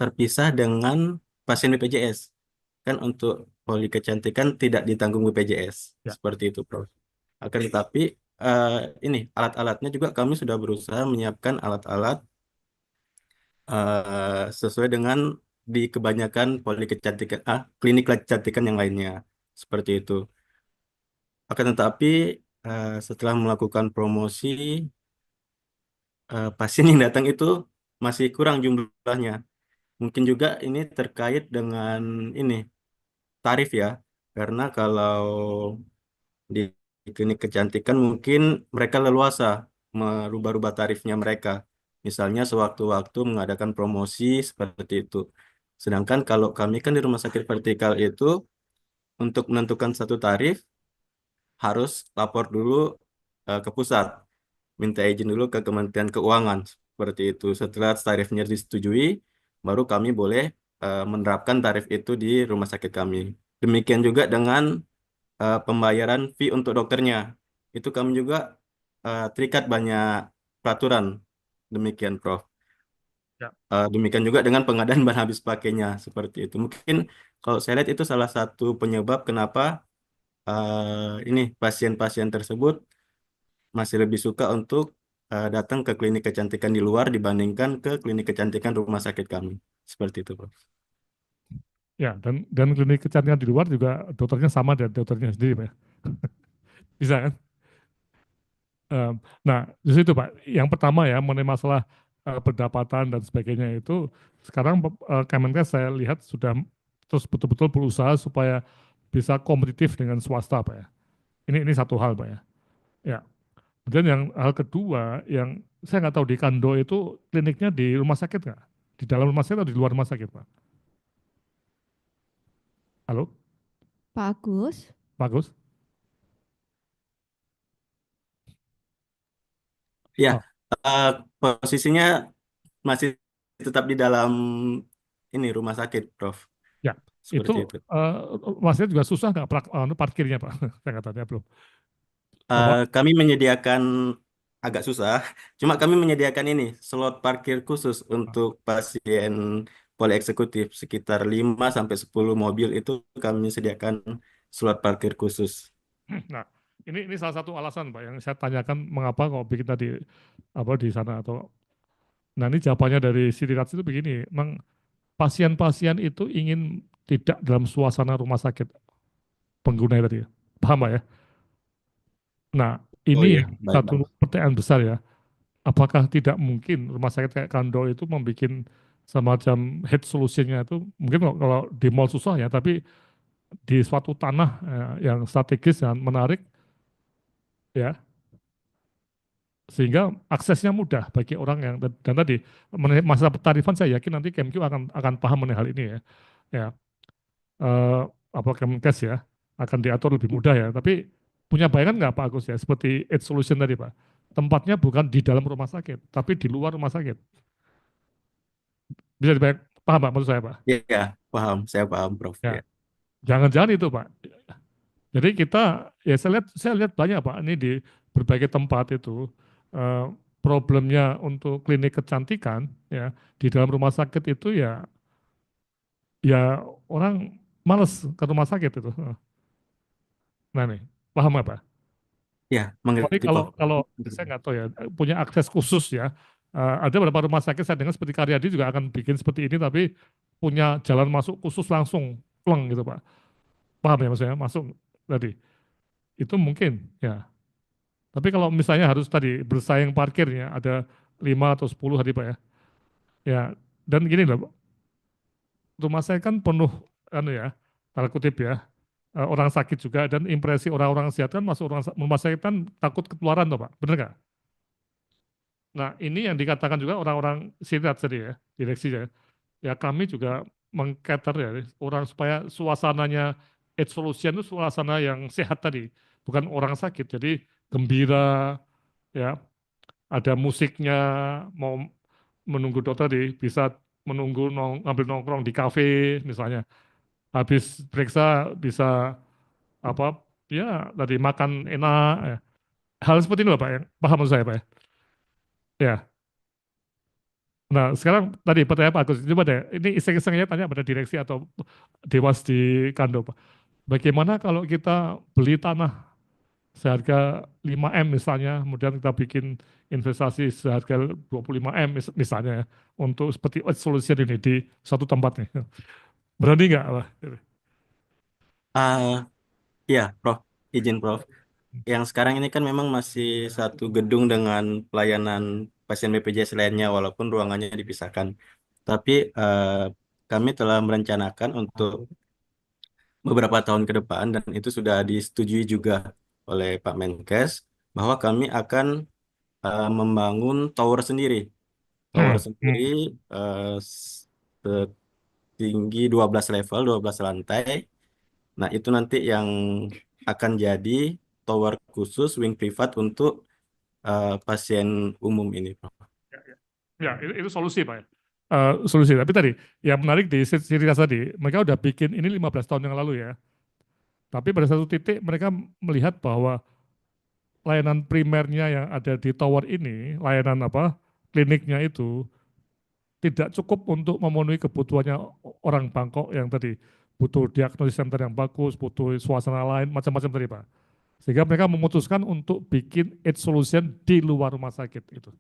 terpisah dengan pasien BPJS. Kan untuk poli kecantikan tidak ditanggung BPJS. Ya. Seperti itu, Prof. Akan tetapi, ini alat-alatnya juga kami sudah berusaha menyiapkan alat-alat sesuai dengan di kebanyakan poli kecantikan, klinik kecantikan yang lainnya, seperti itu. Akan tetapi setelah melakukan promosi, pasien yang datang itu masih kurang jumlahnya. Mungkin juga ini terkait dengan ini tarif ya, karena kalau di klinik kecantikan mungkin mereka leluasa merubah-rubah tarifnya mereka. Misalnya sewaktu-waktu mengadakan promosi seperti itu. Sedangkan kalau kami kan di rumah sakit vertikal itu untuk menentukan satu tarif harus lapor dulu ke pusat, minta izin dulu ke Kementerian Keuangan seperti itu. Setelah tarifnya disetujui, baru kami boleh menerapkan tarif itu di rumah sakit kami. Demikian juga dengan pembayaran fee untuk dokternya. Itu kami juga terikat banyak peraturan. Demikian, Prof. Ya. Demikian juga dengan pengadaan bahan habis pakainya seperti itu. Mungkin kalau saya lihat itu salah satu penyebab kenapa ini pasien-pasien tersebut masih lebih suka untuk datang ke klinik kecantikan di luar dibandingkan ke klinik kecantikan rumah sakit kami. Seperti itu, Prof. Ya, dan klinik kecantikan di luar juga dokternya sama dengan dokternya sendiri, Pak. Bisa kan? Nah, di situ Pak, yang pertama ya mengenai masalah pendapatan dan sebagainya itu sekarang Kemenkes saya lihat sudah terus betul-betul berusaha supaya bisa kompetitif dengan swasta Pak ya. Ini satu hal Pak ya. Ya. Kemudian yang hal kedua yang saya nggak tahu di Kando itu kliniknya di rumah sakit nggak? Di dalam rumah sakit atau di luar rumah sakit, Pak? Halo, Pak Agus. Pak Agus? Ya, Oh, posisinya masih tetap di dalam ini rumah sakit, Prof. ya. Itu Seperti itu. maksudnya juga susah nggak parkirnya, Pak? Saya nggak tahu ya, belum. Apa? Kami menyediakan agak susah, cuma kami menyediakan ini slot parkir khusus untuk pasien polieksekutif sekitar 5 sampai 10 mobil itu kami sediakan slot parkir khusus. Nah, ini salah satu alasan, Pak, yang saya tanyakan mengapa kok bikin tadi apa di sana atau. Nah, ini jawabannya dari Siti Rats itu begini, memang pasien-pasien itu ingin tidak dalam suasana rumah sakit pengguna tadi, ya. Paham, Pak ya? Nah, Oh ini iya, baik, satu baik. pertanyaan besar ya. Apakah tidak mungkin rumah sakit kayak Kando itu membuat semacam head solutionnya itu mungkin kalau di mall susah ya, tapi di suatu tanah yang strategis dan menarik ya, sehingga aksesnya mudah bagi orang yang dan tadi mengenai masalah tarifan saya yakin nanti KemQ akan paham mengenai hal ini ya. Ya, eh, apa Kemkes ya akan diatur lebih mudah ya. Tapi punya bayangan nggak Pak Agus ya seperti Edge Solution tadi Pak. Tempatnya bukan di dalam rumah sakit, tapi di luar rumah sakit. Bisa dibayang, paham Pak maksud saya Pak? Ya, ya, paham, saya paham, Prof. Ya, Ya. jangan-jangan itu Pak. Jadi kita ya saya lihat banyak Pak ini di berbagai tempat itu eh, problemnya untuk klinik kecantikan ya di dalam rumah sakit itu ya orang males ke rumah sakit itu. Nah nih, paham apa? Ya, Tapi mengerti, kalau Prof. kalau saya nggak tahu ya punya akses khusus ya. Ada beberapa rumah sakit saya dengar seperti Karyadi juga akan bikin seperti ini tapi punya jalan masuk khusus langsung pleng gitu Pak. Paham ya maksudnya masuk tadi. Itu mungkin ya. Tapi kalau misalnya harus tadi bersaing parkirnya ada 5 atau 10 tadi Pak ya. Ya, dan gini loh, rumah saya kan penuh anu ya, tanda kutip ya, orang sakit juga dan impresi orang-orang sehat kan masuk rumah sakit kan takut ketularan tuh Pak. Bener nggak? Nah, ini yang dikatakan juga orang-orang sirat tadi ya, direksi ya. Ya kami juga mengcater ya orang supaya suasananya Ed Solution itu suasana yang sehat tadi, bukan orang sakit. Jadi gembira ya, ada musiknya, mau menunggu dokter tadi bisa menunggu ngambil nongkrong di kafe misalnya. Habis periksa bisa apa ya tadi makan enak ya. Hal seperti ini loh Pak yang paham maksud saya Pak ya. Ya. Nah, sekarang tadi pertanyaan Pak Agus, coba deh, ini iseng-isengnya tanya pada direksi atau dewas di Kando, Pak. Bagaimana kalau kita beli tanah seharga 5M misalnya, kemudian kita bikin investasi seharga 25M misalnya ya, untuk seperti solution ini di satu tempat nih. Berani nggak, Pak? Ah, ya, Prof. Izin, Prof. Yang sekarang ini kan memang masih satu gedung dengan pelayanan pasien BPJS lainnya, walaupun ruangannya dipisahkan. Tapi kami telah merencanakan untuk beberapa tahun ke depan, dan itu sudah disetujui juga oleh Pak Menkes, bahwa kami akan membangun tower sendiri. Tower sendiri setinggi 12 level, 12 lantai. Nah, itu nanti yang akan jadi tower khusus wing privat untuk pasien umum ini, Prof. Ya, itu solusi, Pak ya. Solusi. Tapi tadi, yang menarik di Siritas tadi, mereka udah bikin ini 15 tahun yang lalu ya. Tapi pada satu titik mereka melihat bahwa layanan primernya yang ada di tower ini, layanan apa, kliniknya itu tidak cukup untuk memenuhi kebutuhannya orang Bangkok yang tadi butuh diagnosis center yang bagus, butuh suasana lain, macam-macam tadi Pak. Sehingga mereka memutuskan untuk bikin edge solution di luar rumah sakit itu.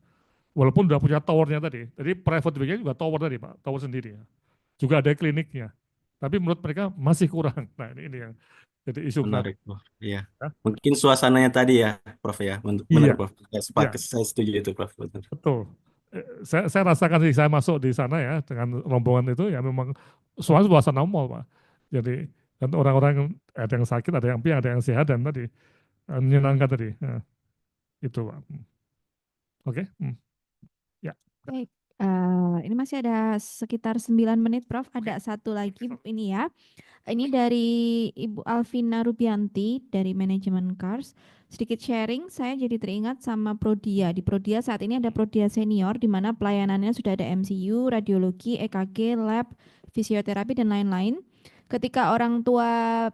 Walaupun udah punya towernya tadi, jadi private wing juga tower tadi Pak, tower sendiri. Juga ada kliniknya, tapi menurut mereka masih kurang. Nah ini yang jadi isu menarik. Menarik, Prof. Iya. Ya. Mungkin suasananya tadi ya, Prof ya. Benar, Iya, Prof. Saya iya. sepakat, saya setuju itu, Prof. Benar. Betul. Saya rasakan sih, saya masuk di sana ya dengan rombongan itu ya memang suasana mall Pak. Jadi dan orang-orang ada yang sakit, ada yang piang, ada yang sehat dan tadi menyenangkan tadi. Nah, itu Pak. Oke. Baik, ini masih ada sekitar 9 menit, Prof. Ada satu lagi ini ya. Ini dari Ibu Alvina Rubianti dari Manajemen Cars. Sedikit sharing, saya jadi teringat sama Prodia. Di Prodia saat ini ada Prodia Senior, di mana pelayanannya sudah ada MCU, radiologi, EKG, lab, fisioterapi, dan lain-lain. Ketika orang tua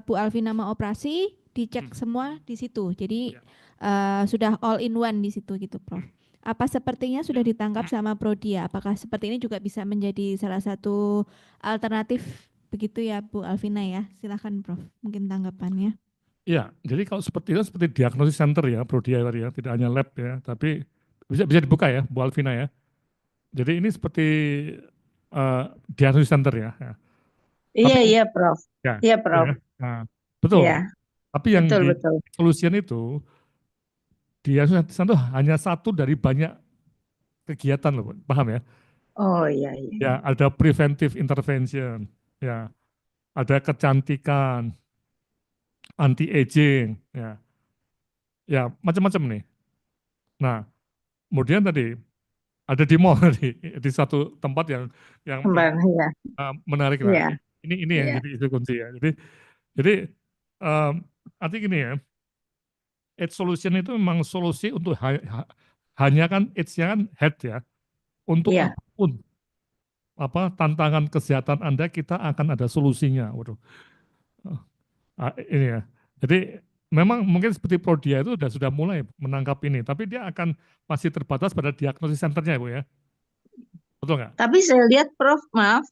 Bu Alvina mau operasi, dicek semua di situ. Jadi sudah all in one di situ gitu, Prof. Apa sepertinya sudah ditangkap sama Prodia? Apakah seperti ini juga bisa menjadi salah satu alternatif begitu ya Bu Alvina ya? Silakan Prof, mungkin tanggapannya. Iya, jadi kalau seperti itu seperti diagnosis center ya, Prodia tadi ya, tidak hanya lab ya, tapi bisa dibuka ya, Bu Alvina ya. Jadi ini seperti diagnosis center ya. Iya, Tapi iya, Prof. ya, Iya, Prof. ya, nah, betul. Iya, Tapi yang betul, di betul. solution itu, diagnosis center itu hanya satu dari banyak kegiatan loh, paham ya? Oh, iya, iya. Ya, ada preventive intervention, ya, ada kecantikan, anti aging, ya macam-macam nih. Nah, kemudian tadi ada di mall tadi di satu tempat yang Kembang, iya. menarik lah. Iya, Ini yang iya. jadi isu kunci ya. Jadi artinya gini ya, AIDS solution itu memang solusi untuk hanya kan AIDS-nya kan head ya. Untuk Iya. apapun apa tantangan kesehatan Anda kita akan ada solusinya. Waduh. Ini ya. Jadi memang mungkin seperti Prodia itu sudah mulai menangkap ini, tapi dia akan masih terbatas pada diagnosis centernya, Bu ya. Betul nggak? Tapi saya lihat, Prof, maaf,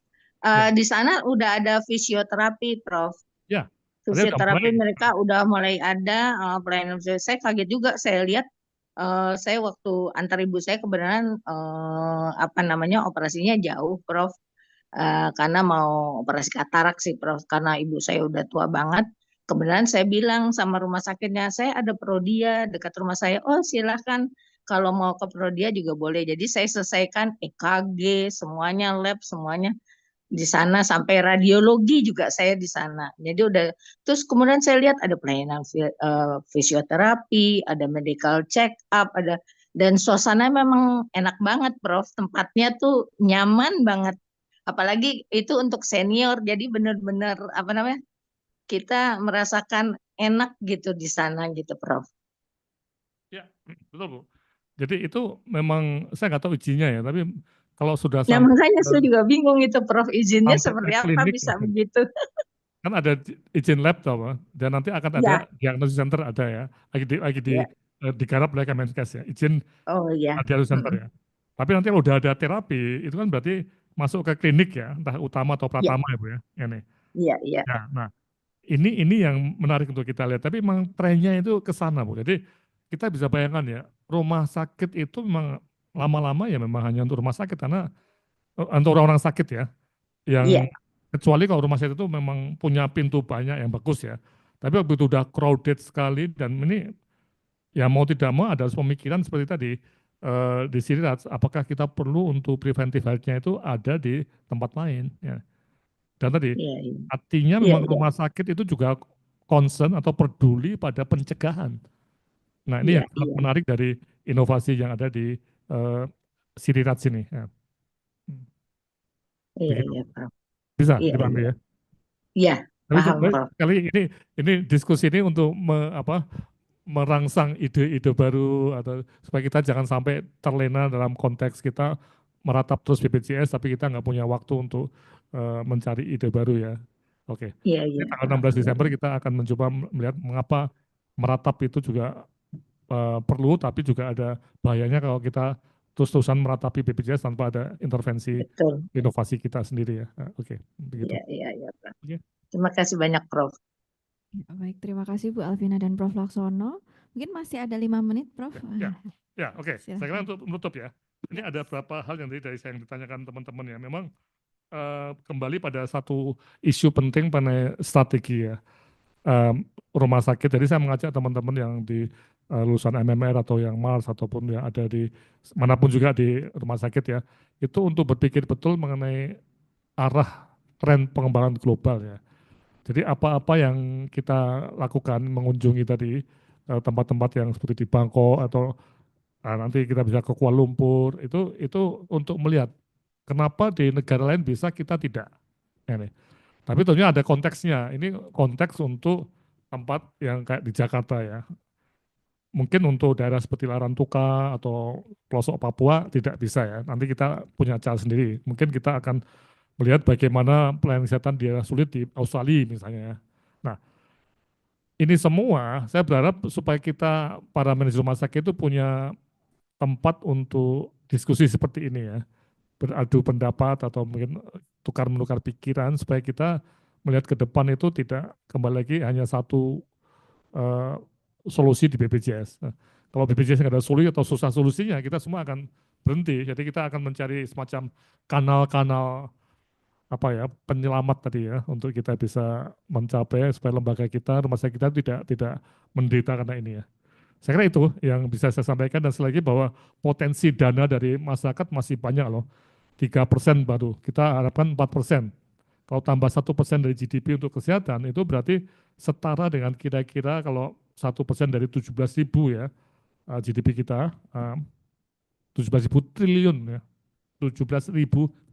Ya. di sana udah ada fisioterapi, Prof. Ya. Fisioterapi mereka udah mulai ada pelayanan fisioterapi. Saya kaget juga, saya lihat, saya waktu antar ibu saya kebenaran operasinya jauh, Prof. Karena mau operasi katarak sih, Prof. Karena ibu saya udah tua banget. Kebenaran saya bilang sama rumah sakitnya, saya ada Prodia dekat rumah saya. Oh, silahkan. Kalau mau ke Prodia juga boleh. Jadi saya selesaikan EKG, semuanya lab, semuanya di sana sampai radiologi juga saya di sana. Jadi udah terus kemudian saya lihat ada pelayanan fisioterapi, ada medical check up, ada dan suasana memang enak banget, Prof. Tempatnya tuh nyaman banget. Apalagi itu untuk senior. Jadi benar-benar kita merasakan enak gitu di sana gitu, Prof. Ya, betul Bu. Jadi itu memang saya nggak tahu izinnya ya, tapi kalau sudah Nah, sampai makanya saya juga bingung itu, Prof. Izinnya sampai seperti ke apa klinik, bisa begitu. kan ada izin lab tau, Pak. Dan nanti akan ada Ya, diagnosis center ada ya, lagi ya. digarap oleh Kemenkes ya, izin Oh ya. diagnosis center ya. Tapi nanti kalau udah ada terapi, itu kan berarti masuk ke klinik ya, entah utama atau Ya, pratama ya Bu ya. Ini. iya, iya. Ya, nah ini yang menarik untuk kita lihat. Tapi memang trennya itu ke sana Bu. Jadi kita bisa bayangkan ya, rumah sakit itu memang lama-lama ya memang hanya untuk rumah sakit karena untuk orang-orang sakit ya. Yang Iya, kecuali kalau rumah sakit itu memang punya pintu banyak yang bagus ya. Tapi begitu udah crowded sekali dan ini ya mau tidak mau ada pemikiran seperti tadi di sini apakah kita perlu untuk preventive health-nya itu ada di tempat lain ya. Dan tadi iya, iya. artinya Iya, memang iya. rumah sakit itu juga concern atau peduli pada pencegahan. Nah ini Iya, yang sangat iya. menarik dari inovasi yang ada di Sirirat sini. Ya. Iya, Begitu. iya, Prof. Bisa Iya, dipahami iya. ya. Iya, Tapi paham, Prof. kali ini diskusi ini untuk merangsang ide-ide baru atau supaya kita jangan sampai terlena dalam konteks kita meratap terus BPJS tapi kita nggak punya waktu untuk mencari ide baru ya. Oke. Iya, Ini iya, tanggal Prof. 16 Desember kita akan mencoba melihat mengapa meratap itu juga perlu tapi juga ada bahayanya kalau kita terus-terusan meratapi BPJS tanpa ada intervensi Betul. inovasi kita sendiri ya. Oke, begitu. Iya, iya, iya, Prof. Oke. Terima kasih banyak, Prof. Baik, terima kasih Bu Alvina dan Prof Laksono. Mungkin masih ada 5 menit, Prof. Ya, oke. Saya kira Silakan. untuk menutup ya. Ini ada beberapa hal yang dari saya yang ditanyakan teman-teman ya. Memang kembali pada satu isu penting pada strategi ya. Rumah sakit. Jadi saya mengajak teman-teman yang di lulusan MMR atau yang Mars ataupun yang ada di manapun juga di rumah sakit ya. Itu untuk berpikir betul mengenai arah tren pengembangan global ya. Jadi apa-apa yang kita lakukan mengunjungi tadi tempat-tempat yang seperti di Bangkok atau nanti kita bisa ke Kuala Lumpur, itu untuk melihat kenapa di negara lain bisa kita tidak. Ini. Tapi tentunya ada konteksnya. Ini konteks untuk tempat yang kayak di Jakarta ya. Mungkin untuk daerah seperti Larantuka atau pelosok Papua tidak bisa ya. Nanti kita punya cara sendiri. Mungkin kita akan melihat bagaimana pelayanan kesehatan di daerah sulit di Australia misalnya ya. Nah, ini semua saya berharap supaya kita para manajer rumah sakit itu punya tempat untuk diskusi seperti ini ya, beradu pendapat atau mungkin tukar menukar pikiran supaya kita melihat ke depan itu tidak kembali lagi hanya satu solusi di BPJS. Nah, kalau BPJS nggak ada solusi atau susah solusinya, kita semua akan berhenti. Jadi kita akan mencari semacam kanal-kanal apa ya penyelamat tadi ya untuk kita bisa mencapai supaya lembaga kita, rumah sakit kita tidak menderita karena ini ya. Saya kira itu yang bisa saya sampaikan dan selagi bahwa potensi dana dari masyarakat masih banyak loh. 3% baru, kita harapkan 4%. Kalau tambah 1% dari GDP untuk kesehatan itu berarti setara dengan kira-kira kalau 1% dari 17.000 ya GDP kita 17.000 triliun ya, 17.000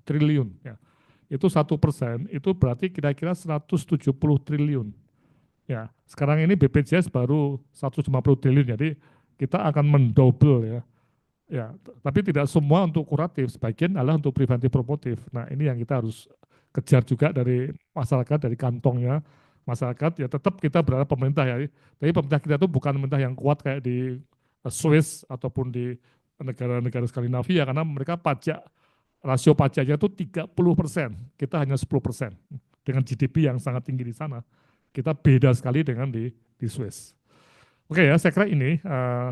triliun ya. Itu 1% itu berarti kira-kira 170 triliun. Ya, sekarang ini BPJS baru 150 triliun, jadi kita akan mendouble ya. Ya, tapi tidak semua untuk kuratif, sebagian adalah untuk preventif promotif. Nah, ini yang kita harus kejar juga dari masyarakat, dari kantongnya masyarakat. Ya, tetap kita berharap pemerintah ya. Tapi pemerintah kita itu bukan pemerintah yang kuat kayak di Swiss ataupun di negara-negara Skandinavia karena mereka rasio pajaknya itu 30%, kita hanya 10% dengan GDP yang sangat tinggi di sana. Kita beda sekali dengan di Swiss. Oke ya, saya kira ini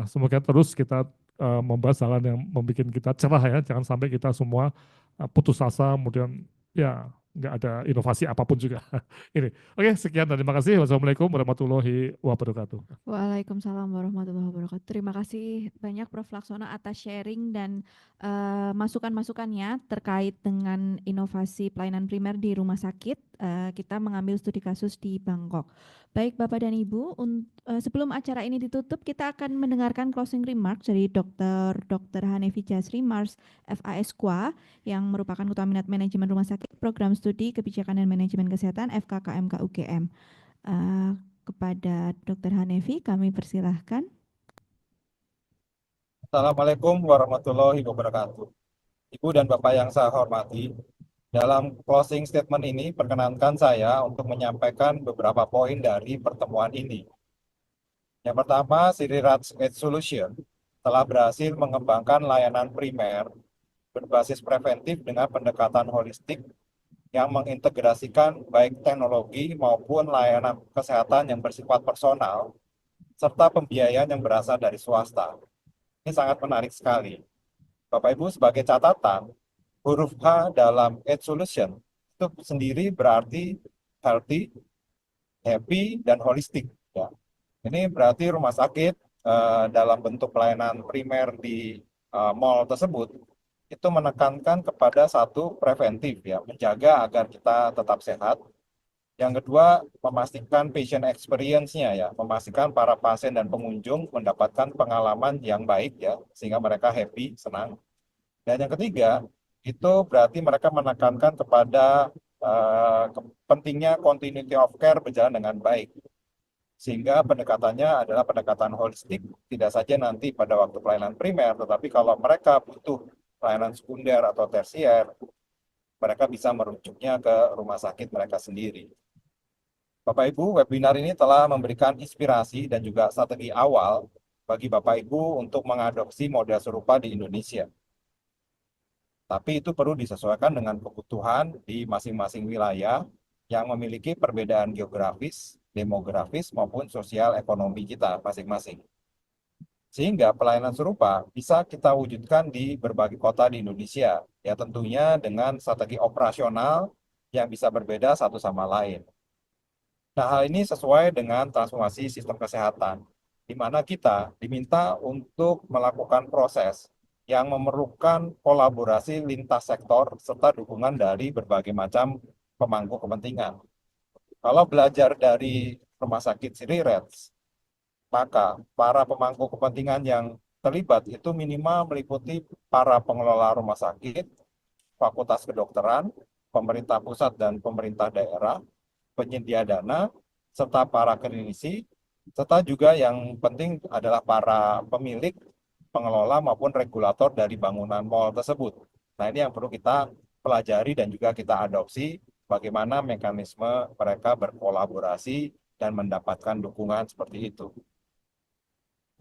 semoga terus kita membahas hal yang membuat kita cerah ya, jangan sampai kita semua putus asa, kemudian ya nggak ada inovasi apapun juga. Ini. Oke, sekian dan terima kasih. Wassalamualaikum warahmatullahi wabarakatuh. Waalaikumsalam warahmatullahi wabarakatuh. Terima kasih banyak Prof. Laksono atas sharing dan masukan-masukannya terkait dengan inovasi pelayanan primer di rumah sakit. Kita mengambil studi kasus di Bangkok. Baik Bapak dan Ibu, sebelum acara ini ditutup, kita akan mendengarkan closing remarks dari Dr. Hanefi Jasri Mars, FAS Qua, yang merupakan Ketua Minat Manajemen Rumah Sakit Program Studi Kebijakan dan Manajemen Kesehatan FKKMK UGM. Kepada Dr. Hanefi, kami persilahkan. Assalamualaikum warahmatullahi wabarakatuh. Ibu dan Bapak yang saya hormati, dalam closing statement ini perkenankan saya untuk menyampaikan beberapa poin dari pertemuan ini. Yang pertama, Siriraj Edge Solution telah berhasil mengembangkan layanan primer berbasis preventif dengan pendekatan holistik yang mengintegrasikan baik teknologi maupun layanan kesehatan yang bersifat personal, serta pembiayaan yang berasal dari swasta. Ini sangat menarik sekali. Bapak Ibu, sebagai catatan, huruf H dalam Edge Solution itu sendiri berarti healthy, happy, dan holistik. Ya. Ini berarti rumah sakit dalam bentuk pelayanan primer di mall tersebut itu menekankan kepada satu preventif, ya, menjaga agar kita tetap sehat. Yang kedua, memastikan patient experience-nya, ya, memastikan para pasien dan pengunjung mendapatkan pengalaman yang baik, ya, sehingga mereka happy, senang. Dan yang ketiga, itu berarti mereka menekankan kepada pentingnya continuity of care berjalan dengan baik. Sehingga pendekatannya adalah pendekatan holistik, tidak saja nanti pada waktu pelayanan primer, tetapi kalau mereka butuh pelayanan sekunder atau tersier, mereka bisa merujuknya ke rumah sakit mereka sendiri. Bapak Ibu, webinar ini telah memberikan inspirasi dan juga strategi awal bagi Bapak Ibu untuk mengadopsi model serupa di Indonesia. Tapi itu perlu disesuaikan dengan kebutuhan di masing-masing wilayah yang memiliki perbedaan geografis, demografis, maupun sosial ekonomi kita masing-masing. Sehingga pelayanan serupa bisa kita wujudkan di berbagai kota di Indonesia, ya tentunya dengan strategi operasional yang bisa berbeda satu sama lain. Nah, hal ini sesuai dengan transformasi sistem kesehatan, di mana kita diminta untuk melakukan proses yang memerlukan kolaborasi lintas sektor serta dukungan dari berbagai macam pemangku kepentingan. Kalau belajar dari Rumah Sakit Siriraj, maka para pemangku kepentingan yang terlibat itu minimal meliputi para pengelola rumah sakit, fakultas kedokteran, pemerintah pusat dan pemerintah daerah, penyedia dana, serta para klinisi, serta juga yang penting adalah para pemilik, pengelola maupun regulator dari bangunan mal tersebut. Nah, ini yang perlu kita pelajari dan juga kita adopsi bagaimana mekanisme mereka berkolaborasi dan mendapatkan dukungan seperti itu.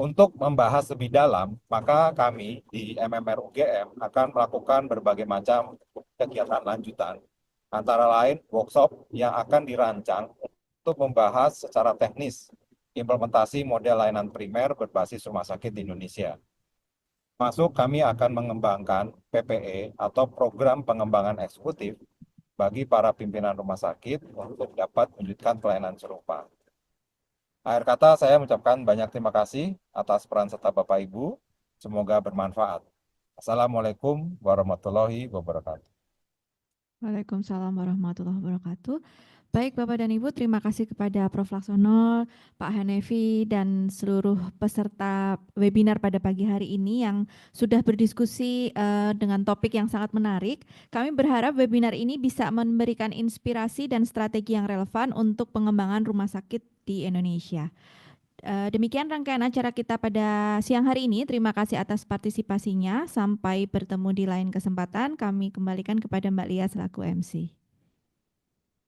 Untuk membahas lebih dalam, maka kami di MMR UGM akan melakukan berbagai macam kegiatan lanjutan, antara lain workshop yang akan dirancang untuk membahas secara teknis implementasi model layanan primer berbasis rumah sakit di Indonesia. Masuk, kami akan mengembangkan PPE atau program pengembangan eksekutif bagi para pimpinan rumah sakit untuk dapat mewujudkan pelayanan serupa. Akhir kata, saya mengucapkan banyak terima kasih atas peran serta Bapak Ibu. Semoga bermanfaat. Assalamualaikum warahmatullahi wabarakatuh. Waalaikumsalam warahmatullahi wabarakatuh. Baik Bapak dan Ibu, terima kasih kepada Prof. Laksono, Pak Hanefi, dan seluruh peserta webinar pada pagi hari ini yang sudah berdiskusi dengan topik yang sangat menarik. Kami berharap webinar ini bisa memberikan inspirasi dan strategi yang relevan untuk pengembangan rumah sakit di Indonesia. Demikian rangkaian acara kita pada siang hari ini. Terima kasih atas partisipasinya. Sampai bertemu di lain kesempatan. Kami kembalikan kepada Mbak Lia selaku MC.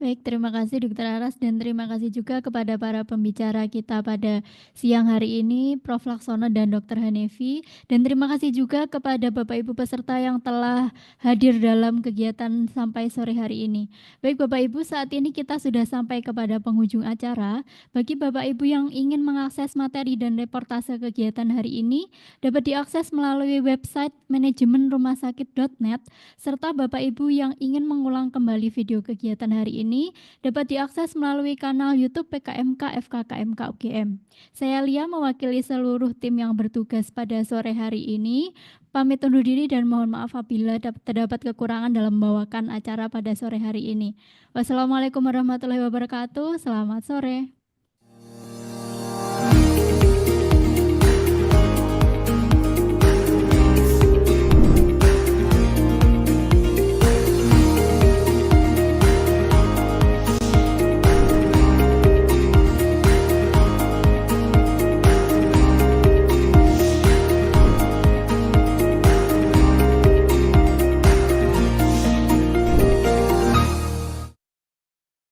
Baik, terima kasih Dr. Aras dan terima kasih juga kepada para pembicara kita pada siang hari ini, Prof. Laksono dan Dr. Hanefi. Dan terima kasih juga kepada Bapak Ibu peserta yang telah hadir dalam kegiatan sampai sore hari ini. Baik Bapak Ibu, saat ini kita sudah sampai kepada penghujung acara. Bagi Bapak Ibu yang ingin mengakses materi dan reportase kegiatan hari ini, dapat diakses melalui website manajemenrumahsakit.net, serta Bapak Ibu yang ingin mengulang kembali video kegiatan hari ini dapat diakses melalui kanal YouTube PKMK FKKMK UGM. Saya Lia mewakili seluruh tim yang bertugas pada sore hari ini. Pamit undur diri dan mohon maaf apabila terdapat kekurangan dalam membawakan acara pada sore hari ini. Wassalamualaikum warahmatullahi wabarakatuh. Selamat sore.